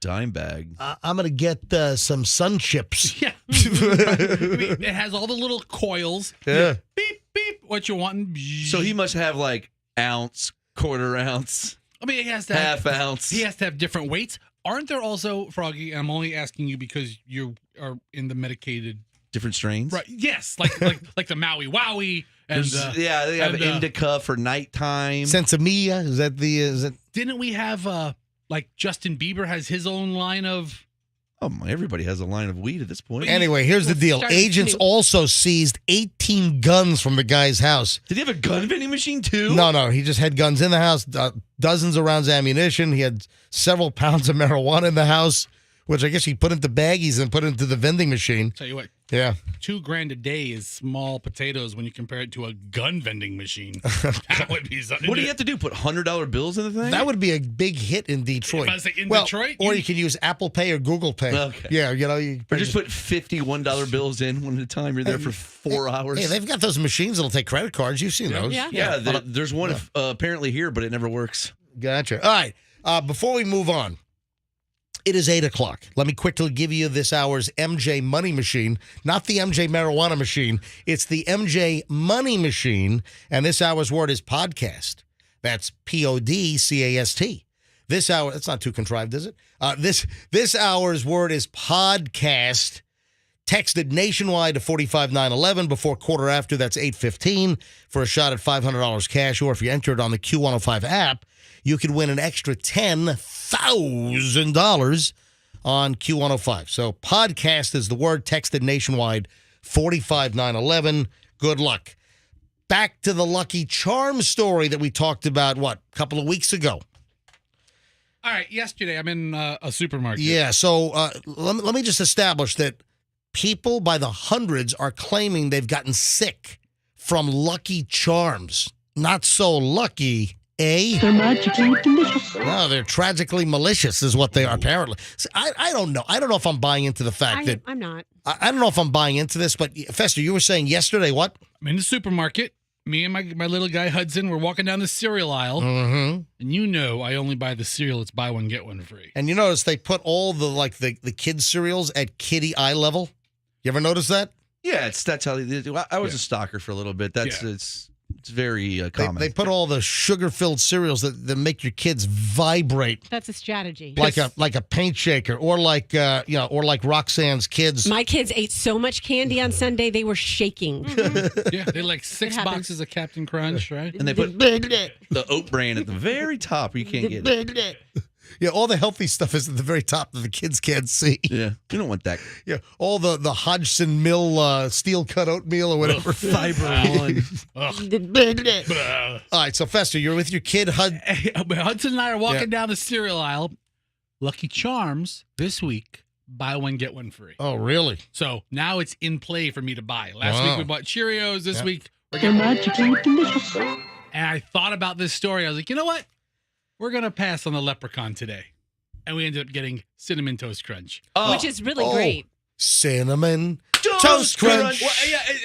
dime bag. I'm gonna get some sun chips. Yeah, it has all the little coils. Yeah, beep beep. What you want? So he must have like ounce, quarter ounce. I mean, he has to half ounce. He has to have different weights. Aren't there also, Froggy? And I'm only asking you because you are in the medicated. Different strains, right? Yes, like the Maui Wowie, and they have indica for nighttime. Sensimilla, is that? Didn't we have like Justin Bieber has his own line of? Oh, everybody has a line of weed at this point. Anyway, here's the deal. Agents also seized 18 guns from the guy's house. Did he have a gun vending machine too? No. He just had guns in the house, dozens of rounds of ammunition. He had several pounds of marijuana in the house, which I guess he put into baggies and put into the vending machine. Tell you what. Yeah. $2,000 a day is small potatoes when you compare it to a gun vending machine. That would be something. What do you have to do? Put $100 bills in the thing? That would be a big hit in Detroit. Detroit? Or you can use Apple Pay or Google Pay. Okay. Yeah, you or just put $51 bills in one at a time. You're there for 4 hours. Hey, they've got those machines that'll take credit cards. You've seen those. Yeah, there's one apparently here, but it never works. Gotcha. All right. Before we move on, it is 8 o'clock. Let me quickly give you this hour's MJ Money Machine, not the MJ Marijuana Machine. It's the MJ Money Machine, and this hour's word is podcast. That's podcast. This hour, it's not too contrived, is it? This hour's word is podcast. Texted nationwide to 45911 before quarter after. That's 8:15 for a shot at $500 cash. Or if you enter it on the Q105 app, you could win an extra $10,000 on Q105. So podcast is the word. Texted nationwide 45911. Good luck. Back to the Lucky Charms story that we talked about, a couple of weeks ago. All right, yesterday I'm in a supermarket. Yeah, so let me just establish that people by the hundreds are claiming they've gotten sick from Lucky Charms. Not so lucky, eh? They're magically delicious. No, they're tragically malicious is what they are, apparently. So I don't know. I don't know if I'm buying into the fact that... I'm not. I don't know if I'm buying into this, but Fester, you were saying yesterday what? I'm in the supermarket. Me and my little guy Hudson, we're walking down the cereal aisle. Mm-hmm. And you know I only buy the cereal. It's buy one, get one free. And you notice they put all the kids' cereals at kiddie eye level? You ever notice that? Yeah, that's how they do. I was a stalker for a little bit. It's very common. They put all the sugar-filled cereals that make your kids vibrate. That's a strategy. Like a paint shaker, or like Roxanne's kids. My kids ate so much candy on Sunday they were shaking. Yeah, they like 6 boxes of Captain Crunch, right? And they put the oat bran at the very top. You can't get it. Yeah, all the healthy stuff is at the very top that the kids can't see. Yeah, you don't want that. Yeah, all the Hodgson Mill steel cut oatmeal or whatever. Fiber on. All right, so Fester, you're with your kid, Hudson and I are walking down the cereal aisle. Lucky Charms this week, buy one, get one free. Oh, really? So now it's in play for me to buy. Last week we bought Cheerios. This week we're They're getting magically delicious. And I thought about this story. I was like, you know what? We're going to pass on the leprechaun today. And we ended up getting Cinnamon Toast Crunch. Which is really great. Cinnamon Toast Crunch. Well,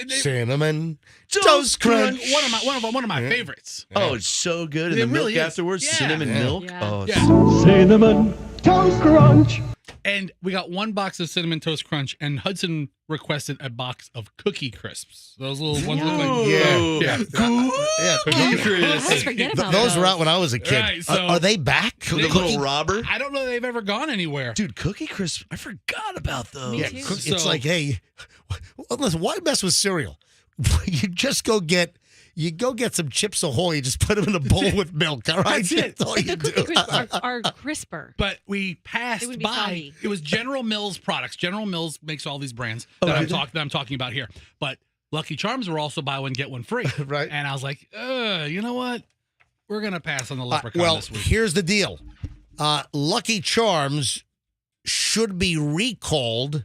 Cinnamon Toast Crunch. One of my favorites. Oh, it's so good. And It the milk really is. afterwards, Yeah. cinnamon milk. Yeah. Oh, Yeah. Cinnamon Toast Crunch. And we got 1 box of Cinnamon Toast Crunch, and Hudson requested a box of Cookie Crisps. Those little ones look like... Yeah. Cookie Crisps. Let's forget about Those were out when I was a kid. Right, so- are they back? the little robber. I don't know that they've ever gone anywhere. Dude, Cookie Crisp. I forgot about those. Me Yeah, too. it's like, hey, listen, why mess with cereal? You just go get some Chips Ahoy. You just put them in a bowl with milk. All right, That's it. That's all But you the do. Cookie Crisps are crisper. But we passed They would be by. soggy. It was General Mills products. General Mills makes all these brands that I'm talking about here. But Lucky Charms were also buy one, get one free. Right. And I was like, you know what? We're going to pass on the leprechaun Well, this week. here's the deal. Lucky Charms should be recalled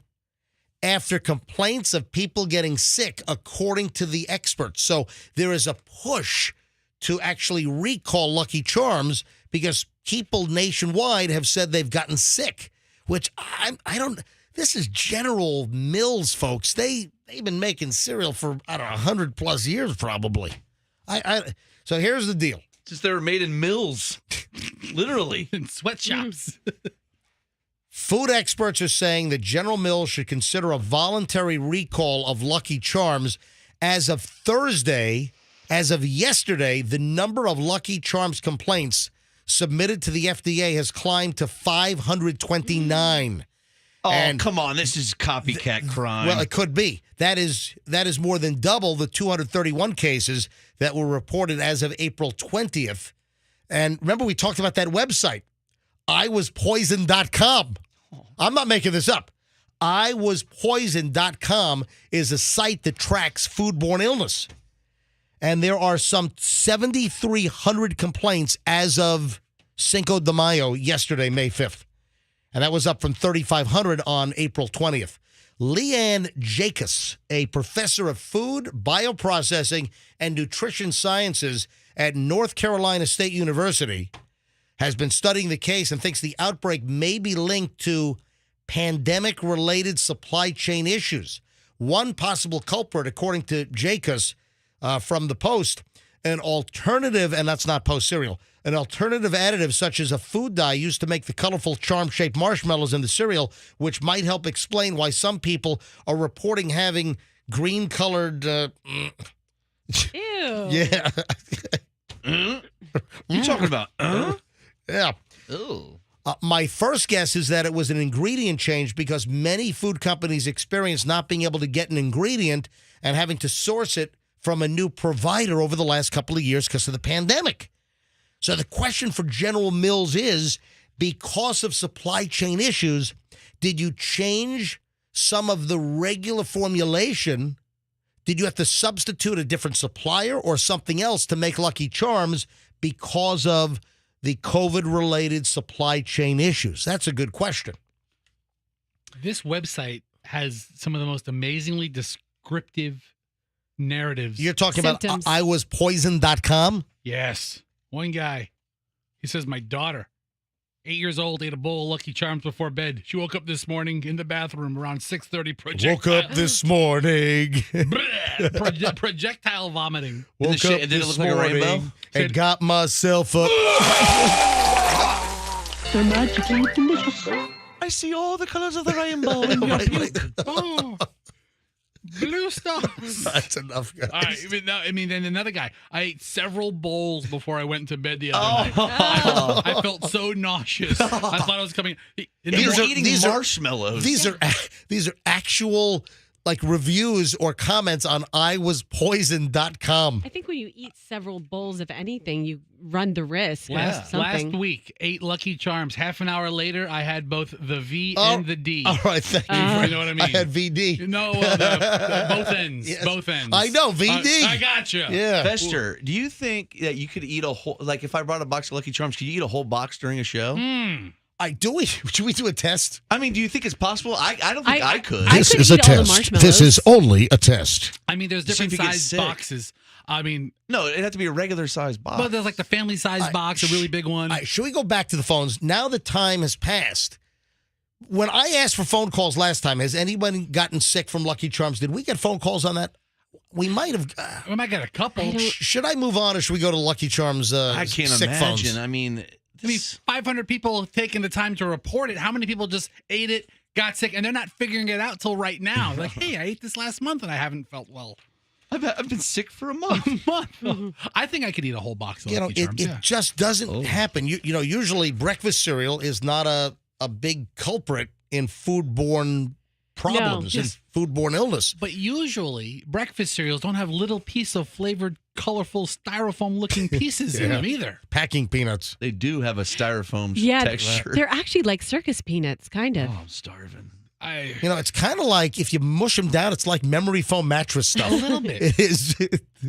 after complaints of people getting sick, according to the experts. So there is a push to actually recall Lucky Charms because people nationwide have said they've gotten sick, which I don't. This is General Mills, folks. They've been making cereal for, I don't know, 100+ years probably. So here's the deal. Just they were made in mills. Literally. In sweatshops. Food experts are saying that General Mills should consider a voluntary recall of Lucky Charms. As of Thursday, as of yesterday, the number of Lucky Charms complaints submitted to the FDA has climbed to 529. Oh, And come on. This is copycat crime. Well, it could be. That is more than double the 231 cases that were reported as of April 20th. And remember, we talked about that website, iwaspoisoned.com. I'm not making this up. iwaspoisoned.com is a site that tracks foodborne illness. And there are some 7,300 complaints as of Cinco de Mayo yesterday, May 5th. And that was up from 3,500 on April 20th. Leanne Jacobs, a professor of food, bioprocessing, and nutrition sciences at North Carolina State University, has been studying the case and thinks the outbreak may be linked to pandemic-related supply chain issues. One possible culprit, according to Jacobs from the Post, an alternative, and that's not Post cereal, an alternative additive such as a food dye used to make the colorful charm-shaped marshmallows in the cereal, which might help explain why some people are reporting having green-colored... Ew. Yeah. You talking about? Yeah. Ooh. My first guess is that it was an ingredient change because many food companies experience not being able to get an ingredient and having to source it from a new provider over the last couple of years because of the pandemic. So the question for General Mills is, because of supply chain issues, did you change some of the regular formulation? Did you have to substitute a different supplier or something else to make Lucky Charms because of the COVID-related supply chain issues? That's a good question. This website has some of the most amazingly descriptive narratives. You're talking Symptoms. about iwaspoisoned.com? Yes. One guy, he says, my daughter, 8 years old, ate a bowl of Lucky Charms before bed. She woke up this morning in the bathroom around 6:30. Woke up this morning. Projectile vomiting. Woke up Did it this look like a morning rainbow? and got myself up. They're magically delicious. I see all the colors of the rainbow in your puke. Oh, blue stars. That's enough, guys. All right, then another guy. I ate several bowls before I went to bed the other night. I felt so nauseous. I thought I was coming. These are eating marshmallows. These are actual like reviews or comments on iwaspoisoned.com. I think when you eat several bowls of anything, you run the risk. of something. Last week, 8 Lucky Charms. Half an hour later, I had both the V and the D. All right, thank you. You know what I mean? I had VD. No, both ends. Yes. Both ends. I know, VD. I gotcha. Yeah. Fester, do you think that you could eat a whole, like if I brought a box of Lucky Charms, could you eat a whole box during a show? Should we do a test? I mean, do you think it's possible? I don't think I could. I could eat all the marshmallows. This is only a test. I mean, there's different See if you get size sick. boxes. I mean, No, it'd have to be a regular size box. but there's like the family size box, a really big one. All right, should we go back to the phones? Now that time has passed. When I asked for phone calls last time, has anyone gotten sick from Lucky Charms? Did we get phone calls on that? We might have. We might get a couple. Should I move on or should we go to Lucky Charms I can't sick imagine. phones? I mean, 500 people taking the time to report it. How many people just ate it, got sick, and they're not figuring it out till right now? Like, hey, I ate this last month and I haven't felt well. I've been sick for a month. I think I could eat a whole box of You know, Lucky Charms. it just doesn't happen. You know, usually breakfast cereal is not a big culprit in foodborne problems and foodborne illness. But usually, breakfast cereals don't have little piece of flavored, colorful, styrofoam-looking pieces in them either. Packing peanuts. They do have a styrofoam texture. They're actually like circus peanuts, kind of. Oh, I'm starving. You know, it's kind of like if you mush them down, it's like memory foam mattress stuff. A little bit. It is.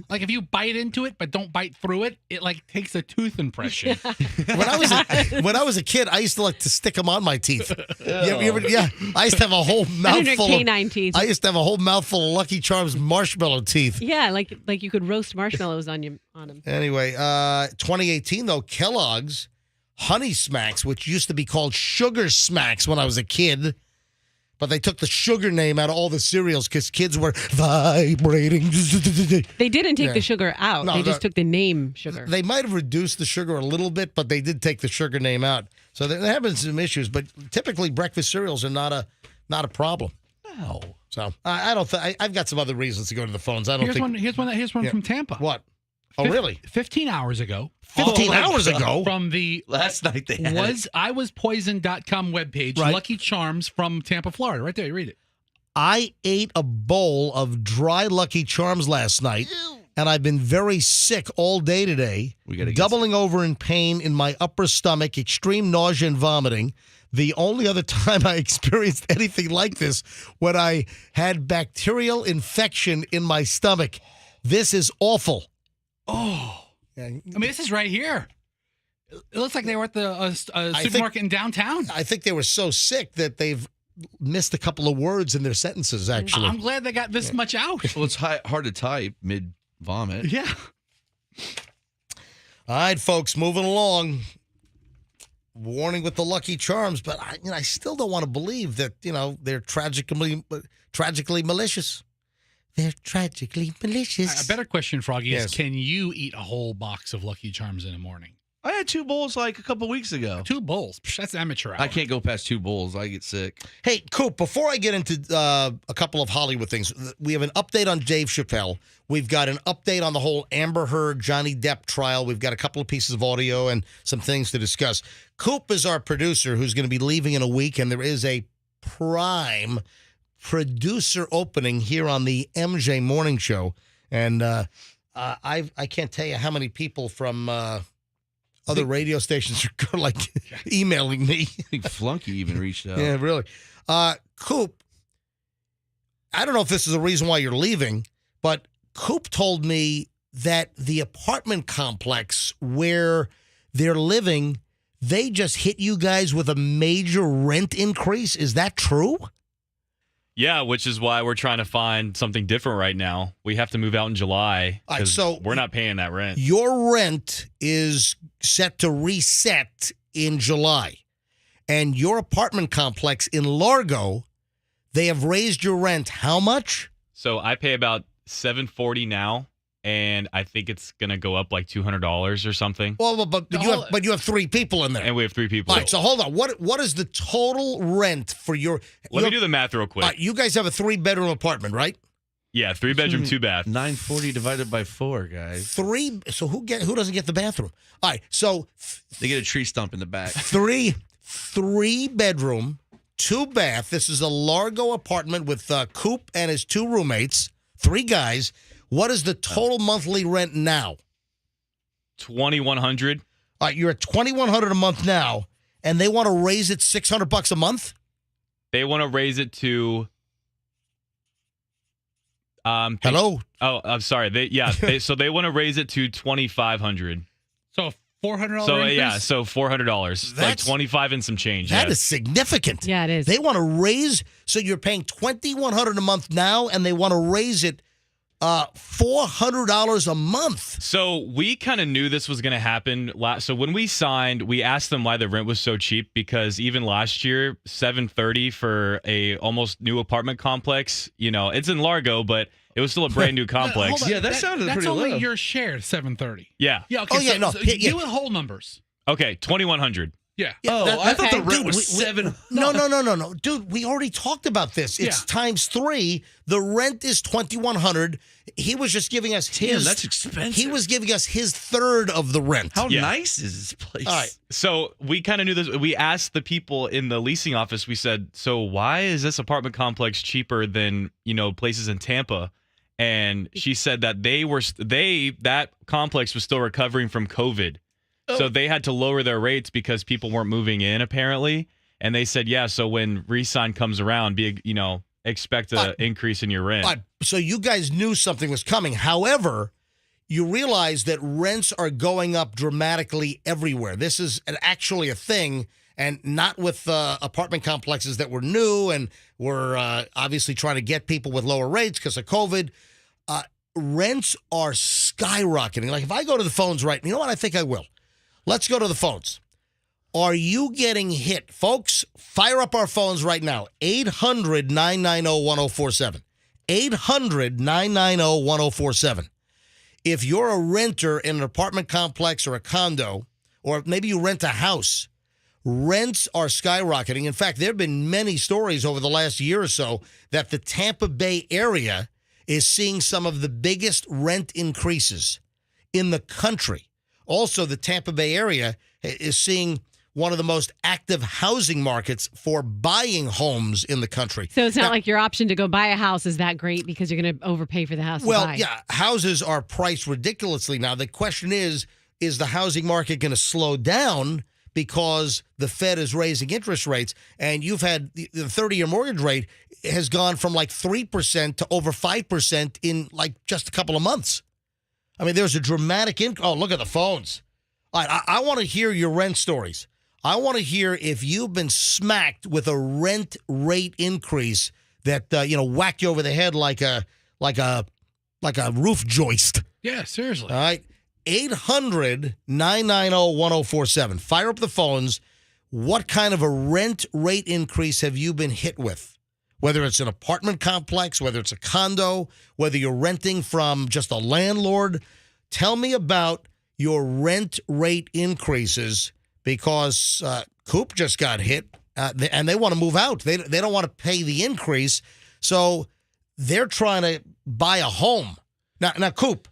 Like if you bite into it but don't bite through it, it like takes a tooth impression. When I was a kid, I used to like to stick them on my teeth. I used to have a whole mouthful. Canine teeth. I used to have a whole mouthful of Lucky Charms marshmallow teeth. Yeah, like you could roast marshmallows on them. Anyway, 2018 though, Kellogg's Honey Smacks, which used to be called Sugar Smacks when I was a kid. But they took the sugar name out of all the cereals because kids were vibrating. They didn't take the sugar out. They just took the name sugar. They might have reduced the sugar a little bit, but they did take the sugar name out. So there have been some issues. But typically, breakfast cereals are not a problem. No. So I don't think I've got some other reasons to go to the phones. I don't think. Here's one from Tampa. What? Oh, really? 15 hours ago. 15 hours ago? From the last night they had iwaspoisoned.com webpage, Right. Lucky Charms from Tampa, Florida. Right there, you read it. I ate a bowl of dry Lucky Charms last night, and I've been very sick all day today, doubling over in pain in my upper stomach, extreme nausea and vomiting. The only other time I experienced anything like this when I had bacterial infection in my stomach. This is awful. Oh. I mean, this is right here. It looks like they were at the supermarket in downtown. I think they were so sick that they've missed a couple of words in their sentences, actually. I'm glad they got this much out. Well, it's hard to type mid-vomit. Yeah. All right, folks, moving along. Warning with the Lucky Charms, but I still don't want to believe that, they're tragically malicious. They're tragically malicious. A better question, Froggy, Yes. is can you eat a whole box of Lucky Charms in the morning? I had 2 bowls like a couple weeks ago. 2 bowls. Psh, that's amateur hour. I can't go past 2 bowls. I get sick. Hey, Coop, before I get into a couple of Hollywood things, we have an update on Dave Chappelle. We've got an update on the whole Amber Heard, Johnny Depp trial. We've got a couple of pieces of audio and some things to discuss. Coop is our producer who's going to be leaving in a week, and there is a prime producer opening here on the MJ Morning Show. And I can't tell you how many people from other radio stations are like emailing me. I think Flunky even reached out. Yeah, really. Coop, I don't know if this is the reason why you're leaving, but Coop told me that the apartment complex where they're living, they just hit you guys with a major rent increase. Is that true? Yeah, which is why we're trying to find something different right now. We have to move out in July because so we're not paying that rent. Your rent is set to reset in July. And your apartment complex in Largo, they have raised your rent how much? So I pay about $740 now, and I think it's going to go up like $200 or something. Well, but you have 3 people in there. And we have 3 people. All right, so hold on. What is the total rent for your... Let me do the math real quick. All right, you guys have a 3-bedroom apartment, right? Yeah, 3-bedroom, 2-bath. 940 divided by 4, guys. 3. So who doesn't get the bathroom? All right, so... They get a tree stump in the back. 3-bedroom, 2-bath. This is a Largo apartment with Coop and his 2 roommates, 3 guys. What is the total monthly rent now? $2,100. All right, you're at $2,100 a month now, and they want to raise it $600 a month? They want to raise it to... Hello? Oh, I'm sorry. So they want to raise it to $2,500. So $400 So increase? yeah, so $400. Like 25 and some change. That is significant. Yeah, it is. They want to raise, so you're paying $2,100 a month now, and they want to raise it $400 a month. So we kind of knew this was going to happen. So when we signed, we asked them why the rent was so cheap, because even last year, $730 for a almost new apartment complex. You know, it's in Largo, but it was still a brand new complex. Hold on. That sounded pretty That's low. only your share, $730. Yeah. Yeah. Okay. Oh, yeah, so, no, so yeah. do it whole numbers. Okay, $2,100. Yeah. I thought the rent Dude, was 7. No. Dude, we already talked about this. It's times 3. The rent is $2,100. He was just giving us his. Damn, that's expensive. He was giving us his third of the rent. How nice is this place? All right. So we kind of knew this. We asked the people in the leasing office, we said, so why is this apartment complex cheaper than, places in Tampa? And she said that that complex was still recovering from COVID. So they had to lower their rates because people weren't moving in, apparently. And they said, yeah, so when re-sign comes around, expect an increase in your rent. So you guys knew something was coming. However, you realize that rents are going up dramatically everywhere. This is actually a thing, and not with apartment complexes that were new and were obviously trying to get people with lower rates because of COVID. Rents are skyrocketing. Like if I go to the phones right, you know what? I think I will. Let's go to the phones. Are you getting hit? Folks, fire up our phones right now. 800-990-1047. 800-990-1047. If you're a renter in an apartment complex or a condo, or maybe you rent a house, rents are skyrocketing. In fact, there have been many stories over the last year or so that the Tampa Bay area is seeing some of the biggest rent increases in the country. Also, the Tampa Bay area is seeing one of the most active housing markets for buying homes in the country. So it's not like your option to go buy a house is that great because you're going to overpay for the house to buy. Well, yeah, houses are priced ridiculously now. The question is the housing market going to slow down because the Fed is raising interest rates? And you've had the 30-year mortgage rate has gone from like 3% to over 5% in like just a couple of months. I mean, there's a dramatic Oh, look at the phones. All right, I want to hear your rent stories. I want to hear if you've been smacked with a rent rate increase that whacked you over the head like a roof joist. Yeah, seriously. All right, 800-990-1047. Fire up the phones. What kind of a rent rate increase have you been hit with? Whether it's an apartment complex, whether it's a condo, whether you're renting from just a landlord, tell me about your rent rate increases because Coop just got hit and they want to move out. They don't want to pay the increase, so they're trying to buy a home. Now Coop,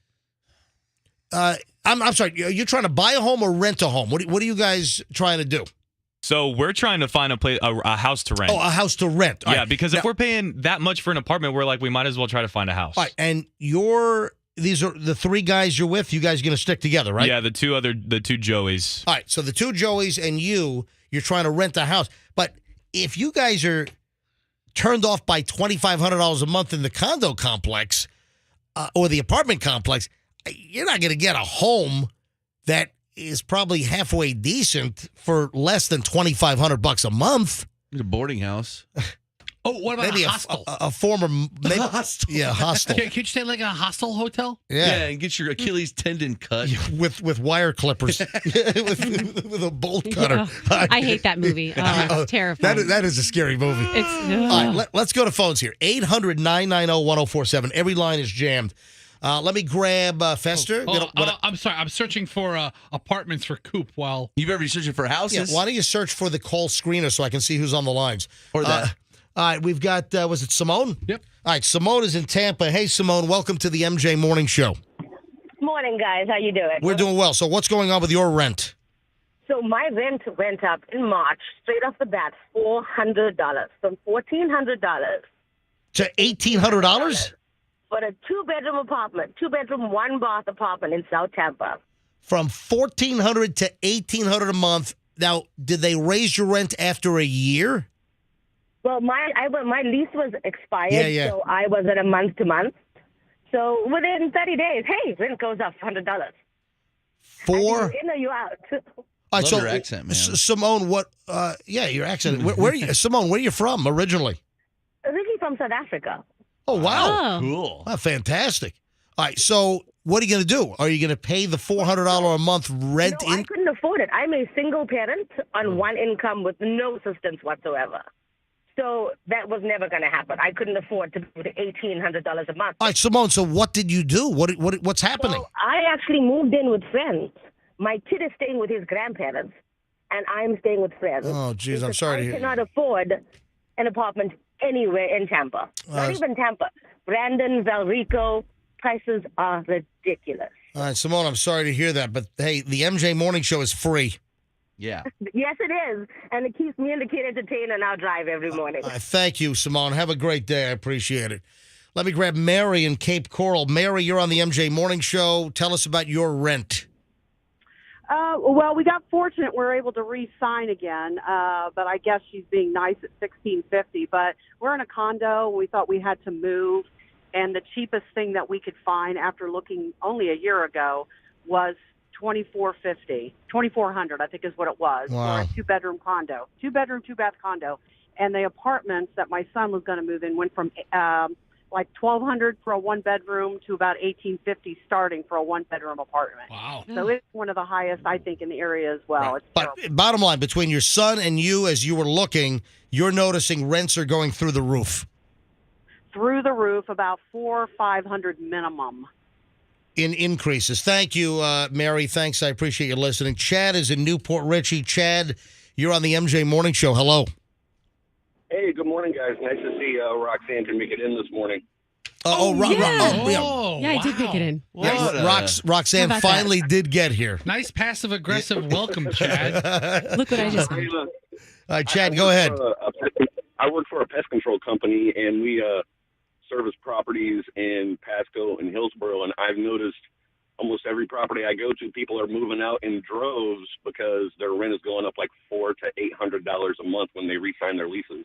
I'm sorry, you're trying to buy a home or rent a home? What are you guys trying to do? So we're trying to find a house to rent. Oh, a house to rent. All yeah, right. because if we're paying that much for an apartment, we're like, we might as well try to find a house. All right, and these are the three guys you're with. You guys are going to stick together, right? Yeah, the two Joeys. All right, so the two Joeys and you're trying to rent a house. But if you guys are turned off by $2,500 a month in the condo complex or the apartment complex, you're not going to get a home that is probably halfway decent for less than $2,500 a month. A boarding house. Oh, what about maybe a hostel? A former hostel. Yeah, hostel. Can you stay like in a hostel hotel? Yeah, and get your Achilles tendon cut with wire clippers, with a bolt cutter. Yeah. I hate that movie. It's terrifying. That is a scary movie. All right, let's go to phones here. 800-990-1047. Every line is jammed. Let me grab Fester. I'm sorry. I'm searching for apartments for Coop while... You've ever been searching for houses? Yeah, why don't you search for the call screener so I can see who's on the lines? Or that. All right, we've got, was it Simone? Yep. All right, Simone is in Tampa. Hey, Simone, welcome to the MJ Morning Show. Morning, guys. How you doing? We're doing well. So what's going on with your rent? So my rent went up in March, straight off the bat, $400, from $1,400 to $1,800? For a two-bedroom apartment, two-bedroom, one-bath apartment in South Tampa. From $1,400 to $1,800 a month. Now, did they raise your rent after a year? Well, my lease was expired, Yeah. so I was at a month-to-month. So within 30 days, hey, rent goes up $100. Four? In or you out? All right, Love your accent, man. Simone, what? Your accent. Where are you, Simone? Where are you from originally? Originally from South Africa. Oh wow, cool, fantastic. All right, so what are you going to do? Are you going to pay the $400 a month rent? No, I couldn't afford it. I'm a single parent on one income with no assistance whatsoever. So that was never going to happen. I couldn't afford to pay $1,800 a month. All right, Simone. So what did you do? What's happening? So I actually moved in with friends. My kid is staying with his grandparents, and I'm staying with friends. Oh, geez, I'm sorry to hear. I cannot afford an apartment anywhere in Tampa. Not even Tampa. Brandon, Valrico, prices are ridiculous. All right, Simone, I'm sorry to hear that, but hey, the MJ Morning Show is free. Yeah. Yes, it is, and it keeps me and the kid entertained on our drive every morning. Thank you, Simone. Have a great day. I appreciate it. Let me grab Mary in Cape Coral. Mary, you're on the MJ Morning Show. Tell us about your rent. Well, we got fortunate we were able to re-sign again, but I guess she's being nice at $1,650. But we're in a condo. We thought we had to move, and the cheapest thing that we could find after looking only a year ago was $2,400, I think is what it was, wow. for a two-bedroom condo, two-bedroom, two-bath condo. And the apartments that my son was going to move in went from like $1,200 for a one-bedroom to about $1,850 starting for a one-bedroom apartment. Wow. So it's one of the highest, I think, in the area as well. Right. It's But terrible. bottom line, between your son and you, as you were looking, you're noticing rents are going through the roof. Through the roof, about $400 or $500 minimum. In increases. Thank you, Mary. Thanks. I appreciate you listening. Chad is in Newport Richie. Chad, you're on the MJ Morning Show. Hello. Hey, good morning, guys. Nice to see Roxanne can make it in this morning. Yeah, I did make it in. Roxanne finally did get here. Nice passive-aggressive welcome, Chad. Look what I just did. All right, Chad, go ahead. I work for a pest control company, and we service properties in Pasco and Hillsborough, and I've noticed almost every property I go to, people are moving out in droves because their rent is going up like $400 to $800 a month when they re-sign their leases.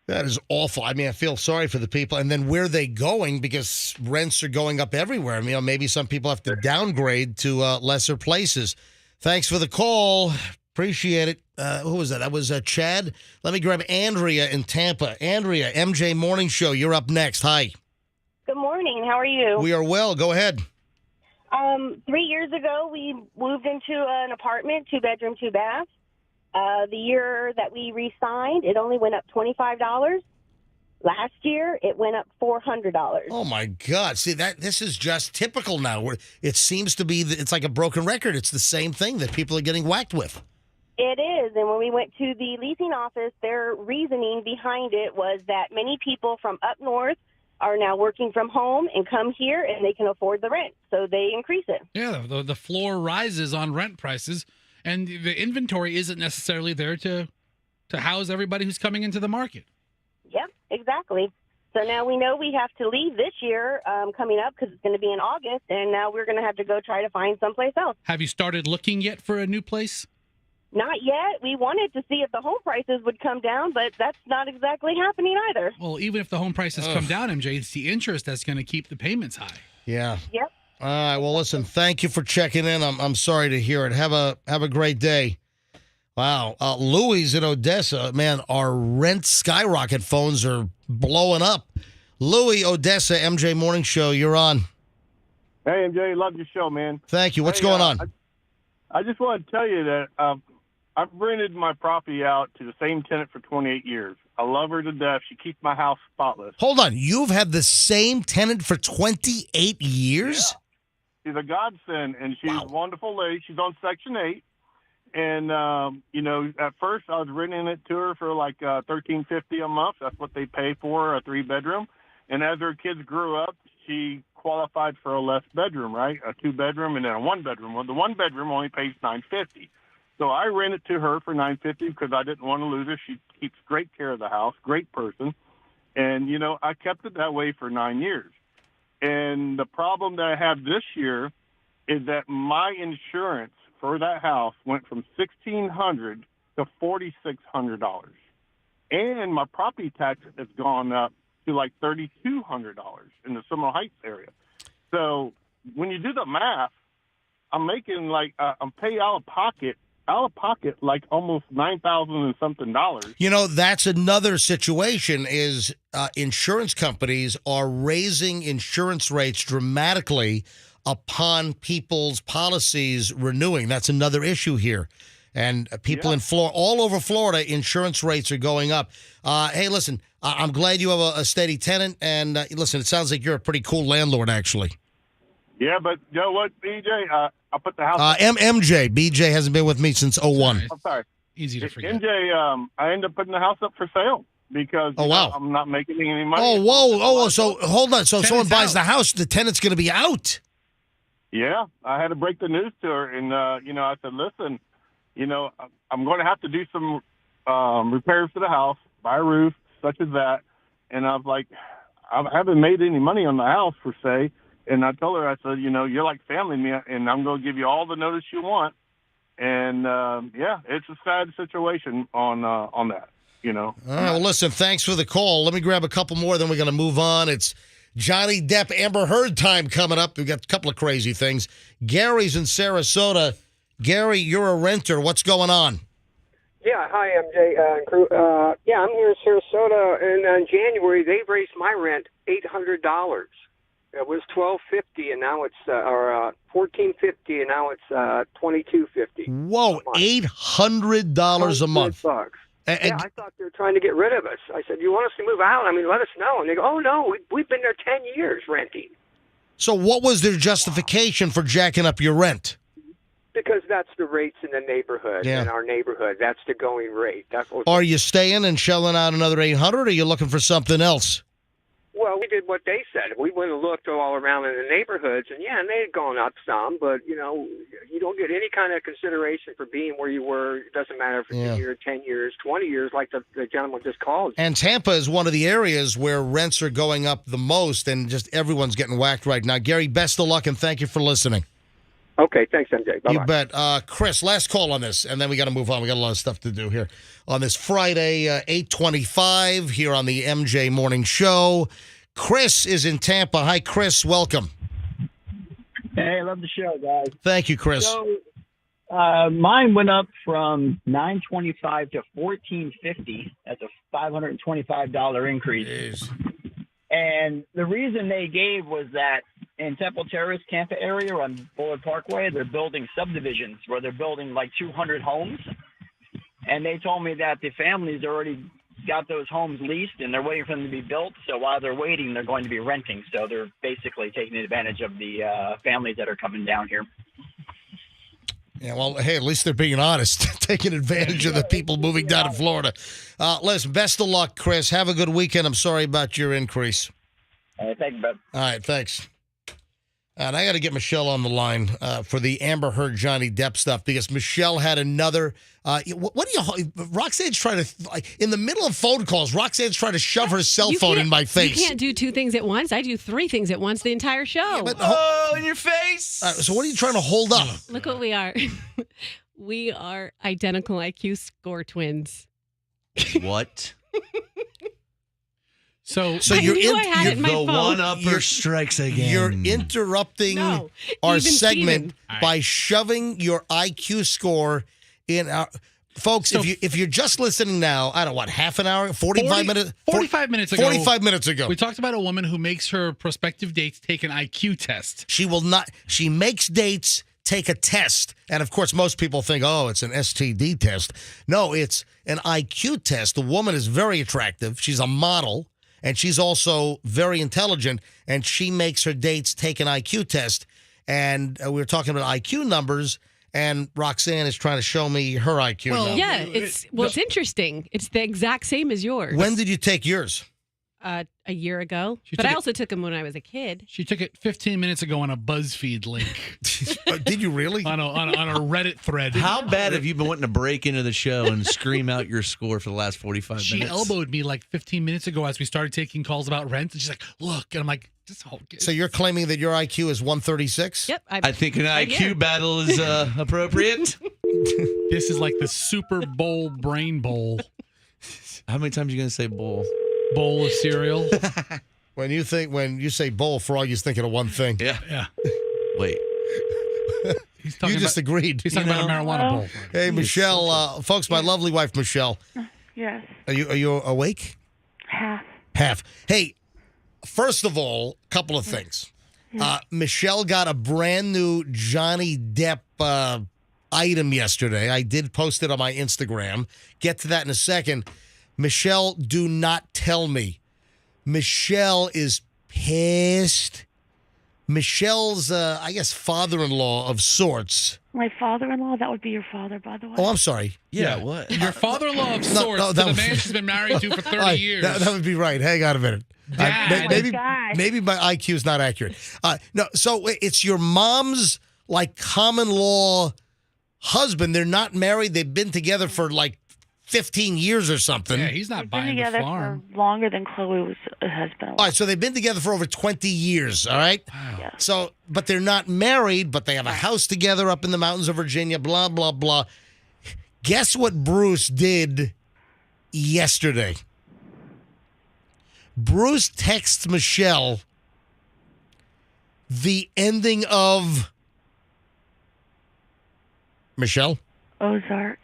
That is awful. I mean, I feel sorry for the people. And then where are they going? Because rents are going up everywhere. I mean, maybe some people have to downgrade to lesser places. Thanks for the call. Appreciate it. Who was that? That was Chad. Let me grab Andrea in Tampa. Andrea, MJ Morning Show. You're up next. Hi. Good morning. How are you? We are well. Go ahead. 3 years ago, we moved into an apartment, two-bedroom, two-bath. The year that we re-signed, it only went up $25. Last year, it went up $400. Oh my God! See this is just typical now. It seems to be it's like a broken record. It's the same thing that people are getting whacked with. It is, and when we went to the leasing office, their reasoning behind it was that many people from up north are now working from home and come here and they can afford the rent, so they increase it. Yeah, the floor rises on rent prices, and the inventory isn't necessarily there to house everybody who's coming into the market. Yep, exactly. So now we know we have to leave this year coming up because it's going to be in August, and now we're going to have to go try to find someplace else. Have you started looking yet for a new place? Not yet. We wanted to see if the home prices would come down, but that's not exactly happening either. Well, even if the home prices come down, MJ, it's the interest that's going to keep the payments high. Yeah. Yep. All right. Well, listen. Thank you for checking in. I'm sorry to hear it. Have a great day. Wow. Louis in Odessa, man, our rent skyrocket phones are blowing up. Louis, Odessa, MJ Morning Show. You're on. Hey, MJ, love your show, man. Thank you. What's going on? I just want to tell you that I've rented my property out to the same tenant for 28 years. I love her to death. She keeps my house spotless. Hold on. You've had the same tenant for 28 years? Yeah. She's a godsend, and she's a wonderful lady. She's on Section 8. And, at first I was renting it to her for like $13.50 a month. That's what they pay for a 3-bedroom. And as her kids grew up, she qualified for a less bedroom, right? A 2-bedroom and then a 1-bedroom. Well, the 1-bedroom only pays $9.50. So I rent it to her for $9.50 because I didn't want to lose her. She keeps great care of the house, great person. And, I kept it that way for 9 years. And the problem that I have this year is that my insurance for that house went from $1,600 to $4,600. And my property tax has gone up to like $3,200 in the Seminole Heights area. So when you do the math, I'm making like I'm paying out of pocket like almost $9,000 and something dollars. That's another situation is insurance companies are raising insurance rates dramatically upon people's policies renewing. That's another issue here. And people in Florida, all over Florida, insurance rates are going up. Hey, listen, I'm glad you have a steady tenant. And listen, it sounds like you're a pretty cool landlord, actually. Yeah, but you know what, BJ? I put the house. MJ. BJ hasn't been with me since 01. I'm sorry. Easy to forget. MJ, I ended up putting the house up for sale because I'm not making any money. Oh, whoa. So hold on. So if someone buys the house, the tenant's going to be out. Yeah, I had to break the news to her, and I said, listen, I'm going to have to do some repairs to the house, buy a roof, such as that. And I was like, I haven't made any money on the house per se. And I told her, I said, you're like family to me, and I'm going to give you all the notice you want. And it's a sad situation on that. All right, well, listen, thanks for the call. Let me grab a couple more, then we're going to move on. It's Johnny Depp, Amber Heard time coming up. We've got a couple of crazy things. Gary's in Sarasota. Gary, you're a renter. What's going on? Yeah, hi, MJ and crew. I'm here in Sarasota, and in January they raised my rent $800. It was $1,250, and now it's $1,450, and now it's $2,250. Whoa, $800 a month. $100. I thought they were trying to get rid of us. I said, "You want us to move out? I mean, let us know." And they go, "Oh no, we've been there 10 years renting." So, what was their justification for jacking up your rent? Because that's the rates in the neighborhood, in our neighborhood. That's the going rate. Are you staying and shelling out another $800, or are you looking for something else? Well, we did what they said. We went and looked all around in the neighborhoods, and they had gone up some, but, you don't get any kind of consideration for being where you were. It doesn't matter if it's a year, 10 years, 20 years, like the gentleman just called. And Tampa is one of the areas where rents are going up the most, and just everyone's getting whacked right now. Gary, best of luck, and thank you for listening. Okay, thanks, MJ. Bye-bye. You bet. Chris, last call on this, and then we got to move on. We got a lot of stuff to do here. On this Friday, 8:25, here on the MJ Morning Show. Chris is in Tampa. Hi, Chris. Welcome. Hey, I love the show, guys. Thank you, Chris. So, mine went up from $925 to $1,450. That's a $525 increase. Jeez. And the reason they gave was that in Temple Terrace, Tampa area on Bullard Parkway, they're building subdivisions where they're building like 200 homes. And they told me that the families already got those homes leased, and they're waiting for them to be built. So while they're waiting, they're going to be renting. So they're basically taking advantage of the families that are coming down here. Yeah, well, hey, at least they're being honest, taking advantage of the people moving down to Florida. Listen, best of luck, Chris. Have a good weekend. I'm sorry about your increase. Thank you, bud. All right, thanks. And I got to get Michelle on the line for the Amber Heard Johnny Depp stuff because Michelle had another. What do you? Roxanne's trying to, in the middle of phone calls, Roxanne's trying to shove her cell phone in my face. You can't do two things at once. I do three things at once the entire show. Yeah, but, in your face. So what are you trying to hold up? Look what we are. We are identical IQ score twins. What? So you're the one-upper strikes again. You're interrupting our even segment Steven. by shoving your IQ score in our. Folks, if you're just listening now, I don't know, what, half an hour, 45 minutes? 45 minutes ago. 45 minutes ago. We talked about a woman who makes her prospective dates take an IQ test. She will not. She makes dates take a test. And, of course, most people think, oh, it's an STD test. No, it's an IQ test. The woman is very attractive. She's a model. And she's also very intelligent, and she makes her dates take an IQ test. And we were talking about IQ numbers, and Roxanne is trying to show me her IQ number. Yeah, it's interesting. It's the exact same as yours. When did you take yours? A year ago. She But took I it- also took them when I was a kid. She took it 15 minutes ago on a BuzzFeed link. Did you really? on a Reddit thread. How bad have you been wanting to break into the show and scream out your score for the last 45 She minutes? elbowed me like 15 minutes ago as we started taking calls about rent. And she's like, look. And I'm like, just hold it. So you're claiming that your IQ is 136? Yep. I think an IQ battle is appropriate. This is like the Super Bowl brain bowl. How many times are you going to say bowl? Bowl of cereal. When you say bowl, Froggy's thinking of one thing. Yeah. Wait. You just agreed. He's talking about a marijuana bowl. Hey, Michelle, folks, my lovely wife, Michelle. Yes. Are you awake? Half. Hey, first of all, a couple of things. Michelle got a brand new Johnny Depp item yesterday. I did post it on my Instagram. Get to that in a second. Michelle, do not tell me. Michelle is pissed. Michelle's, I guess, father-in-law of sorts. My father-in-law? That would be your father, by the way. Oh, I'm sorry. Yeah, what? Your father-in-law of sorts to the man she's been married to for 30 years. That would be right. Hang on a minute. Maybe my IQ is not accurate. No, so it's your mom's, like, common law husband. They're not married. They've been together for, like, 15 years or something. Yeah, he's not Been buying the together farm. for longer than Chloe was a husband. All right, so they've been together for over 20 years, all right? Yeah. So, but they're not married, but they have a house together up in the mountains of Virginia, blah, blah, blah. Guess what Bruce did yesterday? Bruce texts Michelle the ending of Michelle? Ozark.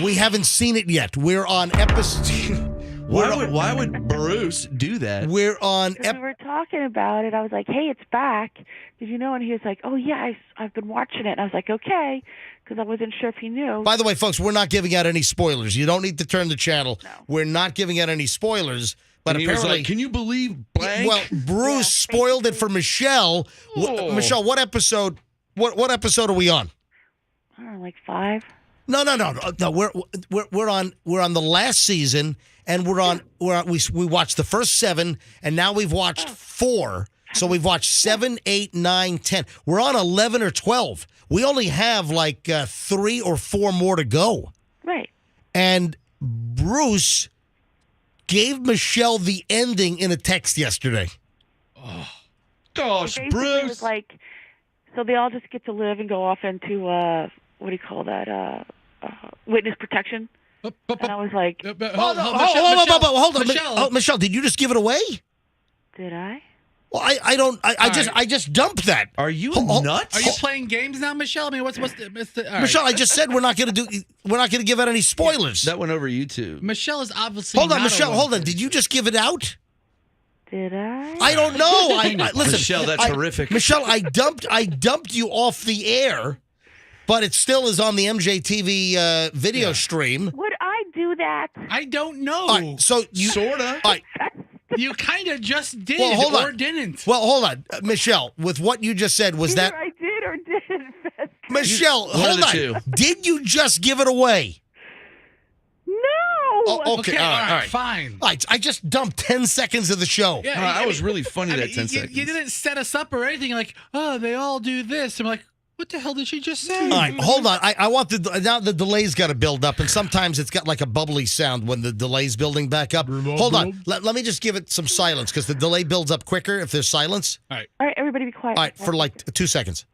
We haven't seen it yet. We're on episode... Why would Bruce do that? We're on... We were talking about it. I was like, hey, it's back. Did you know? And he was like, oh, yeah, I've been watching it. And I was like, okay, because I wasn't sure if he knew. By the way, folks, we're not giving out any spoilers. You don't need to turn the channel. No. We're not giving out any spoilers. But and apparently, he was like, can you believe blank? Well, Bruce spoiled it for Michelle. Michelle, what episode? What episode are we on? I don't know, like 5. No. We're on the last season, and we watched the first 7, and now we've watched 4. So we've watched 7, 8, 9, 10. We're on 11 or 12. We only have like 3 or 4 more to go. Right. And Bruce gave Michelle the ending in a text yesterday. Oh, gosh, Basically, Bruce. It was like, so they all just get to live and go off into, what do you call that, witness protection. And I was like, Hold on. Michelle. Michelle, did you just give it away? did I? Well, I just dumped that. Are you nuts? Are you playing games now, Michelle? I mean, what's the all right. Michelle, I just said we're not going to give out any spoilers. That went over YouTube. Michelle is obviously Hold on, not Michelle. a Hold on. Did you just give it out? Did I? I don't know. Listen, Michelle, that's horrific. Michelle, I dumped you off the air but it still is on the MJTV video stream. Would I do that? I don't know. All right, so you sorta. All right. You kind of just did Well, hold or on. didn't. Well, hold on, Michelle. With what you just said, was Either that I did or didn't. Michelle? One of Hold the on. two. Did you just give it away? No. Oh, okay. All right. Fine. All right. I just dumped 10 seconds of the show. Yeah, I was really funny that 10 you, seconds. You didn't set us up or anything. Like, oh, they all do this. I'm like, what the hell did she just say? All right, hold on. I want now the delay's got to build up, and sometimes it's got like a bubbly sound when the delay's building back up. Hold on. Let me just give it some silence because the delay builds up quicker if there's silence. All right. All right, everybody be quiet. All right, for like 2 seconds.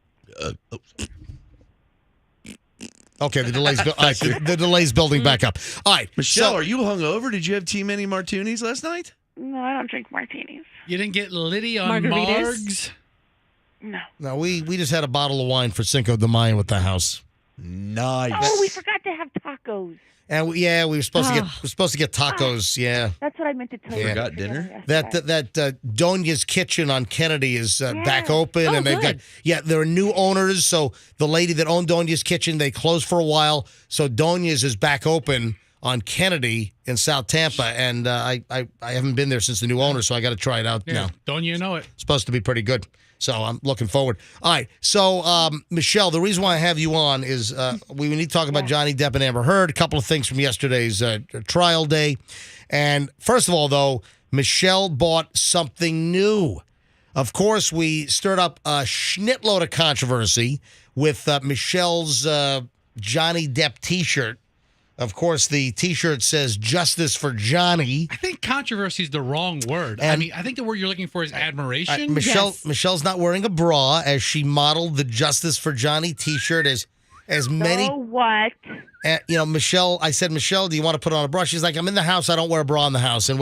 Okay, the delay's the delay's building back up. All right, Michelle, are you hungover? Did you have too many martinis last night? No, I don't drink martinis. You didn't get Liddy on Margaritas? Margs? No. No, we just had a bottle of wine for Cinco de Mayo at the house. Nice. Oh, we forgot to have tacos. And we were supposed to get tacos. Yeah. That's what I meant to tell you. Forgot dinner? That Donia's Kitchen on Kennedy is back open, and they've got there are new owners. So the lady that owned Donia's Kitchen, they closed for a while. So Donia's is back open on Kennedy in South Tampa, and I haven't been there since the new owner, so I got to try it out now. Don't you know it? It's supposed to be pretty good. So I'm looking forward. All right. So, Michelle, the reason why I have you on is we need to talk about Johnny Depp and Amber Heard, a couple of things from yesterday's trial day. And first of all, though, Michelle bought something new. Of course, we stirred up a schnitload of controversy with Michelle's Johnny Depp T-shirt. Of course, the T-shirt says "Justice for Johnny." I think controversy is the wrong word. And I think the word you're looking for is admiration. Michelle's not wearing a bra as she modeled the "Justice for Johnny" T-shirt as many. So what? Michelle. I said, Michelle, do you want to put on a bra? She's like, I'm in the house. I don't wear a bra in the house. And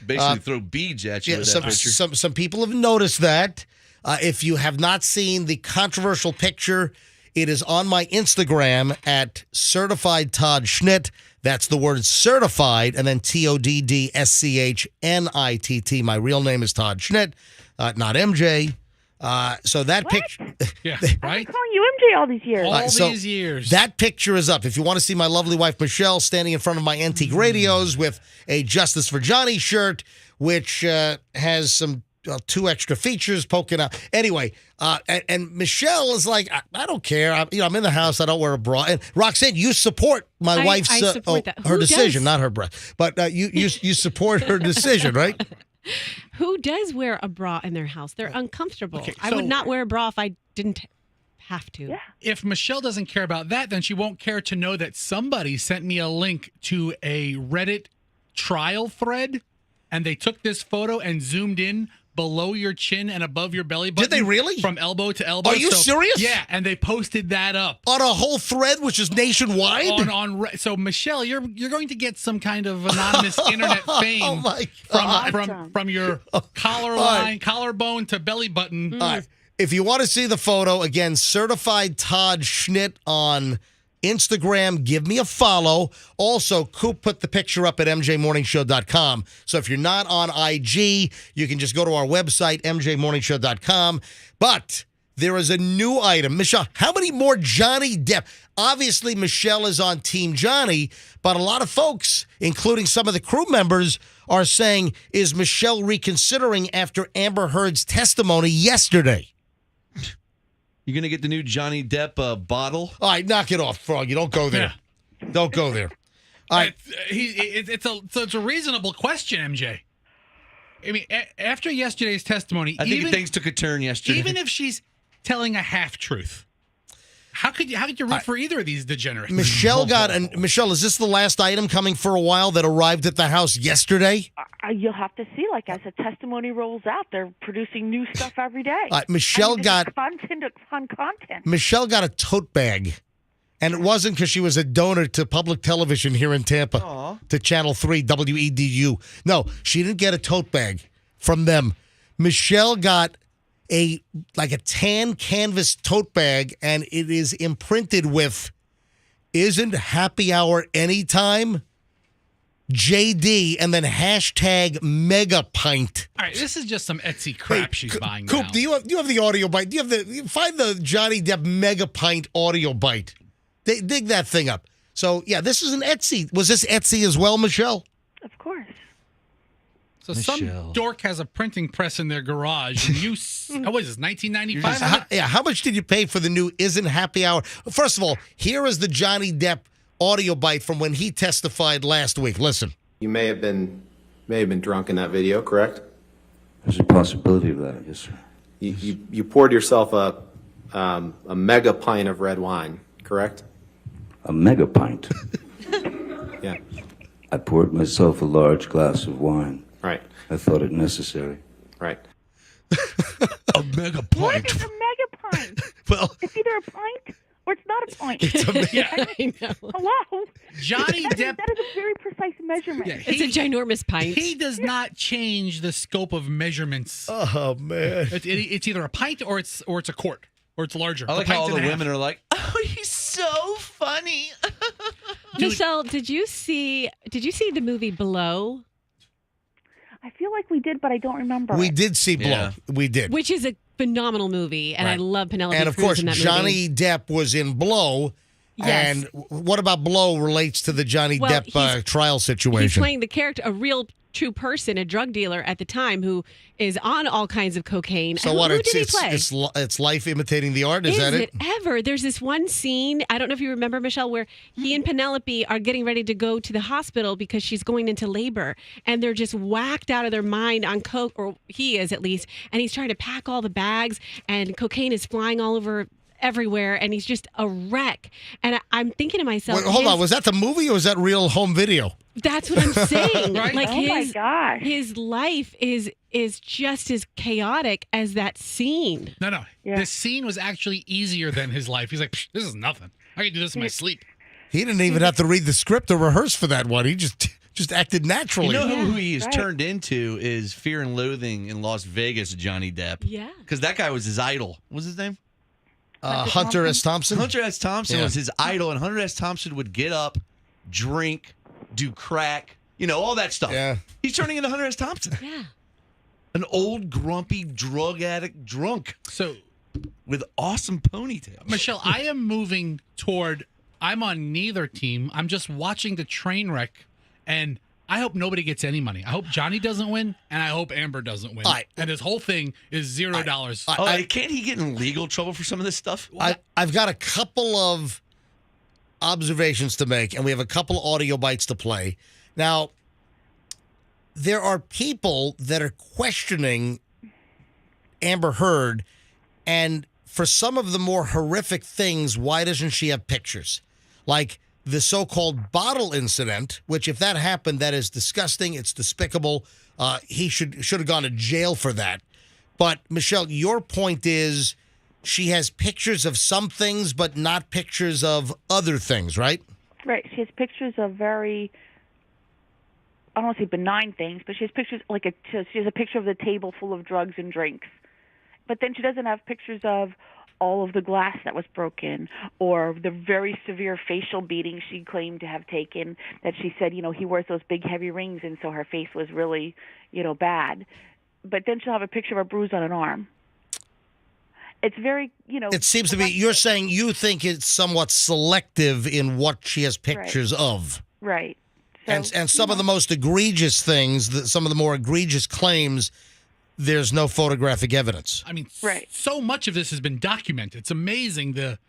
basically throw beads at you with that picture. Some people have noticed that. If you have not seen the controversial picture, it is on my Instagram at Certified Todd Schnitt. That's the word certified, and then TODDSCHNITT. My real name is Todd Schnitt, not MJ. So that picture. Yeah, right? I've been calling you MJ all these years. All these years. That picture is up. If you want to see my lovely wife, Michelle, standing in front of my antique radios with a Justice for Johnny shirt, which has some 2 extra features poking out. Anyway, and Michelle is like, I don't care. I'm in the house. I don't wear a bra. And Roxanne, you support my wife's her decision, not her breath. But you support her decision, right? Who does wear a bra in their house? They're uncomfortable. Okay, I would not wear a bra if I didn't have to. Yeah. If Michelle doesn't care about that, then she won't care to know that somebody sent me a link to a Reddit trial thread, and they took this photo and zoomed in below your chin and above your belly button. Did they really? From elbow to elbow. Are you serious? Yeah, and they posted that up. On a whole thread, which is nationwide? So, Michelle, you're going to get some kind of anonymous internet fame from your collarbone to belly button. All right. If you want to see the photo, again, Certified Todd Schnitt on Instagram, give me a follow. Also, Coop put the picture up at mjmorningshow.com. So if you're not on IG, you can just go to our website, mjmorningshow.com. But there is a new item. Michelle, how many more Johnny Depp? Obviously, Michelle is on Team Johnny, but a lot of folks, including some of the crew members, are saying, is Michelle reconsidering after Amber Heard's testimony yesterday? You're going to get the new Johnny Depp bottle? All right, knock it off, Froggy. Don't go there. Yeah. Don't go there. All right. It's a reasonable question, MJ. I mean, after yesterday's testimony, I think things took a turn yesterday. Even if she's telling a half-truth, how could you root for either of these degenerates? Michelle, is this the last item coming for a while that arrived at the house yesterday? You'll have to see. Like as the testimony rolls out, they're producing new stuff every day. Michelle got fun content. Michelle got a tote bag, and it wasn't because she was a donor to public television here in Tampa, to Channel 3 WEDU. No, she didn't get a tote bag from them. Michelle got a tan canvas tote bag, and it is imprinted with "Isn't happy hour anytime?" JD, and then hashtag mega pint. All right, this is just some Etsy crap she's buying Coop, now. do you have the audio bite? Do you have find the Johnny Depp mega pint audio bite? Dig that thing up. So yeah, this is an Etsy. Was this Etsy as well, Michelle? Of course. So some dork has a printing press in their garage, and you, what is this, 1995? How much did you pay for the new Isn't Happy Hour? First of all, here is the Johnny Depp audio bite from when he testified last week. Listen. You may have been drunk in that video, correct? There's a possibility of that, yes, sir. You poured yourself a mega pint of red wine, correct? A mega pint? Yeah. I poured myself a large glass of wine. Right. I thought it necessary. Right. A mega pint. What is a mega pint? Well, it's either a pint or it's not a pint. I know. Hello? Johnny Depp. That is a very precise measurement. Yeah, It's a ginormous pint. He does not change the scope of measurements. Oh man! It's either a pint or it's a quart or it's larger. I like A how all pint the and a women half. are like, "Oh, he's so funny." Michelle, did you see the movie Blow? I feel like we did, but I don't remember. We did see Blow. Yeah. We did. Which is a phenomenal movie, and I love Penelope And of Cruz course, in that Johnny movie. Depp was in Blow. Yes. And what about Blow relates to the Johnny Well, Depp trial He's situation? playing the character, a real true person, a drug dealer at the time who is on all kinds of cocaine. So And what? Who did he play? It's life imitating the art. Is that it? Ever? There's this one scene, I don't know if you remember, Michelle, where he and Penelope are getting ready to go to the hospital because she's going into labor, and they're just whacked out of their mind on coke, or he is at least, and he's trying to pack all the bags, and cocaine is flying all over everywhere, and he's just a wreck. And I'm thinking to myself, Wait, hold on. Was that the movie or was that real home video? that's what I'm saying. Right? Like Oh my gosh. his life is just as chaotic as that scene. No. Yeah. The scene was actually easier than his life. He's like, "Psh, this is nothing. I can do this in my sleep." He didn't even have to read the script or reverse for that one. He just acted naturally. You know who he has Right. turned into is Fear and Loathing in Las Vegas, Johnny Depp. Yeah. Because that guy was his idol. What was his name? Hunter S. Thompson? Hunter S. Thompson Yeah. was his idol, and Hunter S. Thompson would get up, drink, do crack, all that stuff. Yeah. He's turning into Hunter S. Thompson. Yeah. An old, grumpy, drug addict drunk So, with awesome ponytails. Michelle, I am moving toward, I'm on neither team. I'm just watching the train wreck, and I hope nobody gets any money. I hope Johnny doesn't win, and I hope Amber doesn't win. All right. And this whole thing is $0. Can't he get in legal trouble for some of this stuff? I've got a couple of observations to make, and we have a couple of audio bites to play. Now, there are people that are questioning Amber Heard, and for some of the more horrific things, why doesn't she have pictures? Like the so-called bottle incident, which if that happened, that is disgusting. It's despicable. He should have gone to jail for that. But Michelle, your point is she has pictures of some things, but not pictures of other things, right? Right. She has pictures of very, I don't want to say benign things, but she has pictures she has a picture of the table full of drugs and drinks. But then she doesn't have pictures of all of the glass that was broken or the very severe facial beating she claimed to have taken, that she said, he wears those big heavy rings, and so her face was really, bad. But then she'll have a picture of a bruise on an arm. It's very, It seems to be, you're saying you think it's somewhat selective in what she has pictures of. Right. So, And some of the most egregious things, some of the more egregious claims, there's no photographic evidence. I mean, so much of this has been documented. It's amazing the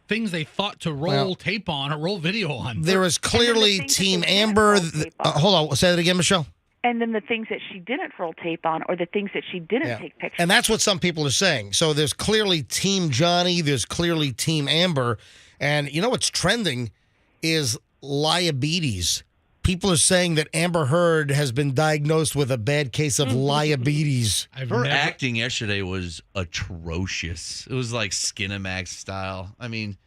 things they thought to roll tape on or roll video on. There is clearly Team Amber. Hold on, say that again, Michelle. And then the things that she didn't roll tape on, or the things that she didn't take pictures. And that's what some people are saying. So there's clearly Team Johnny, there's clearly Team Amber, and what's trending is liabetes. People are saying that Amber Heard has been diagnosed with a bad case of liabetes. Her acting yesterday was atrocious. It was like Skinamax style. I mean,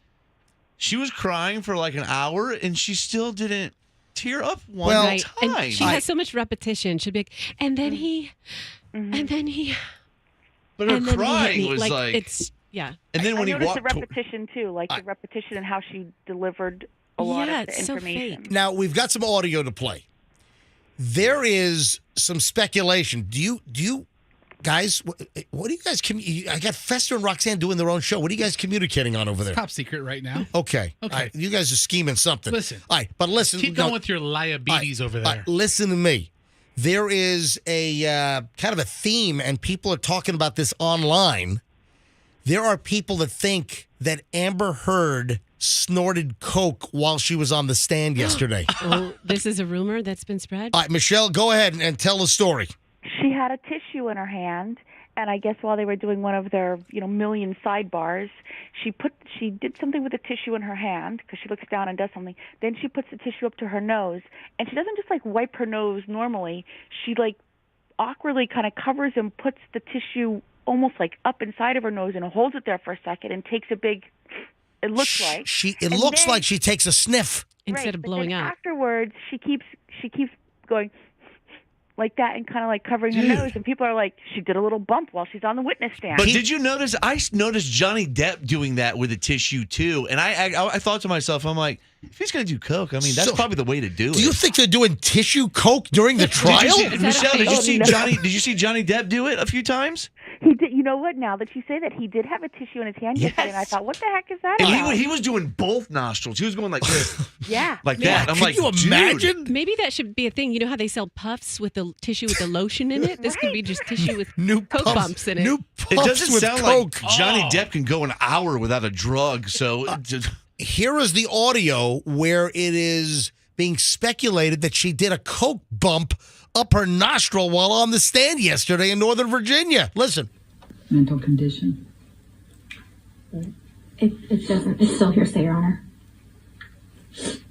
she was crying for like an hour, and she still didn't tear up one time. And she has so much repetition. She'd be like, and then he, and then he. But her and then he hit crying me. was like it's yeah. And then when he noticed walked, the repetition too, like the repetition and how she delivered a lot of the it's so information. Now, we've got some audio to play. there is some speculation. Do you guys, what do you guys, I got Fester and Roxanne doing their own show. What are you guys communicating on over there? Top secret right now. Okay. Okay. All right, you guys are scheming something. Listen. All right, but listen. Keep going with your liabilities over there. Listen to me. There is a kind of a theme, and people are talking about this online. There are people that think that Amber Heard snorted coke while she was on the stand yesterday. Oh, this is a rumor that's been spread? All right, Michelle, go ahead and tell the story. She had a tissue in her hand, and I guess while they were doing one of their, million sidebars, she did something with the tissue in her hand because she looks down and does something. Then she puts the tissue up to her nose, and she doesn't just wipe her nose normally. She awkwardly kind of covers and puts the tissue almost up inside of her nose and holds it there for a second and takes a big. It looks like it looks like she takes a sniff instead of blowing up. Afterwards, she keeps going like that and kind of covering her nose, and people are like, she did a little bump while she's on the witness stand. But did you notice? I noticed Johnny Depp doing that with a tissue too, and I thought to myself, I'm like, if he's gonna do coke, I mean, that's probably the way to do it. Do you think they're doing tissue coke during the trial? Michelle, did you see Johnny Depp do it a few times? He did. You know what? Now that you say that, he did have a tissue in his hand yesterday, and I thought, what the heck is that? And he was doing both nostrils. He was going like this. Yeah. Like that. I'm Can like, you imagine? Maybe that should be a thing. You know how they sell puffs with the tissue with the lotion in it? This could be just tissue with coke bumps in it. It doesn't sound like Johnny Depp can go an hour without a drug. So here is the audio where it is being speculated that she did a coke bump up her nostril while on the stand yesterday in Northern Virginia. Listen. Mental condition. It doesn't. It's still hearsay, Your Honor.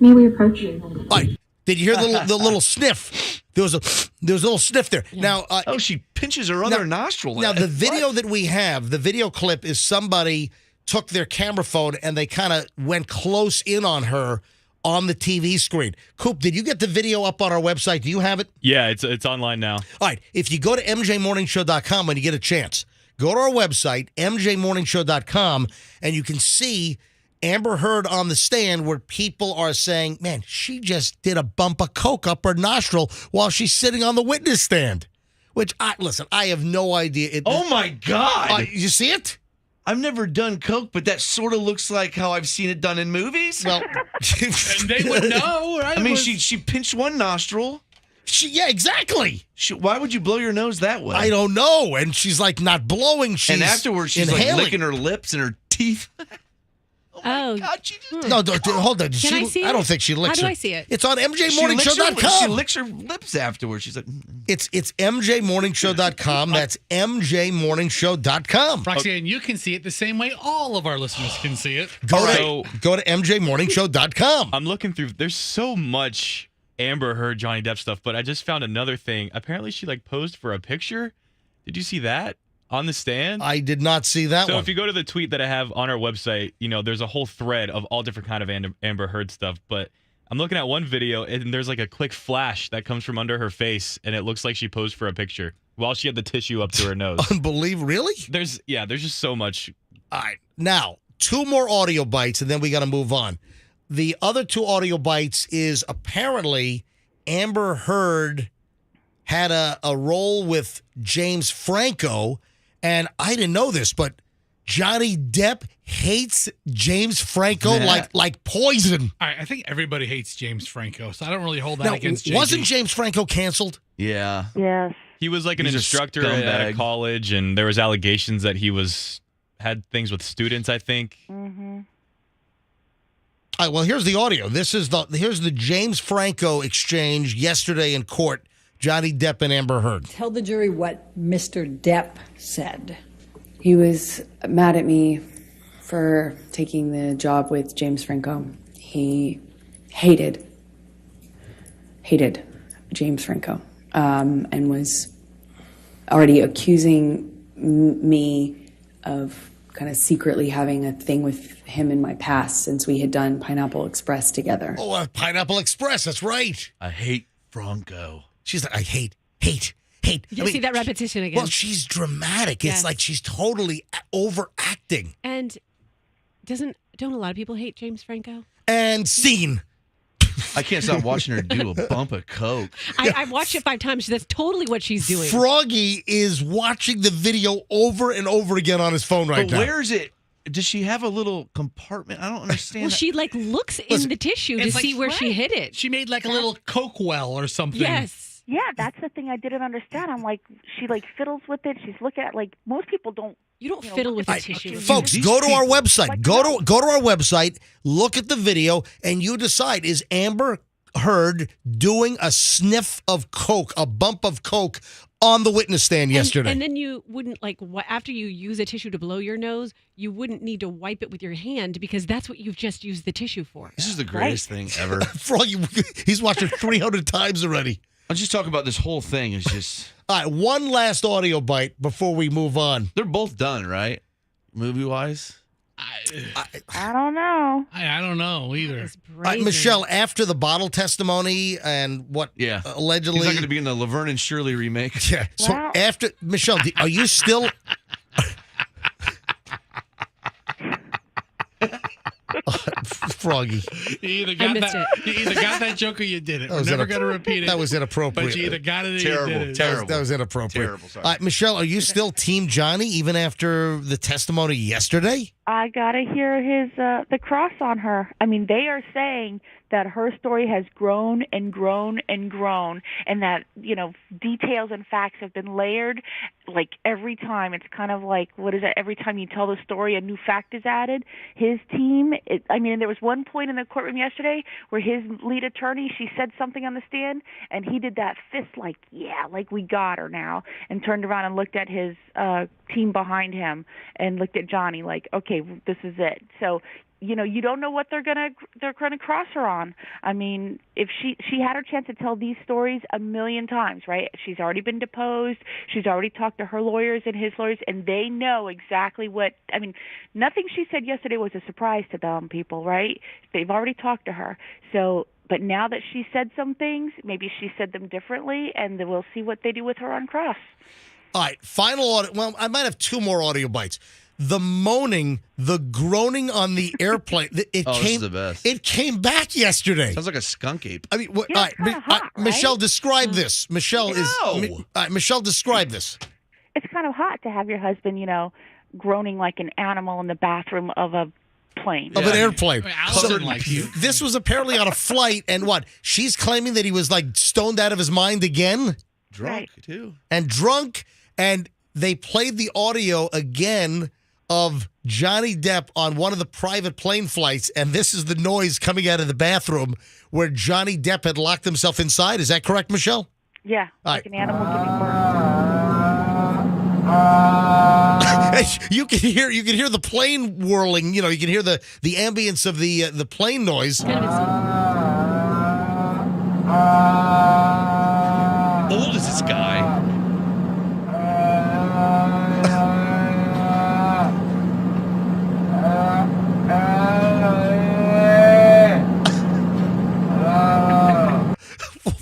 May we approach you? All right. Did you hear the little sniff? There was a little sniff there. Now, she pinches her other nostril. Now, the video that we have, the video clip is somebody took their camera phone and they kind of went close in on her on the TV screen. Coop, did you get the video up on our website? Do you have it? Yeah, it's online now. All right. If you go to mjmorningshow.com when you get a chance, go to our website, mjmorningshow.com, and you can see Amber Heard on the stand where people are saying, man, she just did a bump of coke up her nostril while she's sitting on the witness stand. Which, I have no idea. Oh, my God. You see it? I've never done coke, but that sort of looks like how I've seen it done in movies. Well, and they would know, right? I mean, she pinched one nostril. Yeah, exactly. Why would you blow your nose that way? I don't know. And she's not blowing. She's and afterwards, she's inhaling. licking her lips and her teeth. Oh, God, she just No, hold on. Can I see I don't it? think she licks How do her. I see it? It's on mjmorningshow.com. She licks her lips afterwards. She's like, It's mjmorningshow.com. That's mjmorningshow.com. Roxanne, you can see it the same way all of our listeners can see it. Go to mjmorningshow.com. I'm looking through. There's so much Amber Heard, Johnny Depp stuff, but I just found another thing. Apparently, she posed for a picture. Did you see that on the stand? I did not see that so one. If you go to the tweet that I have on our website, there's a whole thread of all different kind of Amber Heard stuff. But I'm looking at one video, and there's a quick flash that comes from under her face, and it looks like she posed for a picture while she had the tissue up to her nose. Unbelievable. Really? There's just so much. All right. Now, 2 more audio bites, and then we got to move on. The other 2 audio bites is apparently Amber Heard had a role with James Franco, and I didn't know this, but Johnny Depp hates James Franco like poison. All right, I think everybody hates James Franco, so I don't really hold that Now, against JD. wasn't James Franco canceled? Yeah. Yes. He was an He's a instructor at a scumbag. college, and there was allegations that he had things with students, I think. Mm-hmm. All right, well, here's the audio. Here's the James Franco exchange yesterday in court. Johnny Depp and Amber Heard. Tell the jury what Mr. Depp said. He was mad at me for taking the job with James Franco. He hated James Franco, and was already accusing me of kind of secretly having a thing with him in my past since we had done Pineapple Express together. Oh, Pineapple Express, that's right. I hate Franco. She's like, I hate. Did you see that repetition again? Well, she's dramatic. It's like she's totally overacting. And don't a lot of people hate James Franco? And scene. I can't stop watching her do a bump of coke. I've watched it 5 times. That's totally what she's doing. Froggy is watching the video over and over again on his phone right But now. where is it? Does she have a little compartment? I don't understand. Well, she like looks in the tissue to see where she hit it. She made like a little coke well or something. Yes. Yeah, that's the thing I didn't understand. I'm like, she like fiddles with it. She's looking at like most people don't. You don't fiddle with the tissue. Folks, go to our website. Go to our website. Look at the video, and you decide: is Amber Heard doing a sniff of coke, a bump of coke, on the witness stand yesterday? And then you wouldn't after you use a tissue to blow your nose, you wouldn't need to wipe it with your hand because that's what you've just used the tissue for. This is the greatest thing ever. Froggy, he's watched it 300 times already. I'm just talking about this whole thing. It's just. All right, one last audio bite before we move on. They're both done, right? Movie-wise? I don't know. I don't know either. Michelle, after the bottle testimony and what allegedly... He's not going to be in the Laverne and Shirley remake. Yeah. So after... Michelle, are you still... Froggy. You either got that joke or you did it. We're never going to repeat it. That was inappropriate. But you either got it or Terrible, you did it. terrible. That was inappropriate. Terrible, sorry. All right, Michelle, are you still Team Johnny even after the testimony yesterday? I gotta hear his the cross on her. I mean, they are saying that her story has grown and grown and grown, and that details and facts have been layered. Like every time, it's kind of like what is it? Every time you tell the story, a new fact is added. His team. There was one point in the courtroom yesterday where his lead attorney, she said something on the stand, and he did that fist like we got her now, and turned around and looked at his team behind him and looked at Johnny like, okay, this is it. So, you don't know what they're gonna cross her on. I mean, if she had her chance to tell these stories a million times, right? She's already been deposed. She's already talked to her lawyers and his lawyers, and they know exactly what. I mean, nothing she said yesterday was a surprise to them people, right? They've already talked to her. So, but now that she said some things, maybe she said them differently, and then we'll see what they do with her on cross. All right, final audio. Well, I might have 2 more audio bites. The moaning, the groaning on the airplane. This is the best. It came back yesterday. Sounds like a skunk ape. I mean, Michelle, describe this. Michelle Michelle, describe this. It's kind of hot to have your husband, groaning like an animal in the bathroom of a plane. Of an airplane. Allison likes you. This was apparently on a flight, and what? She's claiming that he was like stoned out of his mind again? Drunk, too. And drunk, and they played the audio again of Johnny Depp on one of the private plane flights, and this is the noise coming out of the bathroom where Johnny Depp had locked himself inside. Is that correct, Michelle? Yeah, like an animal giving birth. You can hear the plane whirling. You can hear the ambience of the plane noise. How old is this guy?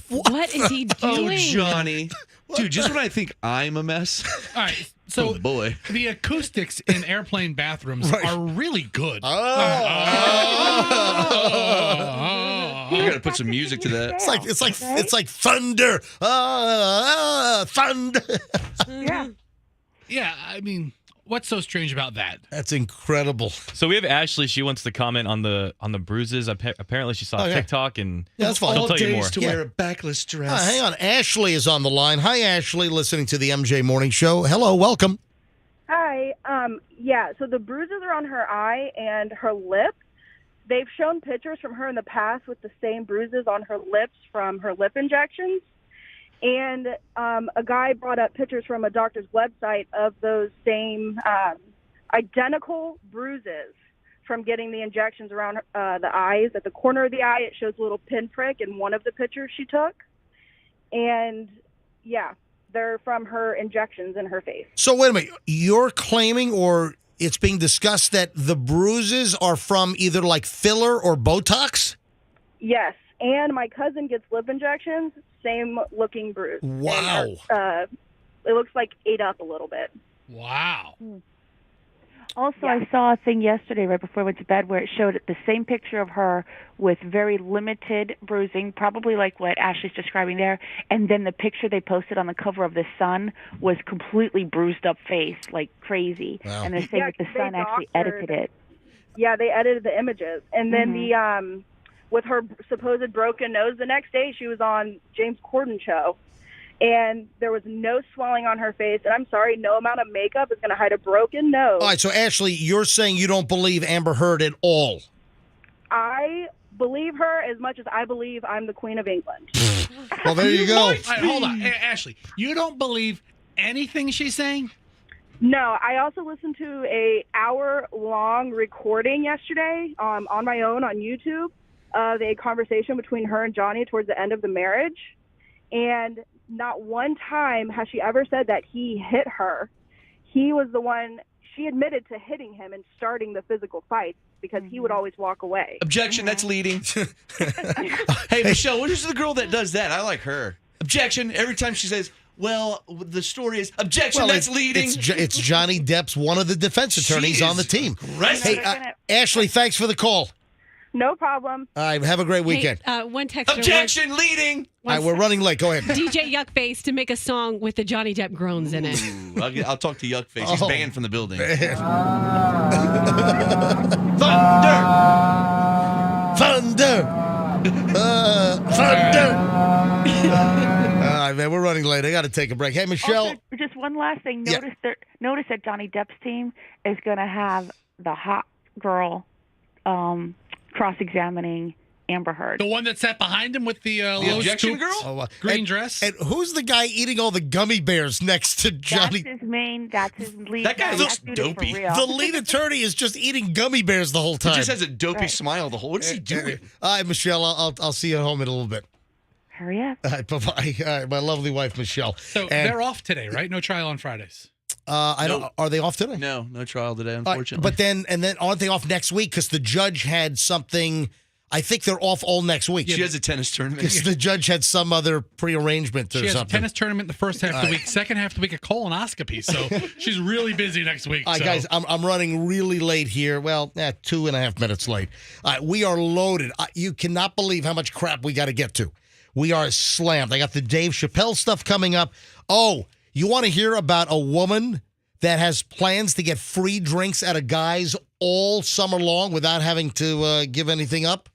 What is he doing? Oh, Johnny. Dude, just when I think I'm a mess. All right. So boy. The acoustics in airplane bathrooms are really good. I gotta put some music to that. It's like thunder. Thunder. Yeah. Yeah, I mean, what's so strange about that? That's incredible. So we have Ashley. She wants to comment on the bruises. Apparently, she saw TikTok, and that's fine. she'll tell you more. To wear a backless dress. Hang on. Ashley is on the line. Hi, Ashley, listening to the MJ Morning Show. Hello, welcome. Hi. So the bruises are on her eye and her lip. They've shown pictures from her in the past with the same bruises on her lips from her lip injections. And a guy brought up pictures from a doctor's website of those same identical bruises from getting the injections around the eyes. At the corner of the eye, it shows a little pinprick in one of the pictures she took. And, yeah, they're from her injections in her face. So, wait a minute. You're claiming, or it's being discussed, that the bruises are from either like filler or Botox? Yes. And my cousin gets lip injections, same looking bruise. Wow. And it looks like ate up a little bit. Wow. Also, I saw a thing yesterday right before I went to bed where it showed the same picture of her with very limited bruising, probably like what Ashley's describing there, and then the picture they posted on the cover of the Sun was completely bruised up face, like crazy. Wow. And they're saying that the Sun actually edited it. Yeah, they edited the images. And then the with her supposed broken nose, the next day she was on James Corden show. And there was no swelling on her face. And I'm sorry, no amount of makeup is going to hide a broken nose. All right, so Ashley, you're saying you don't believe Amber Heard at all. I believe her as much as I believe I'm the Queen of England. Well, there you go. All right, hold on. Hey, Ashley, you don't believe anything she's saying? No, I also listened to a hour-long recording yesterday on my own on YouTube of a conversation between her and Johnny towards the end of the marriage. And not one time has she ever said that he hit her. He was the one, she admitted to hitting him and starting the physical fight because he would always walk away. Objection, that's leading. Hey, Michelle, what is the girl that does that? I like her. Objection, every time she says, well, the story is, objection, that's leading. It's Johnny Depp's one of the defense attorneys on the team. Aggressive. Hey, Ashley, thanks for the call. No problem. All right, have a great weekend. Hey, one texter. Objection, leading. All right, we're running late. Go ahead. DJ Yuckface to make a song with the Johnny Depp groans in it. I'll talk to Yuckface. He's banned from the building. Thunder! Thunder! All right, man, we're running late. I got to take a break. Hey, Michelle. Also, just one last thing. Notice that Johnny Depp's team is going to have the hot girl cross-examining Amber Heard. The one that sat behind him with the low objection scoop girl? green dress? And who's the guy eating all the gummy bears next to Johnny? That's his lead. That guy looks dopey. The lead attorney is just eating gummy bears the whole time. He just has a dopey smile the whole. What is he doing? All right, Michelle, I'll see you at home in a little bit. Hurry up. All right, bye-bye. All right, my lovely wife, Michelle. So And- they're off today, right? No trial on Fridays. I don't. Are they off today? No trial today, unfortunately. But then aren't they off next week? Because the judge had something. I think they're off all next week. She has a tennis tournament. Because the judge had some other prearrangement or She has something. a tennis tournament the first half of the week, second half of the week a colonoscopy. So she's really busy next week. All right, guys, I'm running really late here. Well, 2.5 minutes late. All right, we are loaded. You cannot believe how much crap we got to get to. We are slammed. I got the Dave Chappelle stuff coming up. Oh, you want to hear about a woman that has plans to get free drinks at a guy's all summer long without having to give anything up?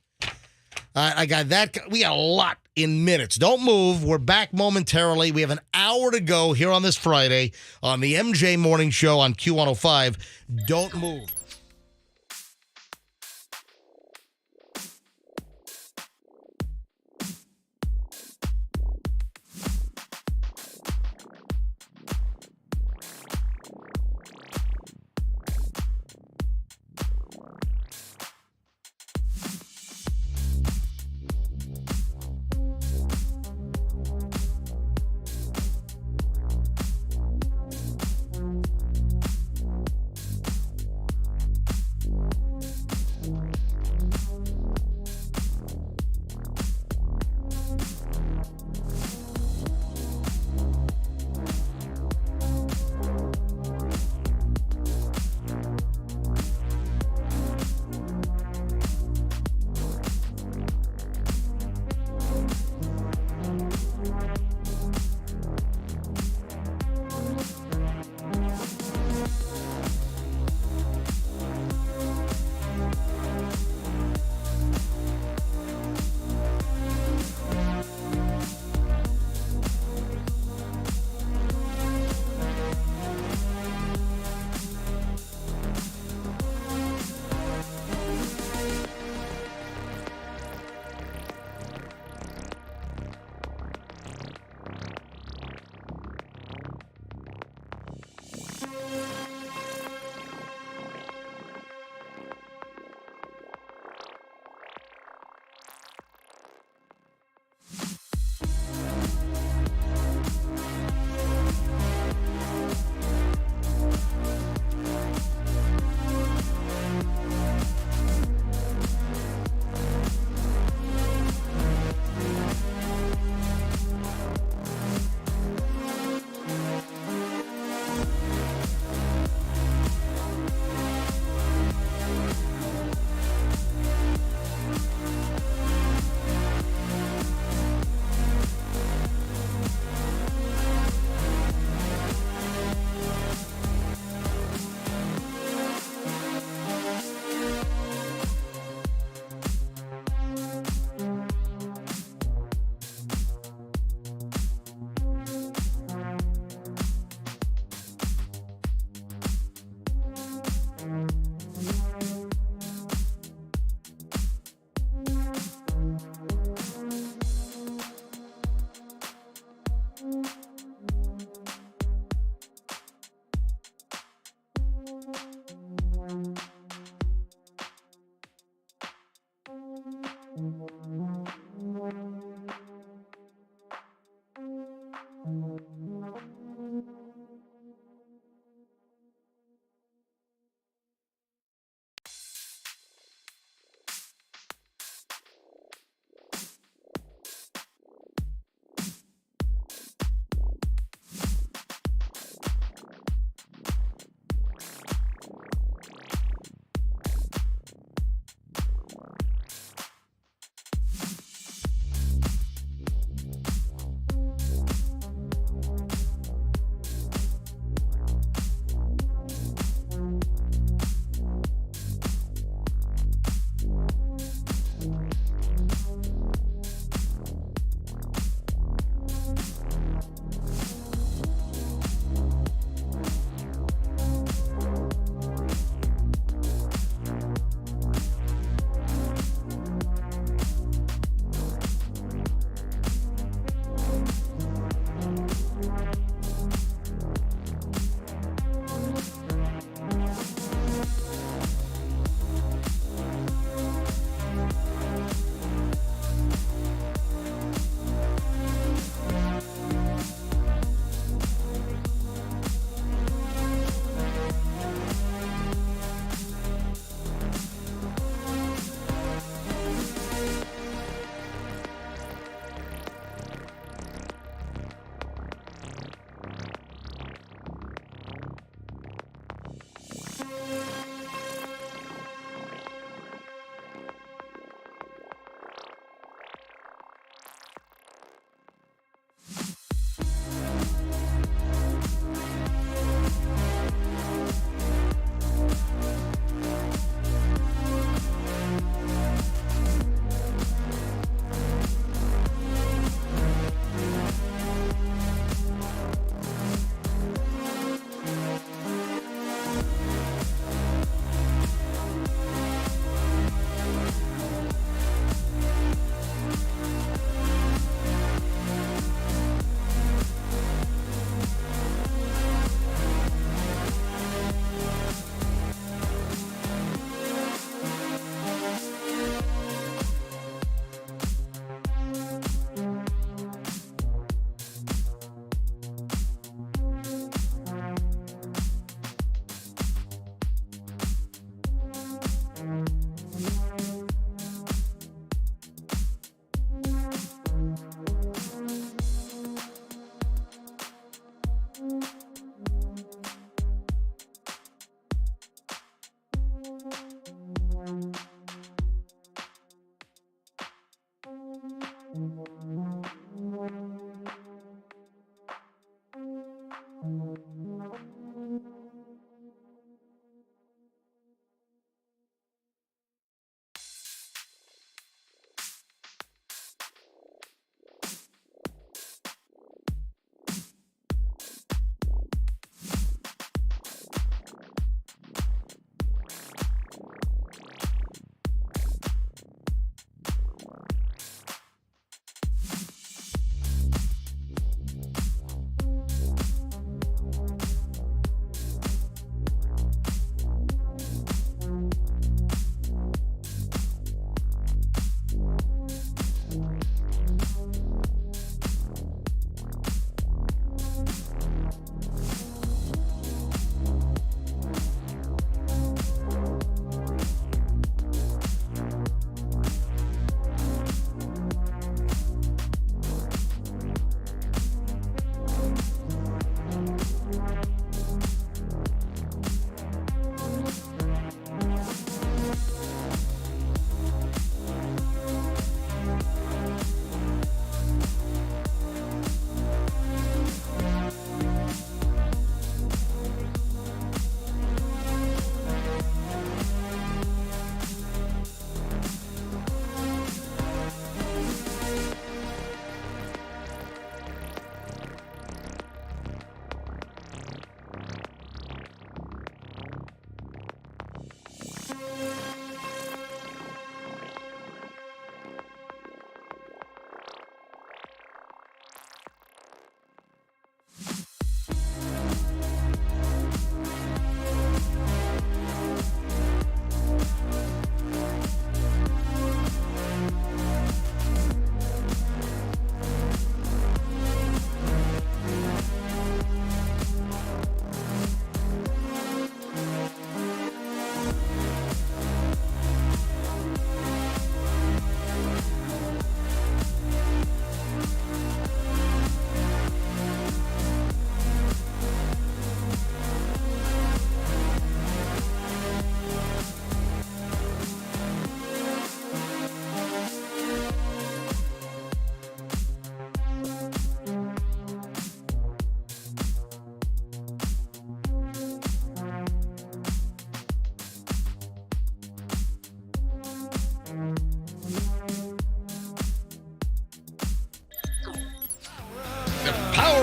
I got that. We got a lot in minutes. Don't move. We're back momentarily. We have an hour to go here on this Friday on the MJ Morning Show on Q105. Don't move.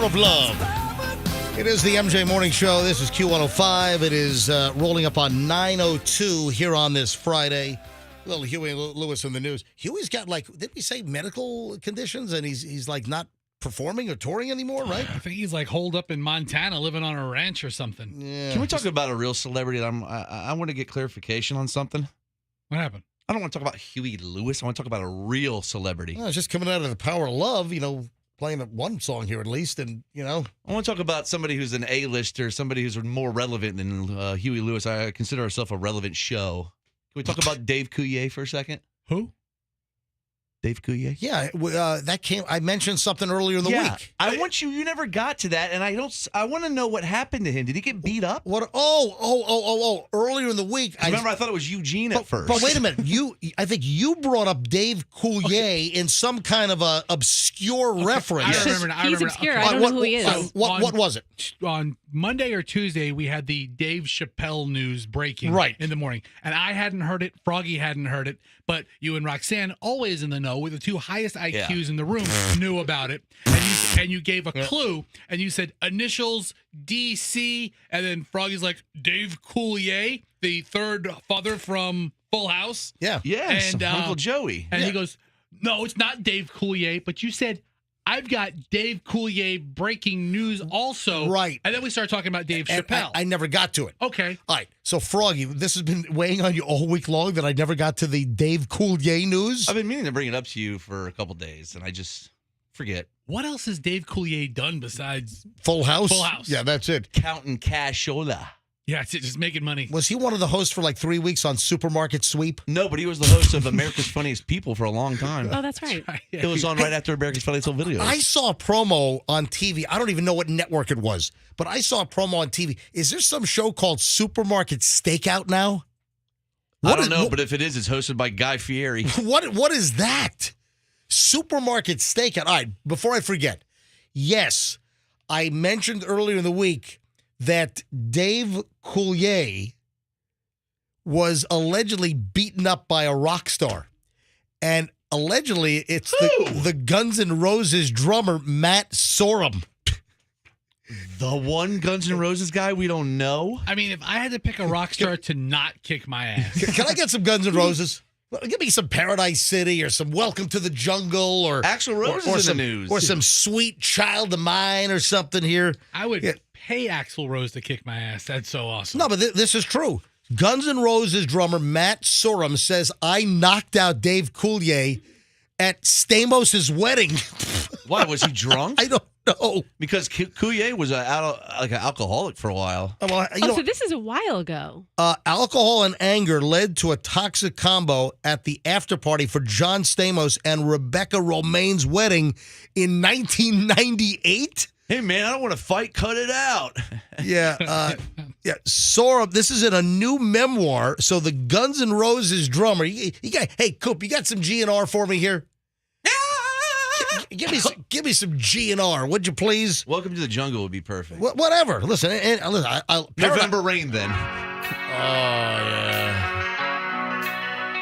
of love. It is the MJ Morning Show. This is Q105. It is rolling up on 9:02 here on this Friday. Little Huey Lewis in the news. Huey's got, like, did we say medical conditions? And he's like not performing or touring anymore, right? I think he's like holed up in Montana living on a ranch or something. Yeah. Can we talk about a real celebrity? I want to get clarification on something. What happened? I don't want to talk about Huey Lewis. I want to talk about a real celebrity. Well, it's just coming out of the Power of Love, playing one song here at least, and I want to talk about somebody who's an A-lister, somebody who's more relevant than Huey Lewis. I consider ourselves a relevant show. Can we talk about Dave Coulier for a second? Who? Dave Coulier? Yeah, that came. I mentioned something earlier in the week. I want you never got to that, and I want to know what happened to him. Did he get beat up? What? Oh! Earlier in the week, remember I thought it was Eugene at first. But wait a minute, I think you brought up Dave Coulier in some kind of a obscure reference. I remember. He's obscure. I don't know who he is. What was it? On Monday or Tuesday, we had the Dave Chappelle news breaking in the morning, and I hadn't heard it. Froggy hadn't heard it, but you and Roxanne, always in the know, with the two highest IQs in the room, knew about it. And you gave a clue, and you said initials DC, and then Froggy's like Dave Coulier, the third father from Full House. Yeah, and Uncle Joey. And he goes, "No, it's not Dave Coulier," but you said, "I've got Dave Coulier breaking news also." Right. And then we started talking about Dave Chappelle. I never got to it. Okay. All right. So, Froggy, this has been weighing on you all week long that I never got to the Dave Coulier news. I've been meaning to bring it up to you for a couple days, and I just forget. What else has Dave Coulier done besides Full House? Full House. Yeah, that's it. Counting cashola. Yeah, it's just making money. Was he one of the hosts for like 3 weeks on Supermarket Sweep? No, but he was the host of America's Funniest People for a long time. Oh, that's right. It was on right after America's Funniest Home Videos. I saw a promo on TV. I don't even know what network it was, but I saw a promo on TV. Is there some show called Supermarket Stakeout now? I don't know, but if it is, it's hosted by Guy Fieri. What is that? Supermarket Stakeout. All right, before I forget, yes, I mentioned earlier in the week that Dave Coulier was allegedly beaten up by a rock star. And allegedly, it's the Guns N' Roses drummer, Matt Sorum. The one Guns N' Roses guy we don't know? I mean, if I had to pick a rock star to not kick my ass. Can I get some Guns N' Roses? Give me some Paradise City or some Welcome to the Jungle or Axl Rose is in the news. Or some Sweet Child of Mine or something here. I would pay Axl Rose to kick my ass. That's so awesome. No, but this is true. Guns N' Roses drummer Matt Sorum says, I knocked out Dave Coulier at Stamos' wedding. Why? Was he drunk? I don't know. Because Coulier was an alcoholic for a while. So this is a while ago. Alcohol and anger led to a toxic combo at the after party for John Stamos and Rebecca Romaine's wedding in 1998. Hey, man, I don't want to fight. Cut it out. Yeah. Sorum, this is in a new memoir. So the Guns N' Roses drummer, hey, Coop, you got some GNR for me here? Give me some GNR, would you please? Welcome to the Jungle would be perfect. Whatever. Listen, November Rain, then. Oh,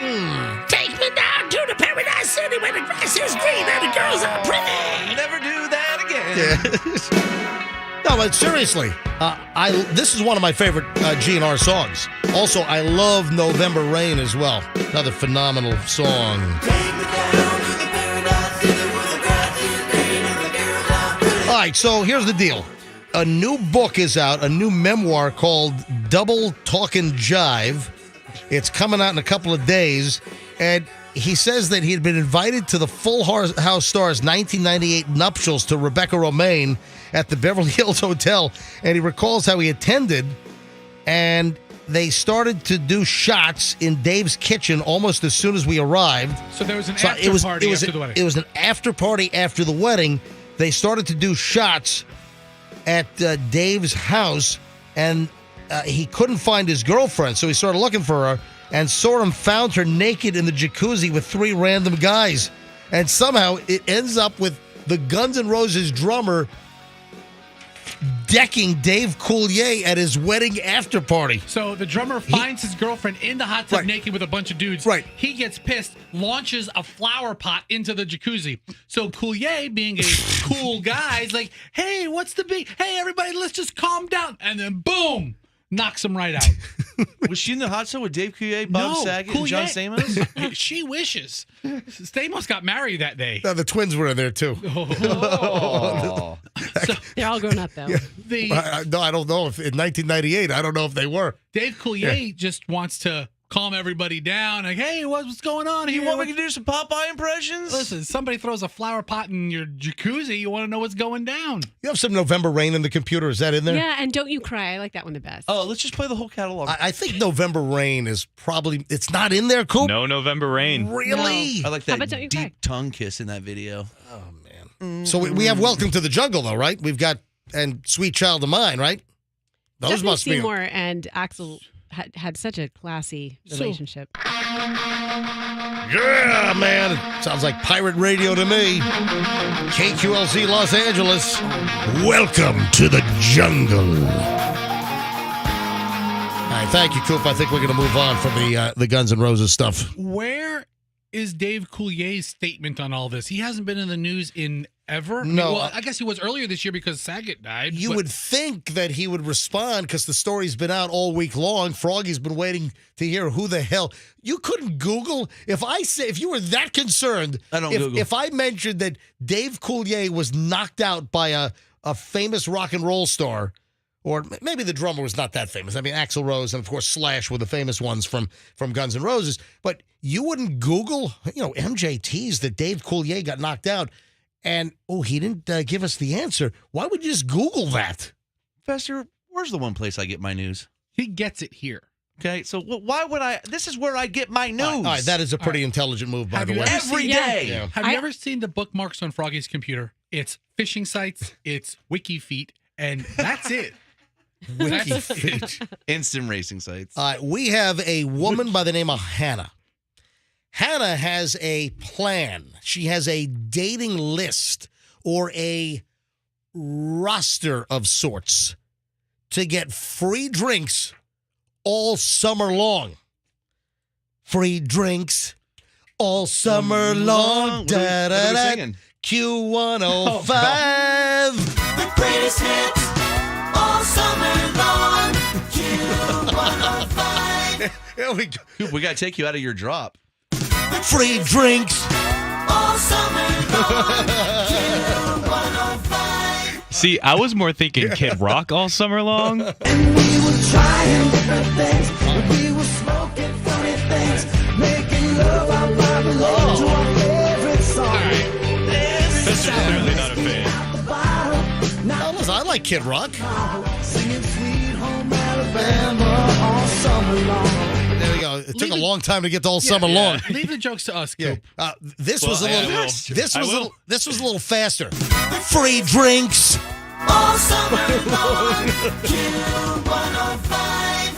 yeah. Take me down to the Paradise City where the grass is green and the girls are pretty. Never do that again. Yeah. No, but seriously, this is one of my favorite GNR songs. Also, I love November Rain as well. Another phenomenal song. All right, so here's the deal. A new book is out, a new memoir called Double Talkin' Jive. It's coming out in a couple of days, and he says that he had been invited to the Full House Stars 1998 nuptials to Rebecca Romaine at the Beverly Hills Hotel, and he recalls how he attended, and they started to do shots in Dave's kitchen almost as soon as we arrived. So there was an after party after the wedding. It was an after party after the wedding. They started to do shots at Dave's house, and he couldn't find his girlfriend, so he started looking for her, and Sorum found her naked in the jacuzzi with 3 random guys. And somehow it ends up with the Guns N' Roses drummer decking Dave Coulier at his wedding after party. So the drummer finds his girlfriend in the hot tub naked with a bunch of dudes. Right. He gets pissed, launches a flower pot into the jacuzzi. So Coulier, being a cool guy, is like, hey, what's the big? Hey, everybody, let's just calm down. And then boom, knocks him right out. Was she in the hot tub with Dave Coulier, Bob Saget, and John Stamos? She wishes. Stamos got married that day. No, the twins were in there too. Oh. They're all grown up though. Yeah. No, I don't know if in 1998. I don't know if they were. Dave Coulier just wants to calm everybody down. Like, hey, what's going on here? You want me to do some Popeye impressions? Listen, somebody throws a flower pot in your jacuzzi. You want to know what's going down. You have some November Rain in the computer. Is that in there? Yeah, and Don't You Cry. I like that one the best. Oh, let's just play the whole catalog. I think November Rain is probably, it's not in there, Coop? No November Rain. Really? I like How about that Don't You deep tongue kiss in that video. Oh, man. So we have Welcome to the Jungle, though, right? We've got, and Sweet Child of Mine, right? Those Stephanie must be. Seymour and Axel had such a classy relationship. Yeah, man. Sounds like pirate radio to me. KQLZ Los Angeles. Welcome to the jungle. All right, thank you, Coop. I think we're going to move on from the Guns N' Roses stuff. Where is Dave Coulier's statement on all this? He hasn't been in the news in ever. No. Well, I guess he was earlier this year because Saget died. You would think that he would respond because the story's been out all week long. Froggy's been waiting to hear who the hell. You couldn't Google if you were that concerned. I don't Google. If I mentioned that Dave Coulier was knocked out by a famous rock and roll star, or maybe the drummer was not that famous. I mean, Axl Rose and of course Slash were the famous ones from Guns N' Roses. But you wouldn't Google, MJ teased that Dave Coulier got knocked out. And, he didn't give us the answer. Why would you just Google that? Fester, where's the one place I get my news? He gets it here. Okay, so why would I? This is where I get my news. All right, that is a pretty intelligent move, by the way. Every day. Yeah. Have you ever seen the bookmarks on Froggy's computer? It's fishing sites, it's wiki feet, and that's it. Wiki feet. Instant racing sites. We have a woman by the name of Hannah. Hannah has a plan. She has a dating list or a roster of sorts to get free drinks all summer long. Free drinks all summer long. What are we singing? Q105. The greatest hits all summer long. Q105. Here we go. We got to take you out of your drop. Free drinks all summer long. Q105. See, I was more thinking Kid Rock all summer long. And we were trying different things. We were smoking funny things. Making love out loud to our favorite song. This is clearly not a fan. No, listen, I like Kid Rock. Singing Sweet Home Alabama all summer long. There we go. It took a long time to get to all summer long. Leave the jokes to us, Coop. This was a little faster. Free drinks all summer long. Q105.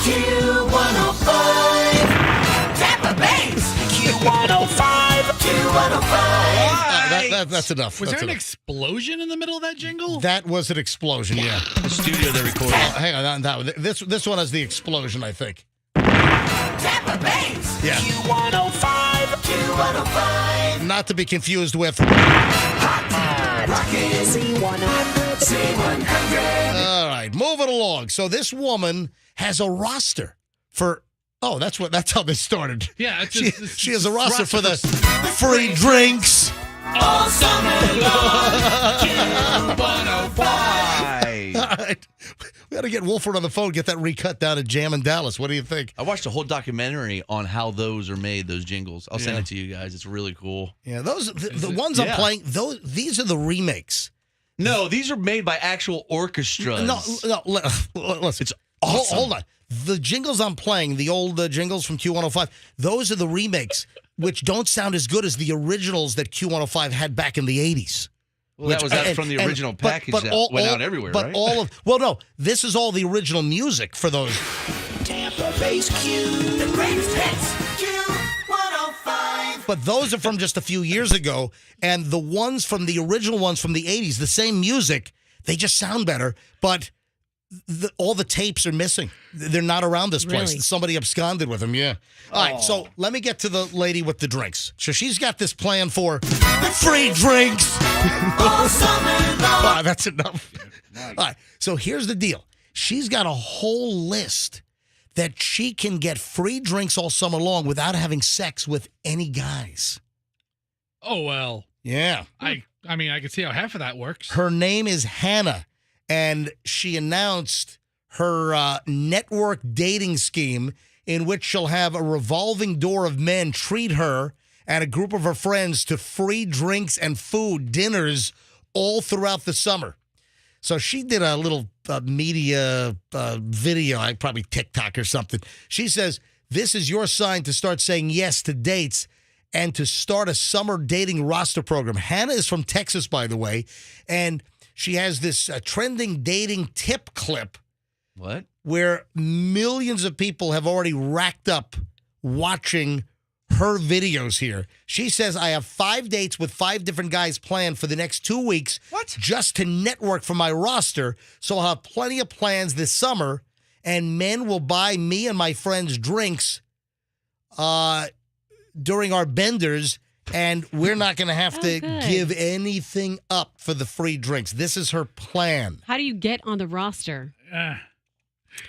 Q105. Tampa Bay's Q105. Q105. That's enough. Was That's there an enough. explosion in the middle of that jingle? That was an explosion, yeah. The studio they recorded. Hang on, that one. This one has the explosion, I think. Tampa Bay's Yeah. Q105. Q105. Not to be confused with. Rocket C100. C100. All right, moving along. So this woman has a roster for. Oh, that's how this started. Yeah, it's She, just, she has a roster for the free drinks. All summer long. Q105. All right. We got to get Wolford on the phone, get that recut down at Jam in Dallas. What do you think? I watched a whole documentary on how those are made, those jingles. I'll send Yeah. it to you guys. It's really cool. Yeah, the ones I'm playing, these are the remakes. No, these are made by actual orchestras. No, listen. It's awesome. Hold on. The jingles I'm playing, the old jingles from Q105, those are the remakes, which don't sound as good as the originals that Q105 had back in the 80s. Well, that was from the original package that went out everywhere, but right? No, this is all the original music for those. Tampa Bay's Q. The greatest hits. Q105. But those are from just a few years ago, and the original ones from the 80s, the same music, They just sound better, but all the tapes are missing. They're not around this place. Really? Somebody absconded with them, yeah. All right, so let me get to the lady with the drinks. So she's got this plan for free drinks. That's enough. All right, so here's the deal. She's got a whole list that she can get free drinks all summer long without having sex with any guys. Oh, well. Yeah. I mean, I can see how half of that works. Her name is Hannah, and she announced her network dating scheme in which she'll have a revolving door of men treat her and a group of her friends to free drinks and food, dinners, all throughout the summer. So she did a little media video, probably TikTok or something. She says, this is your sign to start saying yes to dates and to start a summer dating roster program. Hannah is from Texas, by the way, and she has this trending dating tip clip. What? Where millions of people have already racked up watching her videos here. She says, I have 5 dates with 5 different guys planned for the next 2 weeks. What? Just to network for my roster, so I'll have plenty of plans this summer, and men will buy me and my friends drinks during our benders, and we're not going to have to give anything up for the free drinks. This is her plan. How do you get on the roster?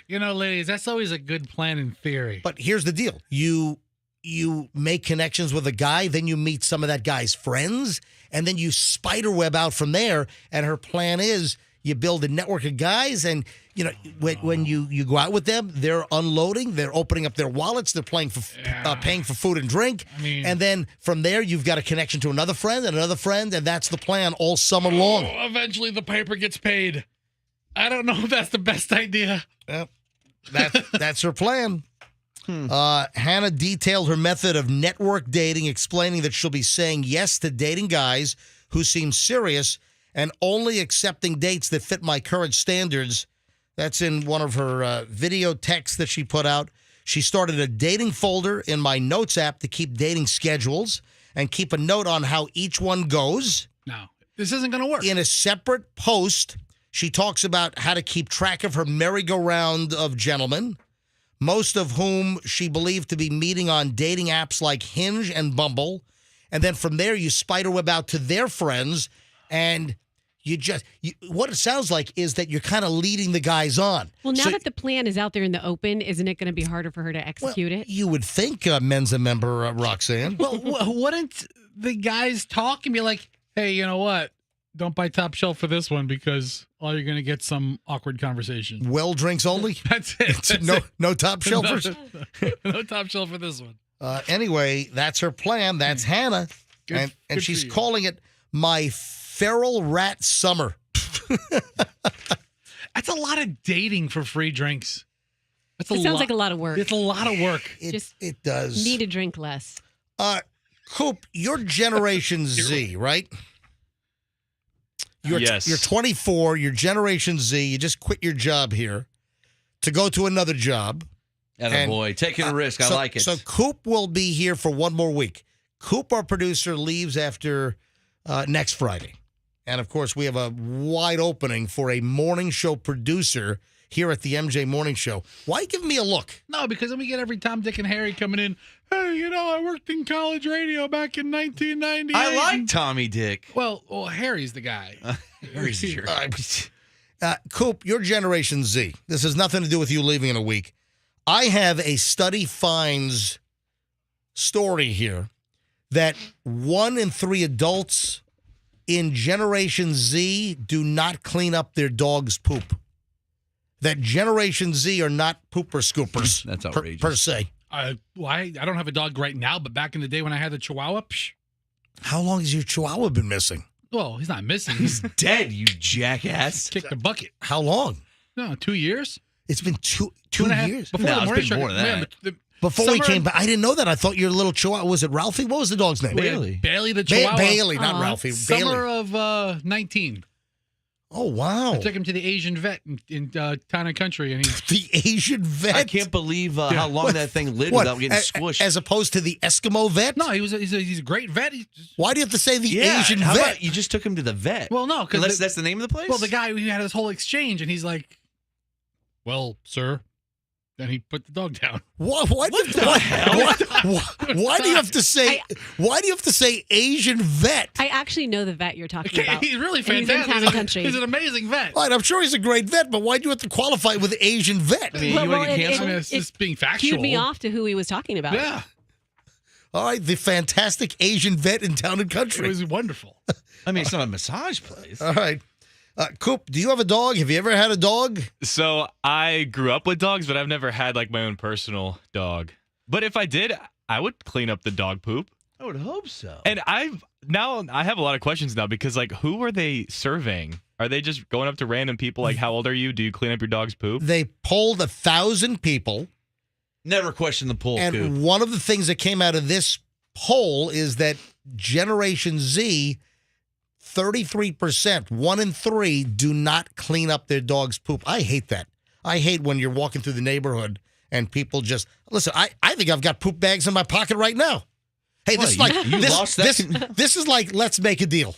You know, ladies, that's always a good plan in theory. But here's the deal. You make connections with a guy, then you meet some of that guy's friends, and then you spiderweb out from there, and her plan is you build a network of guys, and you know when you go out with them, they're unloading, they're opening up their wallets, they're paying for food and drink, and then from there you've got a connection to another friend, and that's the plan all summer long. Eventually the paper gets paid. I don't know if that's the best idea. Well, that's her plan. Hannah detailed her method of network dating, explaining that she'll be saying yes to dating guys who seem serious and only accepting dates that fit my current standards. That's in one of her video texts that she put out. She started a dating folder in my notes app to keep dating schedules and keep a note on how each one goes. No, this isn't going to work. In a separate post, she talks about how to keep track of her merry-go-round of gentlemen, most of whom she believed to be meeting on dating apps like Hinge and Bumble. And then from there, you spiderweb out to their friends, and what it sounds like is that you're kind of leading the guys on. Well, now that the plan is out there in the open, isn't it going to be harder for her to execute it? You would think, Men's a member, Roxanne. Well, wouldn't the guys talk and be like, hey, you know what? Don't buy top shelf for this one because all you're going to get some awkward conversation. Well drinks only? That's it. No top shelfers? No top shelf for this one. Anyway, that's her plan. That's Hannah. Good and she's for you. calling it my feral rat summer. That's a lot of dating for free drinks. It sounds like a lot of work. It's a lot of work. It does. Need to drink less. Coop, you're Generation Z, right? Yes. You're 24. You're Generation Z. You just quit your job here to go to another job. Attaboy. Taking a risk. I like it. So Coop will be here for one more week. Coop, our producer, leaves after next Friday. And, of course, we have a wide opening for a morning show producer here at the MJ Morning Show. Why give me a look? No, because then we get every Tom, Dick, and Harry coming in. Hey, you know, I worked in college radio back in 1998. I like Tommy Dick. Well, Harry's the guy. Harry's the jerk. Coop, you're Generation Z. This has nothing to do with you leaving in a week. I have a study finds story here that 1 in 3 adults in Generation Z do not clean up their dog's poop. That Generation Z are not pooper scoopers. That's outrageous. Per se. I don't have a dog right now, but back in the day when I had the Chihuahua, How long has your Chihuahua been missing? Well, he's not missing. He's dead, you jackass. Kicked the bucket. How long? No, 2 years. It's been two and a half- years. Before the morning show. Before we came back, I didn't know that. I thought your little Chihuahua, was it Ralphie? What was the dog's name? Bailey the Chihuahua. Bailey, not Ralphie. Summer Bailey. of 19. Oh, wow. I took him to the Asian vet in Town and Country, and he The Asian vet? I can't believe how long that thing lived without getting squished. As opposed to the Eskimo vet? No, he's a great vet. Why do you have to say the Yeah, Asian how vet? about you just took him to the vet? Well, no, because that's the name of the place. Well, the guy we had this whole exchange, and he's like, "Well, sir," then he put the dog down. Why do you have to say? Why do you have to say Asian vet? I actually know the vet you're talking about. He's really And he's in fantastic. Town and Country. He's an amazing vet. Right, I'm sure he's a great vet, but why do you have to qualify with Asian vet? I mean, you want to get canceled? It's just being factual. Cued me off to who he was talking about. Yeah. All right, the fantastic Asian vet in Town and Country. It was wonderful. I mean, it's not a massage place. All right. Coop, do you have a dog? Have you ever had a dog? So I grew up with dogs, but I've never had like my own personal dog. But if I did, I would clean up the dog poop. I would hope so. And I have a lot of questions now because like, who are they surveying? Are they just going up to random people like, how old are you? Do you clean up your dog's poop? They polled 1,000 people. Never question the poll, And Coop. one of the things that came out of this poll is that Generation Z, 33%, 1 in 3, do not clean up their dog's poop. I hate that. I hate when you're walking through the neighborhood and people just listen. I think I've got poop bags in my pocket right now. Hey, this is like this is like Let's Make a Deal.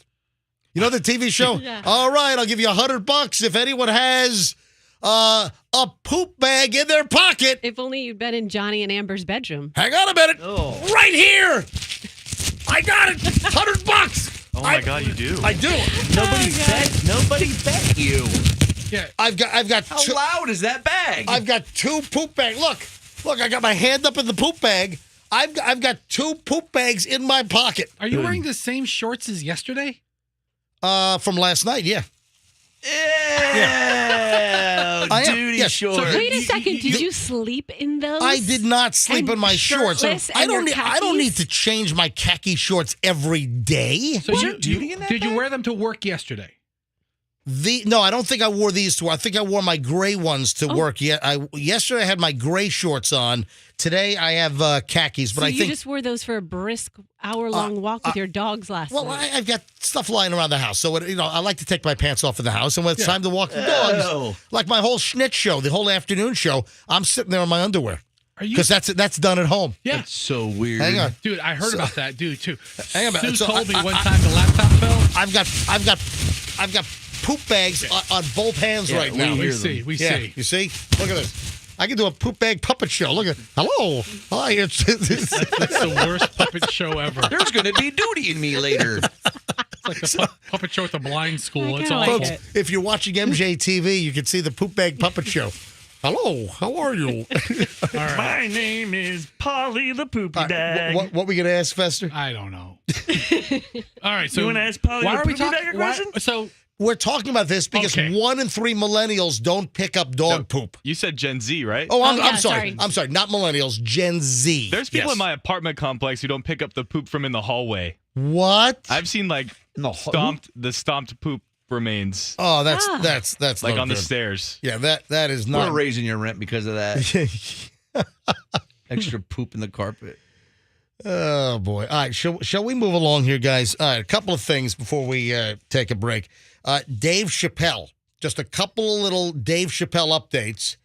You know the TV show? Yeah. All right, I'll give you $100 if anyone has a poop bag in their pocket. If only you'd been in Johnny and Amber's bedroom. Hang on a minute. Right here. I got it. $100. Oh my God, you do. I do. Nobody bet you. Yeah. I've got How loud is that bag? I've got 2 poop bags. Look, I got my hand up in the poop bag. I've got 2 poop bags in my pocket. Are you wearing the same shorts as yesterday? From last night, yeah. Duty shorts. So wait a second. Did you sleep in those? I did not sleep in my shorts. Shirtless I and your don't need khakis? to change my khaki shorts every day. So did you wear them to work yesterday? No, I don't think I wore these to. I think I wore my gray ones to work. Yesterday I had my gray shorts on. Today I have khakis, but So I you think just wore those for a brisk hour-long walk with your dogs last night. well, I've got stuff lying around the house, so I like to take my pants off in the house, and when it's time to walk the dogs, like my whole schnitz show, the whole afternoon show, I'm sitting there in my underwear because that's done at home. Yeah, that's so weird. Hang on, dude. I heard about that, dude. Too. Hang on, Sue so told me one time the laptop fell. I've got poop bags on both hands right now. We see. You see? Look at this. I can do a poop bag puppet show. Look at hello. Hi, it's That's the worst puppet show ever. There's going to be duty in me later. It's like the puppet show at the blind school. It's like awful. folks, if you're watching MJTV, you can see the poop bag puppet show. Hello, how are you? My name is Polly the Poopy Bag. What we gonna ask, Fester? I don't know. All right, so You wanna ask Polly why the are we Poopy Bag a talking? question? So We're talking about this because 1 in 3 millennials don't pick up dog poop. You said Gen Z, right? Oh, I'm sorry. I'm sorry. Not millennials. Gen Z. There's people in my apartment complex who don't pick up the poop from in the hallway. What? I've seen like stomped poop remains. Oh, that's like no on the good. stairs. Yeah, that is not. We're raising your rent because of that. Extra poop in the carpet. Oh boy! All right, shall we move along here, guys? All right, a couple of things before we take a break. Dave Chappelle, just a couple of little Dave Chappelle updates.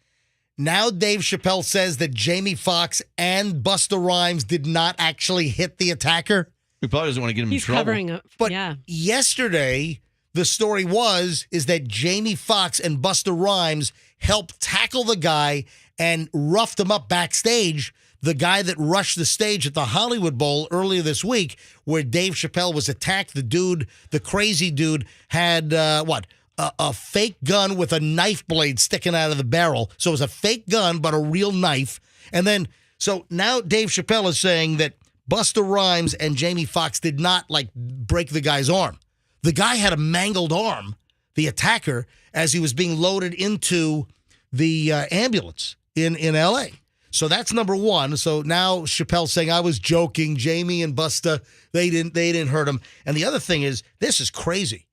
Now Dave Chappelle says that Jamie Foxx and Busta Rhymes did not actually hit the attacker. He probably doesn't want to get him in trouble. He's covering up. But yeah. yesterday, the story is that Jamie Foxx and Busta Rhymes helped tackle the guy and roughed him up backstage. The guy that rushed the stage at the Hollywood Bowl earlier this week, where Dave Chappelle was attacked. The crazy dude, had a fake gun with a knife blade sticking out of the barrel. So it was a fake gun, but a real knife. And then, so now Dave Chappelle is saying that Busta Rhymes and Jamie Foxx did not break the guy's arm. The guy had a mangled arm, the attacker, as he was being loaded into the ambulance in L.A. So that's number one. So now Chappelle's saying, I was joking. Jamie and Busta, they didn't hurt him. And the other thing is, this is crazy.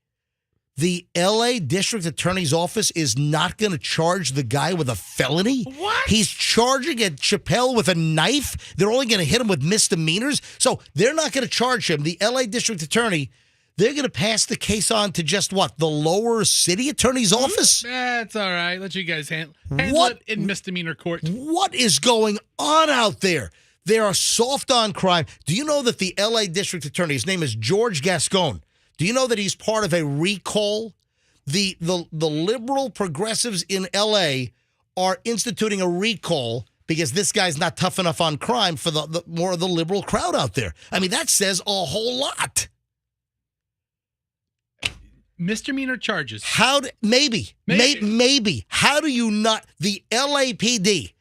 The L.A. District Attorney's Office is not going to charge the guy with a felony. What? He's charging at Chappelle with a knife. They're only going to hit him with misdemeanors. So they're not going to charge him. The L.A. District Attorney, they're going to pass the case on to just what? The lower city attorney's office? That's all right. Let you guys handle What? it in misdemeanor court. What is going on out there? They are soft on crime. Do you know that the L.A. District Attorney, his name is George Gascon, do you know that he's part of a recall? The liberal progressives in L.A. are instituting a recall because this guy's not tough enough on crime for the more of the liberal crowd out there. I mean, that says a whole lot. Misdemeanor charges. Maybe. How do you not? The LAPD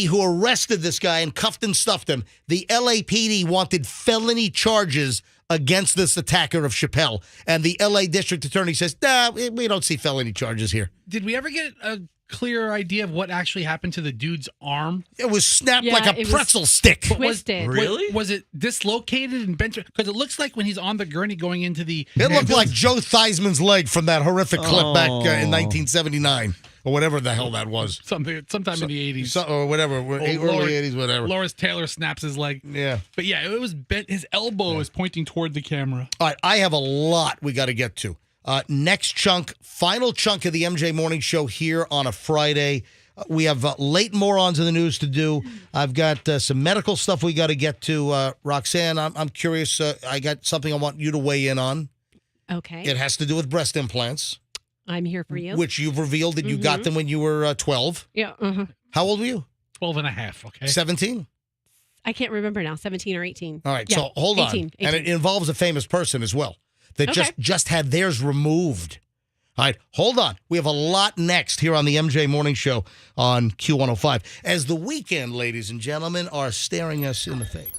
who arrested this guy and cuffed and stuffed him, the LAPD wanted felony charges against this attacker of Chappelle. And the LA District Attorney says, nah, we don't see felony charges here. Did we ever get a clear idea of what actually happened to the dude's arm? It was snapped like a pretzel stick. Twisted. Was it dislocated and bent? Because it looks like when he's on the gurney going into the... It looked like Joe Theismann's leg from that horrific clip back in 1979. Or whatever the hell that was. Sometime in the 80s. Or whatever. Early 80s, whatever. Lawrence Taylor snaps his leg. Yeah. But yeah, it was bent. His elbow was pointing toward the camera. All right, I have a lot we got to get to. Next chunk, final chunk of the MJ Morning Show here on a Friday. We have late morons in the news to do. I've got some medical stuff we got to get to. Roxanne, I'm curious. I got something I want you to weigh in on. Okay. It has to do with breast implants. I'm here for you. Which you've revealed that you got them when you were 12. Yeah. How old were you? 12 and a half, okay. 17? I can't remember now, 17 or 18. All right, Yeah, so hold on. 18. And it involves a famous person as well that just had theirs removed. All right, hold on. We have a lot next here on the MJ Morning Show on Q105. As the weekend, ladies and gentlemen, are staring us in the face.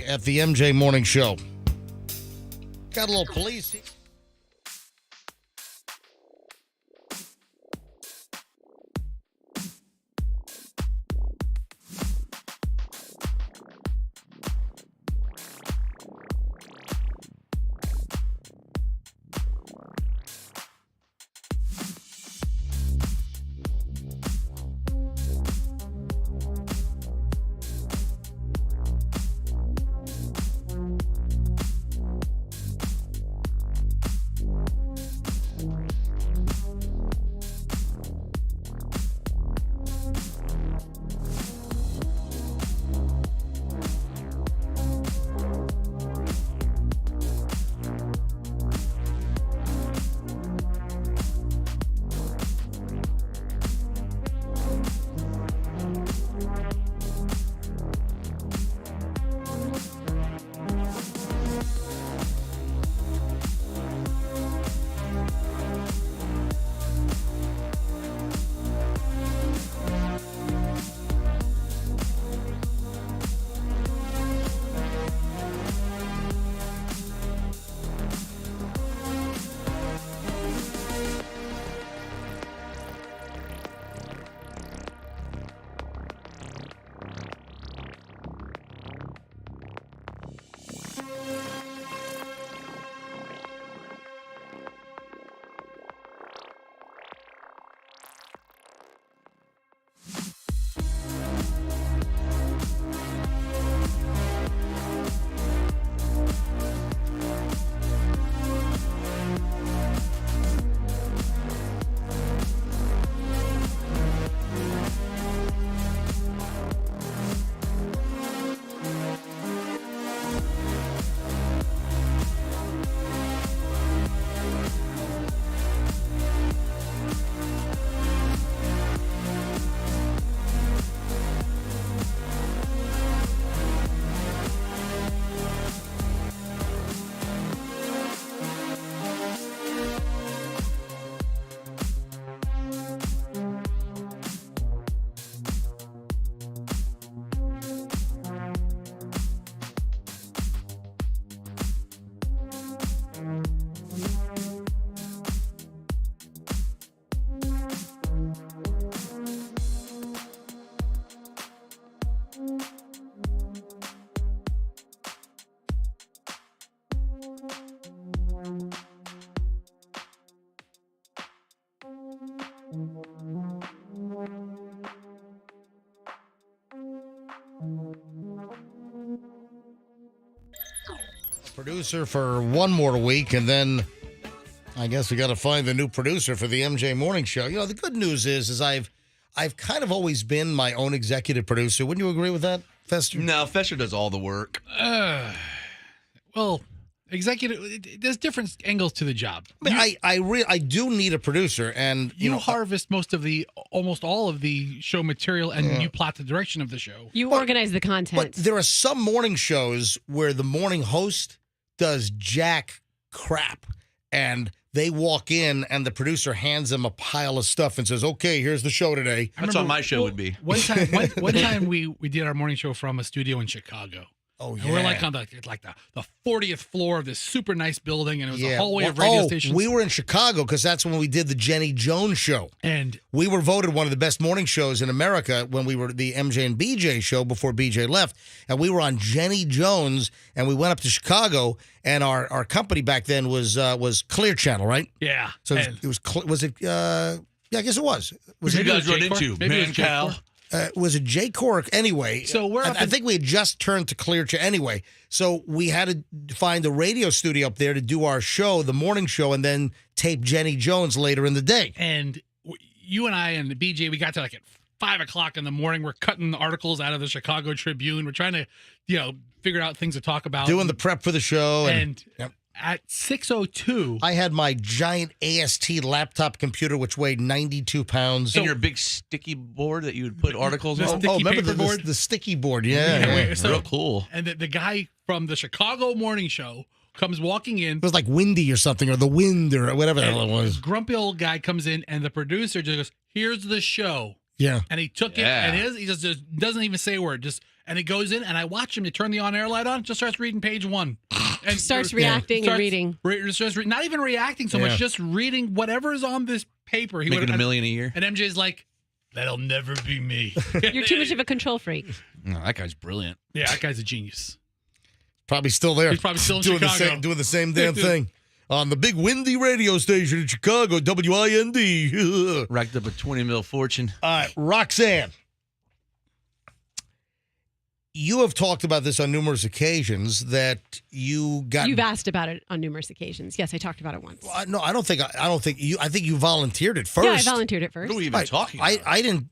at the MJ Morning Show. Got a little police. Producer for one more week, and then I guess we got to find the new producer for the MJ Morning Show. You know, the good news is I've kind of always been my own executive producer. Wouldn't you agree with that, Fester? No, Fester does all the work. Well, executive, there's different angles to the job. I mean, I do need a producer, and you know, harvest almost all of the show material, and you plot the direction of the show. You organize the content. But there are some morning shows where the morning host does jack crap, and they walk in and the producer hands them a pile of stuff and says, "Okay, here's the show today." That's what my show would be. One time we did our morning show from a studio in Chicago. Oh, yeah. And we're like on the 40th floor of this super nice building, and it was a hallway of radio stations. We were in Chicago because that's when we did the Jenny Jones show. And we were voted one of the best morning shows in America when we were the MJ and BJ show before BJ left. And we were on Jenny Jones, and we went up to Chicago, and our company back then was Clear Channel, right? Yeah. So I guess it was. Who you guys run into? Man, Cal. Was it Jay Cork? Anyway, so I think we had just turned to Clear Channel. Anyway, so we had to find a radio studio up there to do our show, the morning show, and then tape Jenny Jones later in the day. And you and I and the BJ, we got to like at 5 o'clock in the morning. We're cutting the articles out of the Chicago Tribune. We're trying to, figure out things to talk about. Doing the prep for the show. And at 6:02, I had my giant AST laptop computer, which weighed 92 pounds. And your big sticky board that you would put articles on? Remember the sticky board? Yeah. Real cool. And the guy from the Chicago morning show comes walking in. It was like windy or something, or the wind or whatever the hell it was. Grumpy old guy comes in, and the producer just goes, "Here's the show." Yeah. And he took it, and he just doesn't even say a word. And it goes in, and I watch him. You turn the on-air light on, just starts reading page 1. And Starts reacting and reading. Not even reacting so much, just reading whatever is on this paper. He Making $1 million a year. And MJ's like, that'll never be me. You're too much of a control freak. No, that guy's brilliant. Yeah, that guy's a genius. Probably still there. He's probably still in doing Chicago. doing the same damn thing. On the big windy radio station in Chicago, WIND. Racked up a $20 million fortune. All right, Roxanne. You have talked about this on numerous occasions that you got. You've asked about it on numerous occasions. Yes, I talked about it once. No, I don't think you. I think you volunteered it first. Yeah, I volunteered it first. What are we even talking about? I didn't.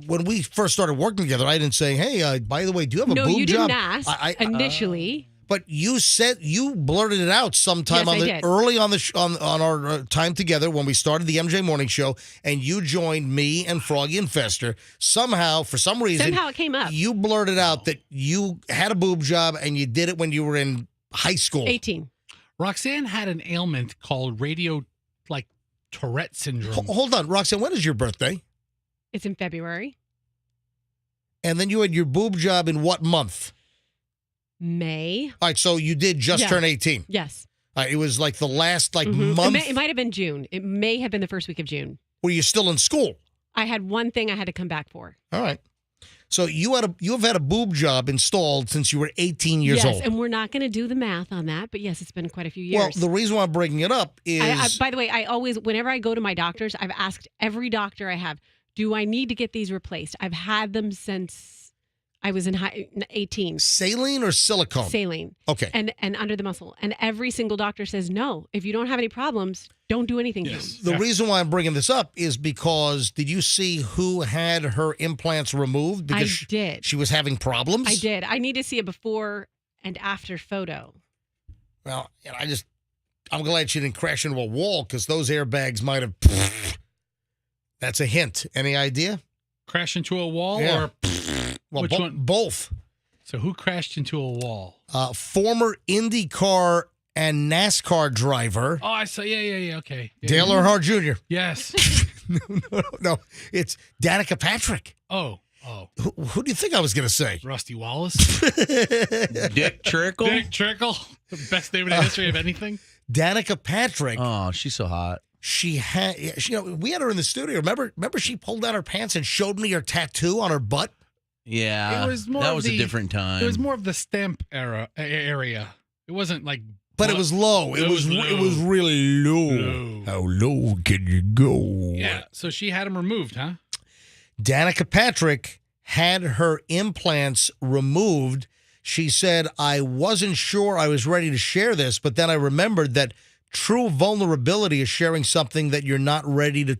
When we first started working together, I didn't say, "Hey, by the way, do you have a boob No, you job?" didn't ask initially. But you blurted it out sometime Yes, I did. early on on our time together when we started the MJ Morning Show, and you joined me and Froggy and Fester. Somehow, for some reason, Somehow it came up. You blurted out that you had a boob job and you did it when you were in high school. 18. Roxanne had an ailment called Tourette syndrome. Hold on, Roxanne, when is your birthday? It's in February. And then you had your boob job in what month? May. All right, so you did just turn 18. Yes. It was like the last Mhm. month. It might have been June. It may have been the first week of June. Were you still in school? I had one thing I had to come back for. All right. So you have had a boob job installed since you were 18 years old. Yes, and we're not going to do the math on that, but yes, it's been quite a few years. Well, the reason why I'm bringing it up is... by the way, I always, whenever I go to my doctors, I've asked every doctor I have, do I need to get these replaced? I've had them since I was in 18. Saline or silicone? Saline. Okay. And under the muscle. And every single doctor says, no, if you don't have any problems, don't do anything to them. The reason why I'm bringing this up is because did you see who had her implants removed? Because I did. She was having problems? I did. I need to see a before and after photo. Well, I'm glad she didn't crash into a wall because those airbags might have... That's a hint. Any idea? Crash into a wall Yeah. or Well, which one? Both. So who crashed into a wall? Former IndyCar and NASCAR driver Oh, I saw. Yeah. Okay. Yeah, Dale Earnhardt Jr. Yes. No, it's Danica Patrick. Oh. Who do you think I was going to say? Rusty Wallace. Dick Trickle. Dick Trickle. The best name in the history of anything. Danica Patrick. Oh, she's so hot. We had her in the studio. Remember she pulled down her pants and showed me her tattoo on her butt? Yeah. It was more that of was the- a different time. It was more of the stamp area. It wasn't like. But it was low. It was really low. How low can you go? Yeah. So she had him removed, huh? Danica Patrick had her implants removed. She said, I wasn't sure I was ready to share this, but then I remembered that true vulnerability is sharing something that you're not ready to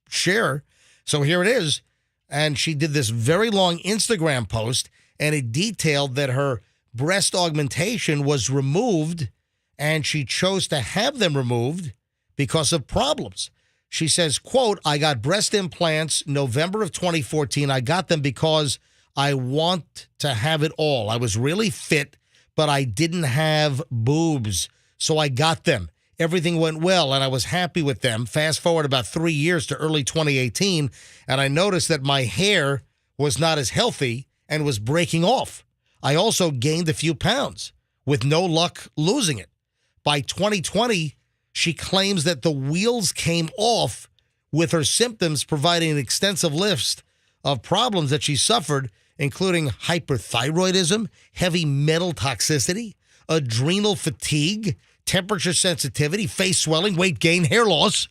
share. So here it is. And she did this very long Instagram post, and it detailed that her breast augmentation was removed, and she chose to have them removed because of problems. She says, quote, I got breast implants November of 2014. I got them because I want to have it all. I was really fit, but I didn't have boobs. So I got them. Everything went well, and I was happy with them. Fast forward about 3 years to early 2018, and I noticed that my hair was not as healthy and was breaking off. I also gained a few pounds with no luck losing it. By 2020, she claims that the wheels came off with her symptoms, providing an extensive list of problems that she suffered, including hyperthyroidism, heavy metal toxicity, adrenal fatigue, temperature sensitivity, face swelling, weight gain, hair loss,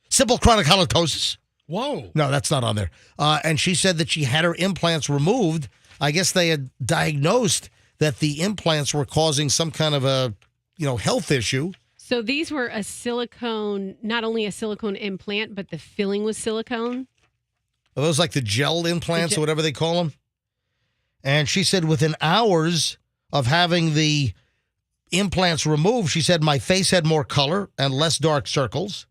simple chronic halitosis. Whoa. No, that's not on there. And she said that she had her implants removed. I guess they had diagnosed that the implants were causing some kind of a, health issue. So these were a silicone, not only a silicone implant, but the filling was silicone. Are those like the gel implants or whatever they call them? And she said within hours of having the implants removed, she said, my face had more color and less dark circles.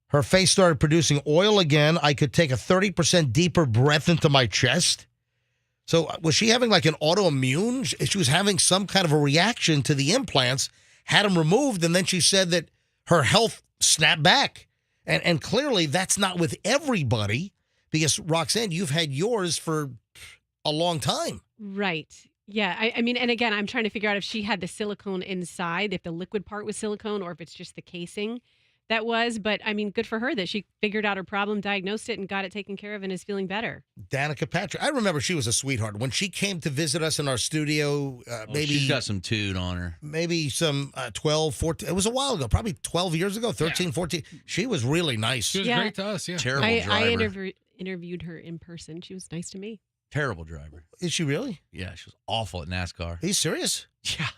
Her face started producing oil again. I could take a 30% deeper breath into my chest. So was she having like an autoimmune? She was having some kind of a reaction to the implants, had them removed, and then she said that her health snapped back. And clearly that's not with everybody because, Roxanne, you've had yours for a long time. Right. Yeah. I mean, and again, I'm trying to figure out if she had the silicone inside, if the liquid part was silicone, or if it's just the casing that was. But I mean, good for her that she figured out her problem, diagnosed it, and got it taken care of and is feeling better. Danica Patrick. I remember she was a sweetheart. When she came to visit us in our studio, maybe she's got some toot on her. Maybe some 12, 14. It was a while ago, probably 12 years ago, 13, 14. She was really nice. She was great to us, yeah. Terrible driver. I interviewed her in person. She was nice to me. Terrible driver. Is she really? Yeah, she was awful at NASCAR. Are you serious? Yeah.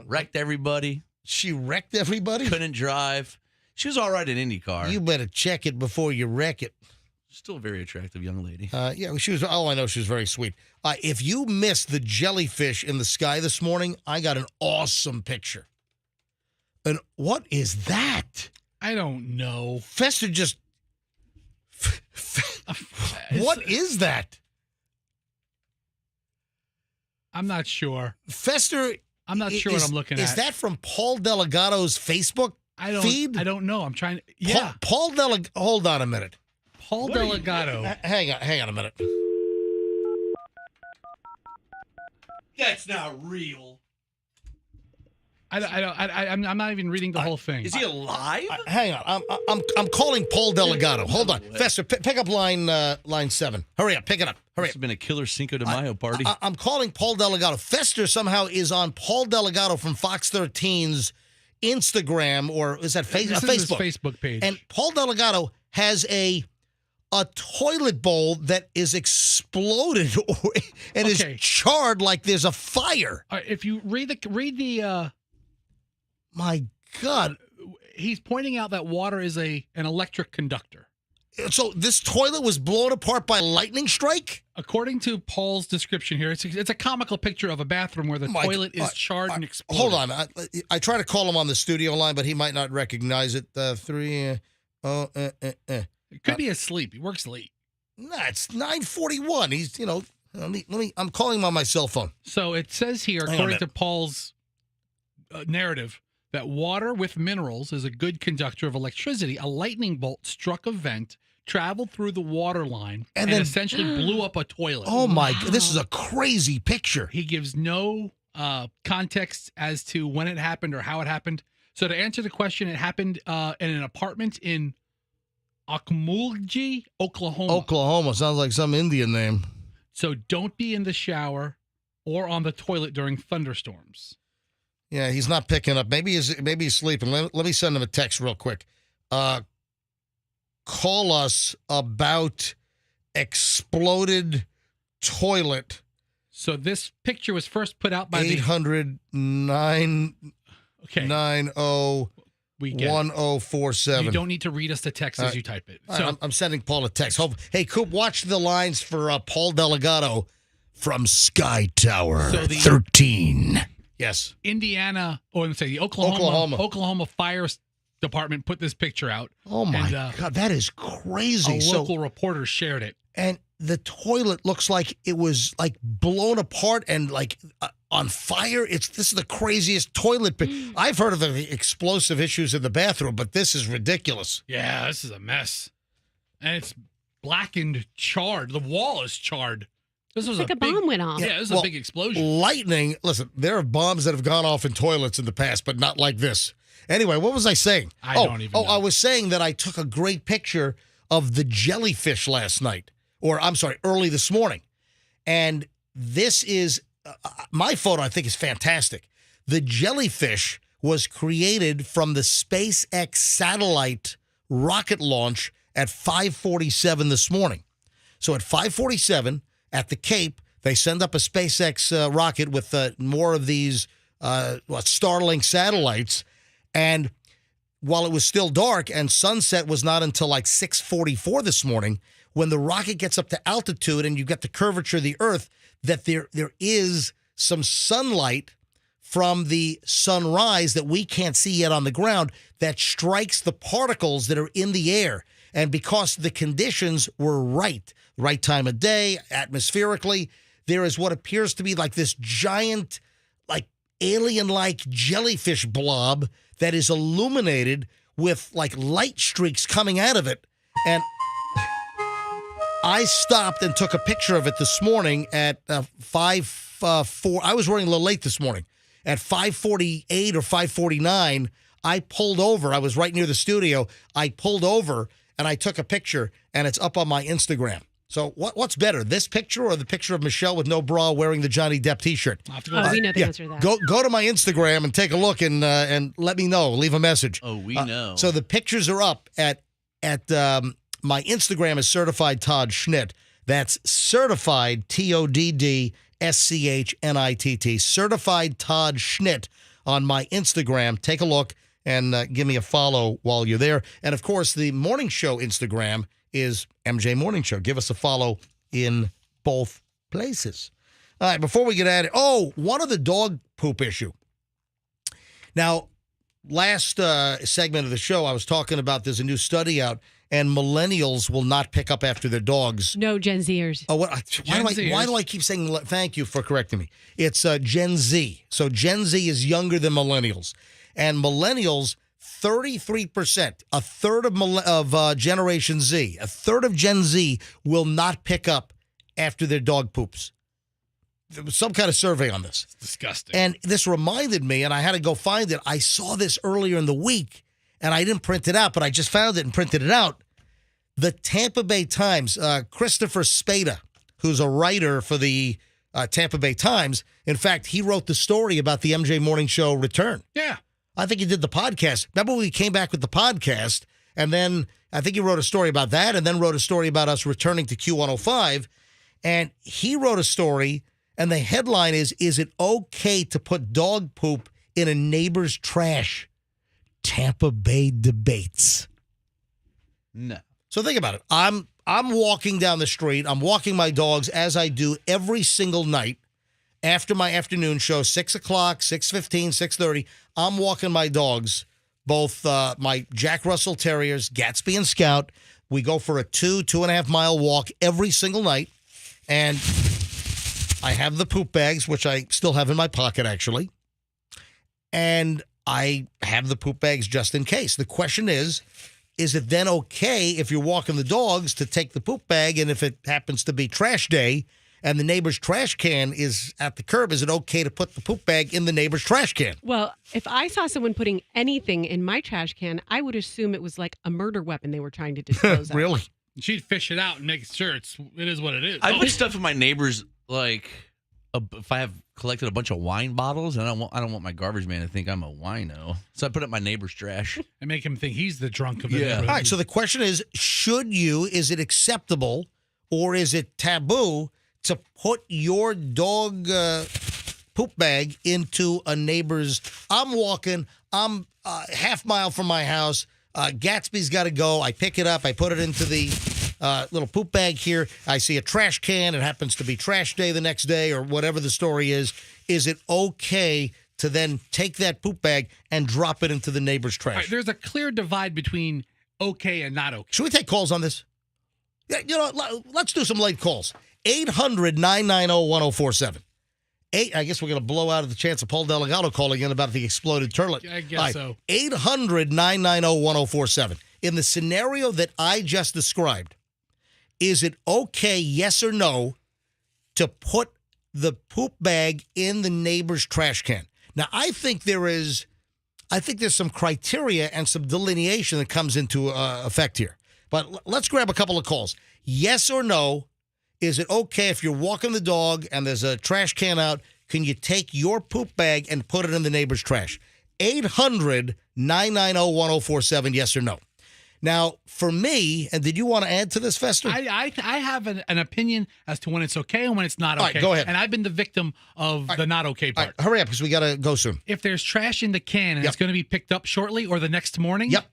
Wrecked everybody. She wrecked everybody? Couldn't drive. She was all right in IndyCar. You better check it before you wreck it. Still a very attractive young lady. Yeah, she was. Oh, I know she was very sweet. If you missed the jellyfish in the sky this morning, I got an awesome picture. And what is that? I don't know. Fester just. What is that? I'm not sure. Fester. I'm not sure what I'm looking at. Is that from Paul Delgado's Facebook feed? I don't know. I'm trying. Yeah. Paul Delgado. Hold on a minute. Paul Delgado. Hang on a minute. That's not real. I'm not even reading the whole thing. Is he alive? Hang on. I'm calling Paul Delgado. Hold on. Fester, pick up line 7. Hurry up. Pick it up. Hurry up. It's been a killer Cinco de Mayo party. I'm calling Paul Delgado. Fester somehow is on Paul Delgado from Fox 13's Instagram, or is that Facebook? His Facebook page. And Paul Delgado has a toilet bowl that is exploded and is charred like there's a fire. If you read the my God, he's pointing out that water is an electric conductor. So this toilet was blown apart by a lightning strike? According to Paul's description here, it's a comical picture of a bathroom where the toilet is charred and exploded. Hold on. I try to call him on the studio line, but he might not recognize it. It could be asleep. He works late. Nah, it's 9:41. He's, I'm calling him on my cell phone. So it says here, according to Paul's narrative, that water with minerals is a good conductor of electricity. A lightning bolt struck a vent, traveled through the water line, and then essentially blew up a toilet. Oh, my God. This is a crazy picture. He gives no context as to when it happened or how it happened. So to answer the question, it happened in an apartment in Okmulgee, Oklahoma. Oklahoma. Sounds like some Indian name. So don't be in the shower or on the toilet during thunderstorms. Yeah, he's not picking up. Maybe he's sleeping. Let me send him a text real quick. Call us about exploded toilet. So this picture was first put out by 800-990-1047. You don't need to read us the text as you type it. So I'm sending Paul a text. Hey, Coop, watch the lines for Paul Delgado from Sky Tower 13. Yes. Indiana, or let's say the Oklahoma Fire Department put this picture out. Oh, my God. That is crazy. A local reporter shared it. And the toilet looks like it was like blown apart and like on fire. This is the craziest toilet. I've heard of the explosive issues in the bathroom, but this is ridiculous. Yeah, this is a mess. And it's blackened, charred. The wall is charred. This was like a bomb went off. Yeah, this is a big explosion. Lightning. Listen, there are bombs that have gone off in toilets in the past, but not like this. Anyway, what was I saying? I don't even know. I was saying that I took a great picture of the jellyfish last night, or I'm sorry, early this morning. And this is, my photo I think is fantastic. The jellyfish was created from the SpaceX satellite rocket launch at 5:47 this morning. So at 5:47, at the Cape, they send up a SpaceX rocket with more of these Starlink satellites. And while it was still dark and sunset was not until like 6:44 this morning, when the rocket gets up to altitude and you get the curvature of the Earth, that there is some sunlight from the sunrise that we can't see yet on the ground that strikes the particles that are in the air. And because the conditions were right time of day, atmospherically, there is what appears to be like this giant, like alien-like jellyfish blob that is illuminated with like light streaks coming out of it. And I stopped and took a picture of it this morning at 5:04. I was running a little late this morning. At 5:48 or 5:49, I pulled over. I was right near the studio. I pulled over and I took a picture, and it's up on my Instagram. So what's better, this picture or the picture of Michelle with no bra wearing the Johnny Depp T-shirt? We know the answer to that. Go to my Instagram and take a look and let me know. Leave a message. Oh, we know. So the pictures are up at my Instagram is Certified Todd Schnitt. That's Certified TODD SCHNITT. Certified Todd Schnitt on my Instagram. Take a look and give me a follow while you're there. And of course, the morning show Instagram is MJ Morning Show. Give us a follow in both places. All right, before we get at it, one of the dog poop issue. Now, last segment of the show, I was talking about there's a new study out, and millennials will not pick up after their dogs. No, Gen Zers. Oh, what? Why do I keep saying? Thank you for correcting me. It's Gen Z. So Gen Z is younger than millennials, and millennials, 33%, a third of Generation Z, a third of Gen Z will not pick up after their dog poops. There was some kind of survey on this. It's disgusting. And this reminded me, and I had to go find it. I saw this earlier in the week, and I didn't print it out, but I just found it and printed it out. The Tampa Bay Times, Christopher Spada, who's a writer for the Tampa Bay Times. In fact, he wrote the story about the MJ Morning Show return. Yeah. I think he did the podcast. Remember when we came back with the podcast, and then I think he wrote a story about that, and then wrote a story about us returning to Q105, and he wrote a story, and the headline is it okay to put dog poop in a neighbor's trash? Tampa Bay debates. No. So think about it. I'm walking down the street. I'm walking my dogs as I do every single night after my afternoon show, 6 o'clock, 6:15, 6:30. I'm walking my dogs, both my Jack Russell Terriers, Gatsby and Scout. We go for a 2.5 mile walk every single night. And I have the poop bags, which I still have in my pocket, actually. And I have the poop bags just in case. The question is it then okay if you're walking the dogs to take the poop bag, and if it happens to be trash day and the neighbor's trash can is at the curb, is it okay to put the poop bag in the neighbor's trash can? Well, if I saw someone putting anything in my trash can, I would assume it was like a murder weapon they were trying to dispose of. Really? She'd fish it out and make sure it is what it is. I put stuff in my neighbor's, like, if I have collected a bunch of wine bottles, and I don't want my garbage man to think I'm a wino, so I put it in my neighbor's trash. And make him think he's the drunk of the Yeah. neighborhood. All right, so the question is is it acceptable or is it taboo to put your dog poop bag into a neighbor's? I'm walking, I'm half mile from my house. Gatsby's got to go. I pick it up. I put it into the little poop bag here. I see a trash can. It happens to be trash day the next day or whatever the story is. Is it okay to then take that poop bag and drop it into the neighbor's trash? All right, there's a clear divide between okay and not okay. Should we take calls on this? Yeah, let's do some late calls. 800-990-1047. I guess we're going to blow out of the chance of Paul Delgado calling in about the exploded turlet. I guess so. 800-990-1047. In the scenario that I just described, is it okay, yes or no, to put the poop bag in the neighbor's trash can? Now, I think there's some criteria and some delineation that comes into effect here. But let's grab a couple of calls. Yes or no, is it okay if you're walking the dog and there's a trash can out, can you take your poop bag and put it in the neighbor's trash? 800-990-1047, yes or no. Now, for me, and did you want to add to this, Fester? I have an opinion as to when it's okay and when it's not okay. All right, go ahead. And I've been the victim of the not okay part. All right, hurry up because we got to go soon. If there's trash in the can and Yep. it's going to be picked up shortly or the next morning, Yep.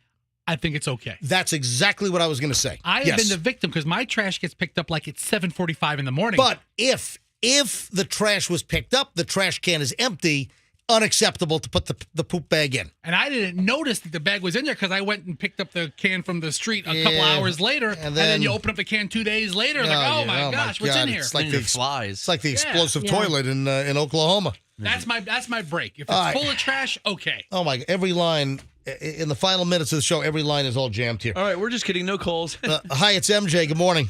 I think it's okay. That's exactly what I was going to say. I have been the victim because my trash gets picked up like it's 7:45 in the morning. But if the trash was picked up, the trash can is empty, unacceptable to put the poop bag in. And I didn't notice that the bag was in there because I went and picked up the can from the street a couple hours later. And then you open up the can 2 days later. Like, oh my gosh, what's in here? It's like the flies. It's like the explosive toilet in Oklahoma. That's my break. If it's full of trash, okay. Oh my! Every line in the final minutes of the show, every line is all jammed here. All right, we're just kidding. No calls. Hi, it's MJ. Good morning.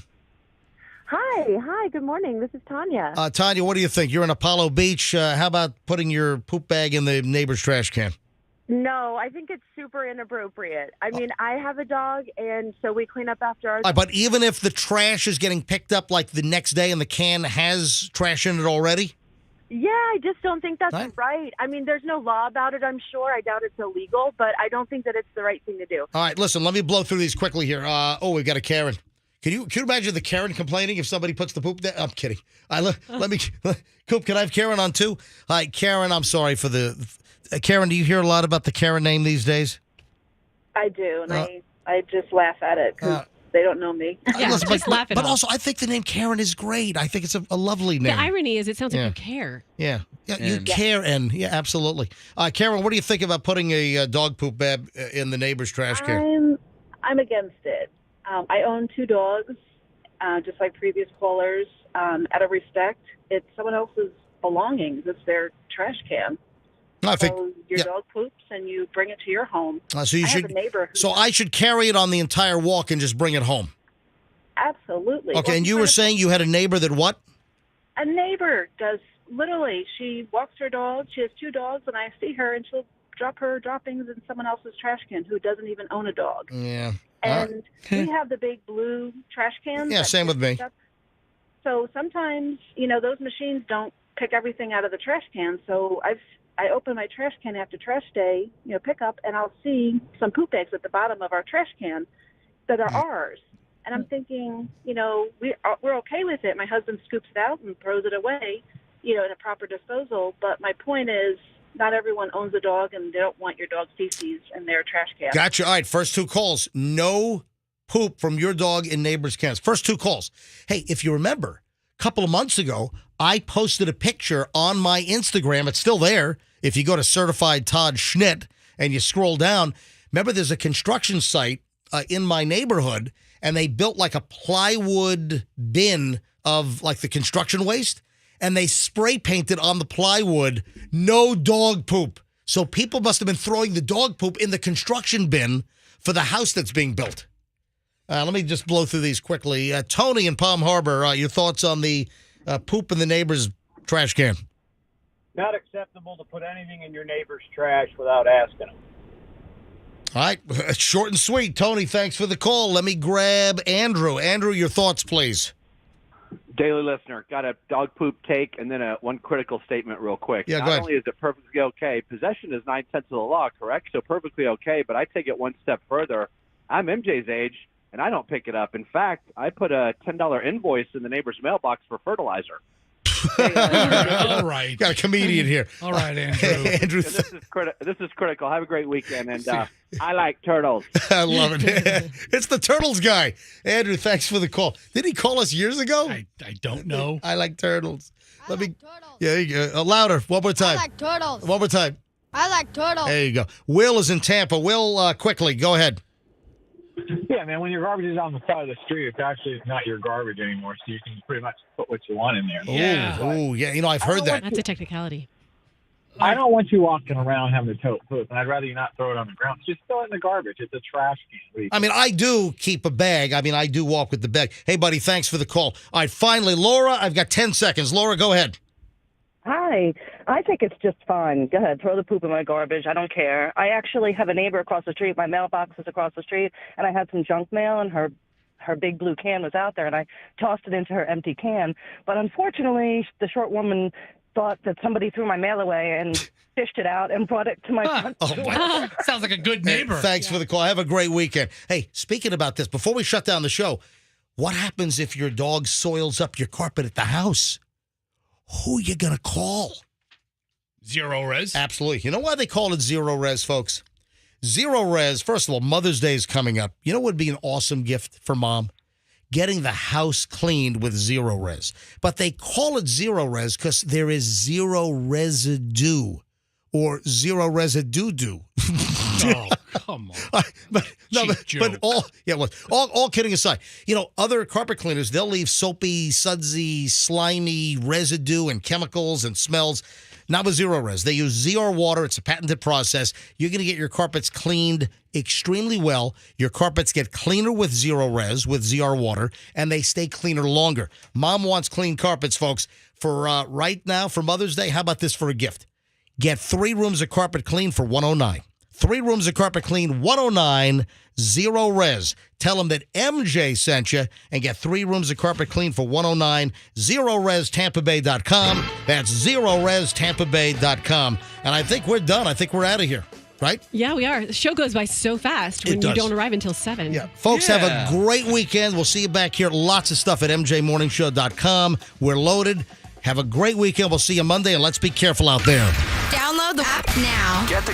Hi, good morning. This is Tanya. Tanya, what do you think? You're in Apollo Beach. How about putting your poop bag in the neighbor's trash can? No, I think it's super inappropriate. I mean, I have a dog, and so we clean up after our But even if the trash is getting picked up like the next day and the can has trash in it already? Yeah, I just don't think that's right. I mean, there's no law about it, I'm sure. I doubt it's illegal, but I don't think that it's the right thing to do. All right, listen, let me blow through these quickly here. We've got a Karen. Can you imagine the Karen complaining if somebody puts the poop there? I'm kidding. Coop, can I have Karen on too? Hi, Karen, I'm sorry for the... Karen, do you hear a lot about the Karen name these days? I do, and I just laugh at it because they don't know me. Listen, but also, I think the name Karen is great. I think it's a lovely name. The irony is it sounds like you care. Yeah, you care, and absolutely. Karen, what do you think about putting a dog poop bag in the neighbor's trash can? I'm against it. I own 2 dogs, just like previous callers. Out of respect, it's someone else's belongings. It's their trash can. I think your dog poops and you bring it to your home. So you I should. have a neighbor who, So I should carry it on the entire walk and just bring it home. absolutely. Okay, and you were saying you had a neighbor that what? A neighbor does literally. She walks her dog. She has 2 dogs, and I see her, and she'll drop her droppings in someone else's trash can who doesn't even own a dog. Yeah. And we have the big blue trash cans. Yeah, that same with me. pick up. So sometimes, those machines don't pick everything out of the trash can. So I open my trash can after trash day, pick up, and I'll see some poop eggs at the bottom of our trash can that are ours. And I'm thinking, we're okay with it. My husband scoops it out and throws it away, in a proper disposal. But my point is, not everyone owns a dog, and they don't want your dog's feces in their trash can. Gotcha. All right, first 2 calls. No poop from your dog in neighbors' cans. First 2 calls. Hey, if you remember, a couple of months ago, I posted a picture on my Instagram. It's still there. If you go to Certified Todd Schnitt and you scroll down, remember there's a construction site in my neighborhood, and they built like a plywood bin of like the construction waste, and they spray painted on the plywood, no dog poop. So people must have been throwing the dog poop in the construction bin for the house that's being built. Let me just blow through these quickly. Tony in Palm Harbor, your thoughts on the poop in the neighbor's trash can? Not acceptable to put anything in your neighbor's trash without asking them. All right, short and sweet. Tony, thanks for the call. Let me grab Andrew. Andrew, your thoughts, please. Daily listener, got a dog poop take, and then one critical statement real quick. Yeah, go Not ahead. only is it perfectly okay, possession is 9/10 of the law, correct? So perfectly okay, but I take it one step further. I'm MJ's age, and I don't pick it up. In fact, I put a $10 invoice in the neighbor's mailbox for fertilizer. All right. Got a comedian here. All right, Andrew. Andrew, This is critical. Have a great weekend, and I like turtles. I love it. It's the Turtles guy. Andrew, thanks for the call. Did he call us years ago? I don't know. I like turtles. Let me. Yeah, you go. Louder. One more time. I like turtles. One more time. I like turtles. There you go. Will is in Tampa. Will, quickly, go ahead. Yeah, man, when your garbage is on the side of the street, it's actually not your garbage anymore, so you can pretty much put what you want in there. Oh, yeah. I've heard that. That's a technicality. I don't want you walking around having to tote poop, and I'd rather you not throw it on the ground. Just throw it in the garbage. It's a trash can. I mean, I do keep a bag. I do walk with the bag. Hey, buddy, thanks for the call. All right, finally, Laura, I've got 10 seconds. Laura, go ahead. Hi. I think it's just fine. Go ahead. Throw the poop in my garbage. I don't care. I actually have a neighbor across the street. My mailbox is across the street, and I had some junk mail, and her big blue can was out there, and I tossed it into her empty can. But unfortunately, the short woman thought that somebody threw my mail away and fished it out and brought it to my front door. Sounds like a good neighbor. Thanks for the call. Have a great weekend. Hey, speaking about this, before we shut down the show, what happens if your dog soils up your carpet at the house? Who you going to call? Zero res? Absolutely. You know why they call it zero res, folks? Zero res, first of all, Mother's Day is coming up. You know what would be an awesome gift for mom? Getting the house cleaned with zero res. But they call it zero res because there is zero residue or zero residue. Oh, come on. But all kidding aside, other carpet cleaners, they'll leave soapy, sudsy, slimy residue and chemicals and smells. Not with Zero Res. They use ZR water. It's a patented process. You're going to get your carpets cleaned extremely well. Your carpets get cleaner with Zero Res, with ZR water, and they stay cleaner longer. Mom wants clean carpets, folks. For right now, for Mother's Day, how about this for a gift? Get 3 rooms of carpet clean for $109. 3 rooms of carpet clean, $109, Zero Res. Tell them that MJ sent you and get 3 rooms of carpet clean for $109, ZeroResTampaBay.com. That's ZeroResTampaBay.com. And I think we're done. I think we're out of here, right? Yeah, we are. The show goes by so fast when you don't arrive until 7. Yeah. Folks, have a great weekend. We'll see you back here. Lots of stuff at MJMorningshow.com. We're loaded. Have a great weekend. We'll see you Monday, and let's be careful out there. Download the app now. Get the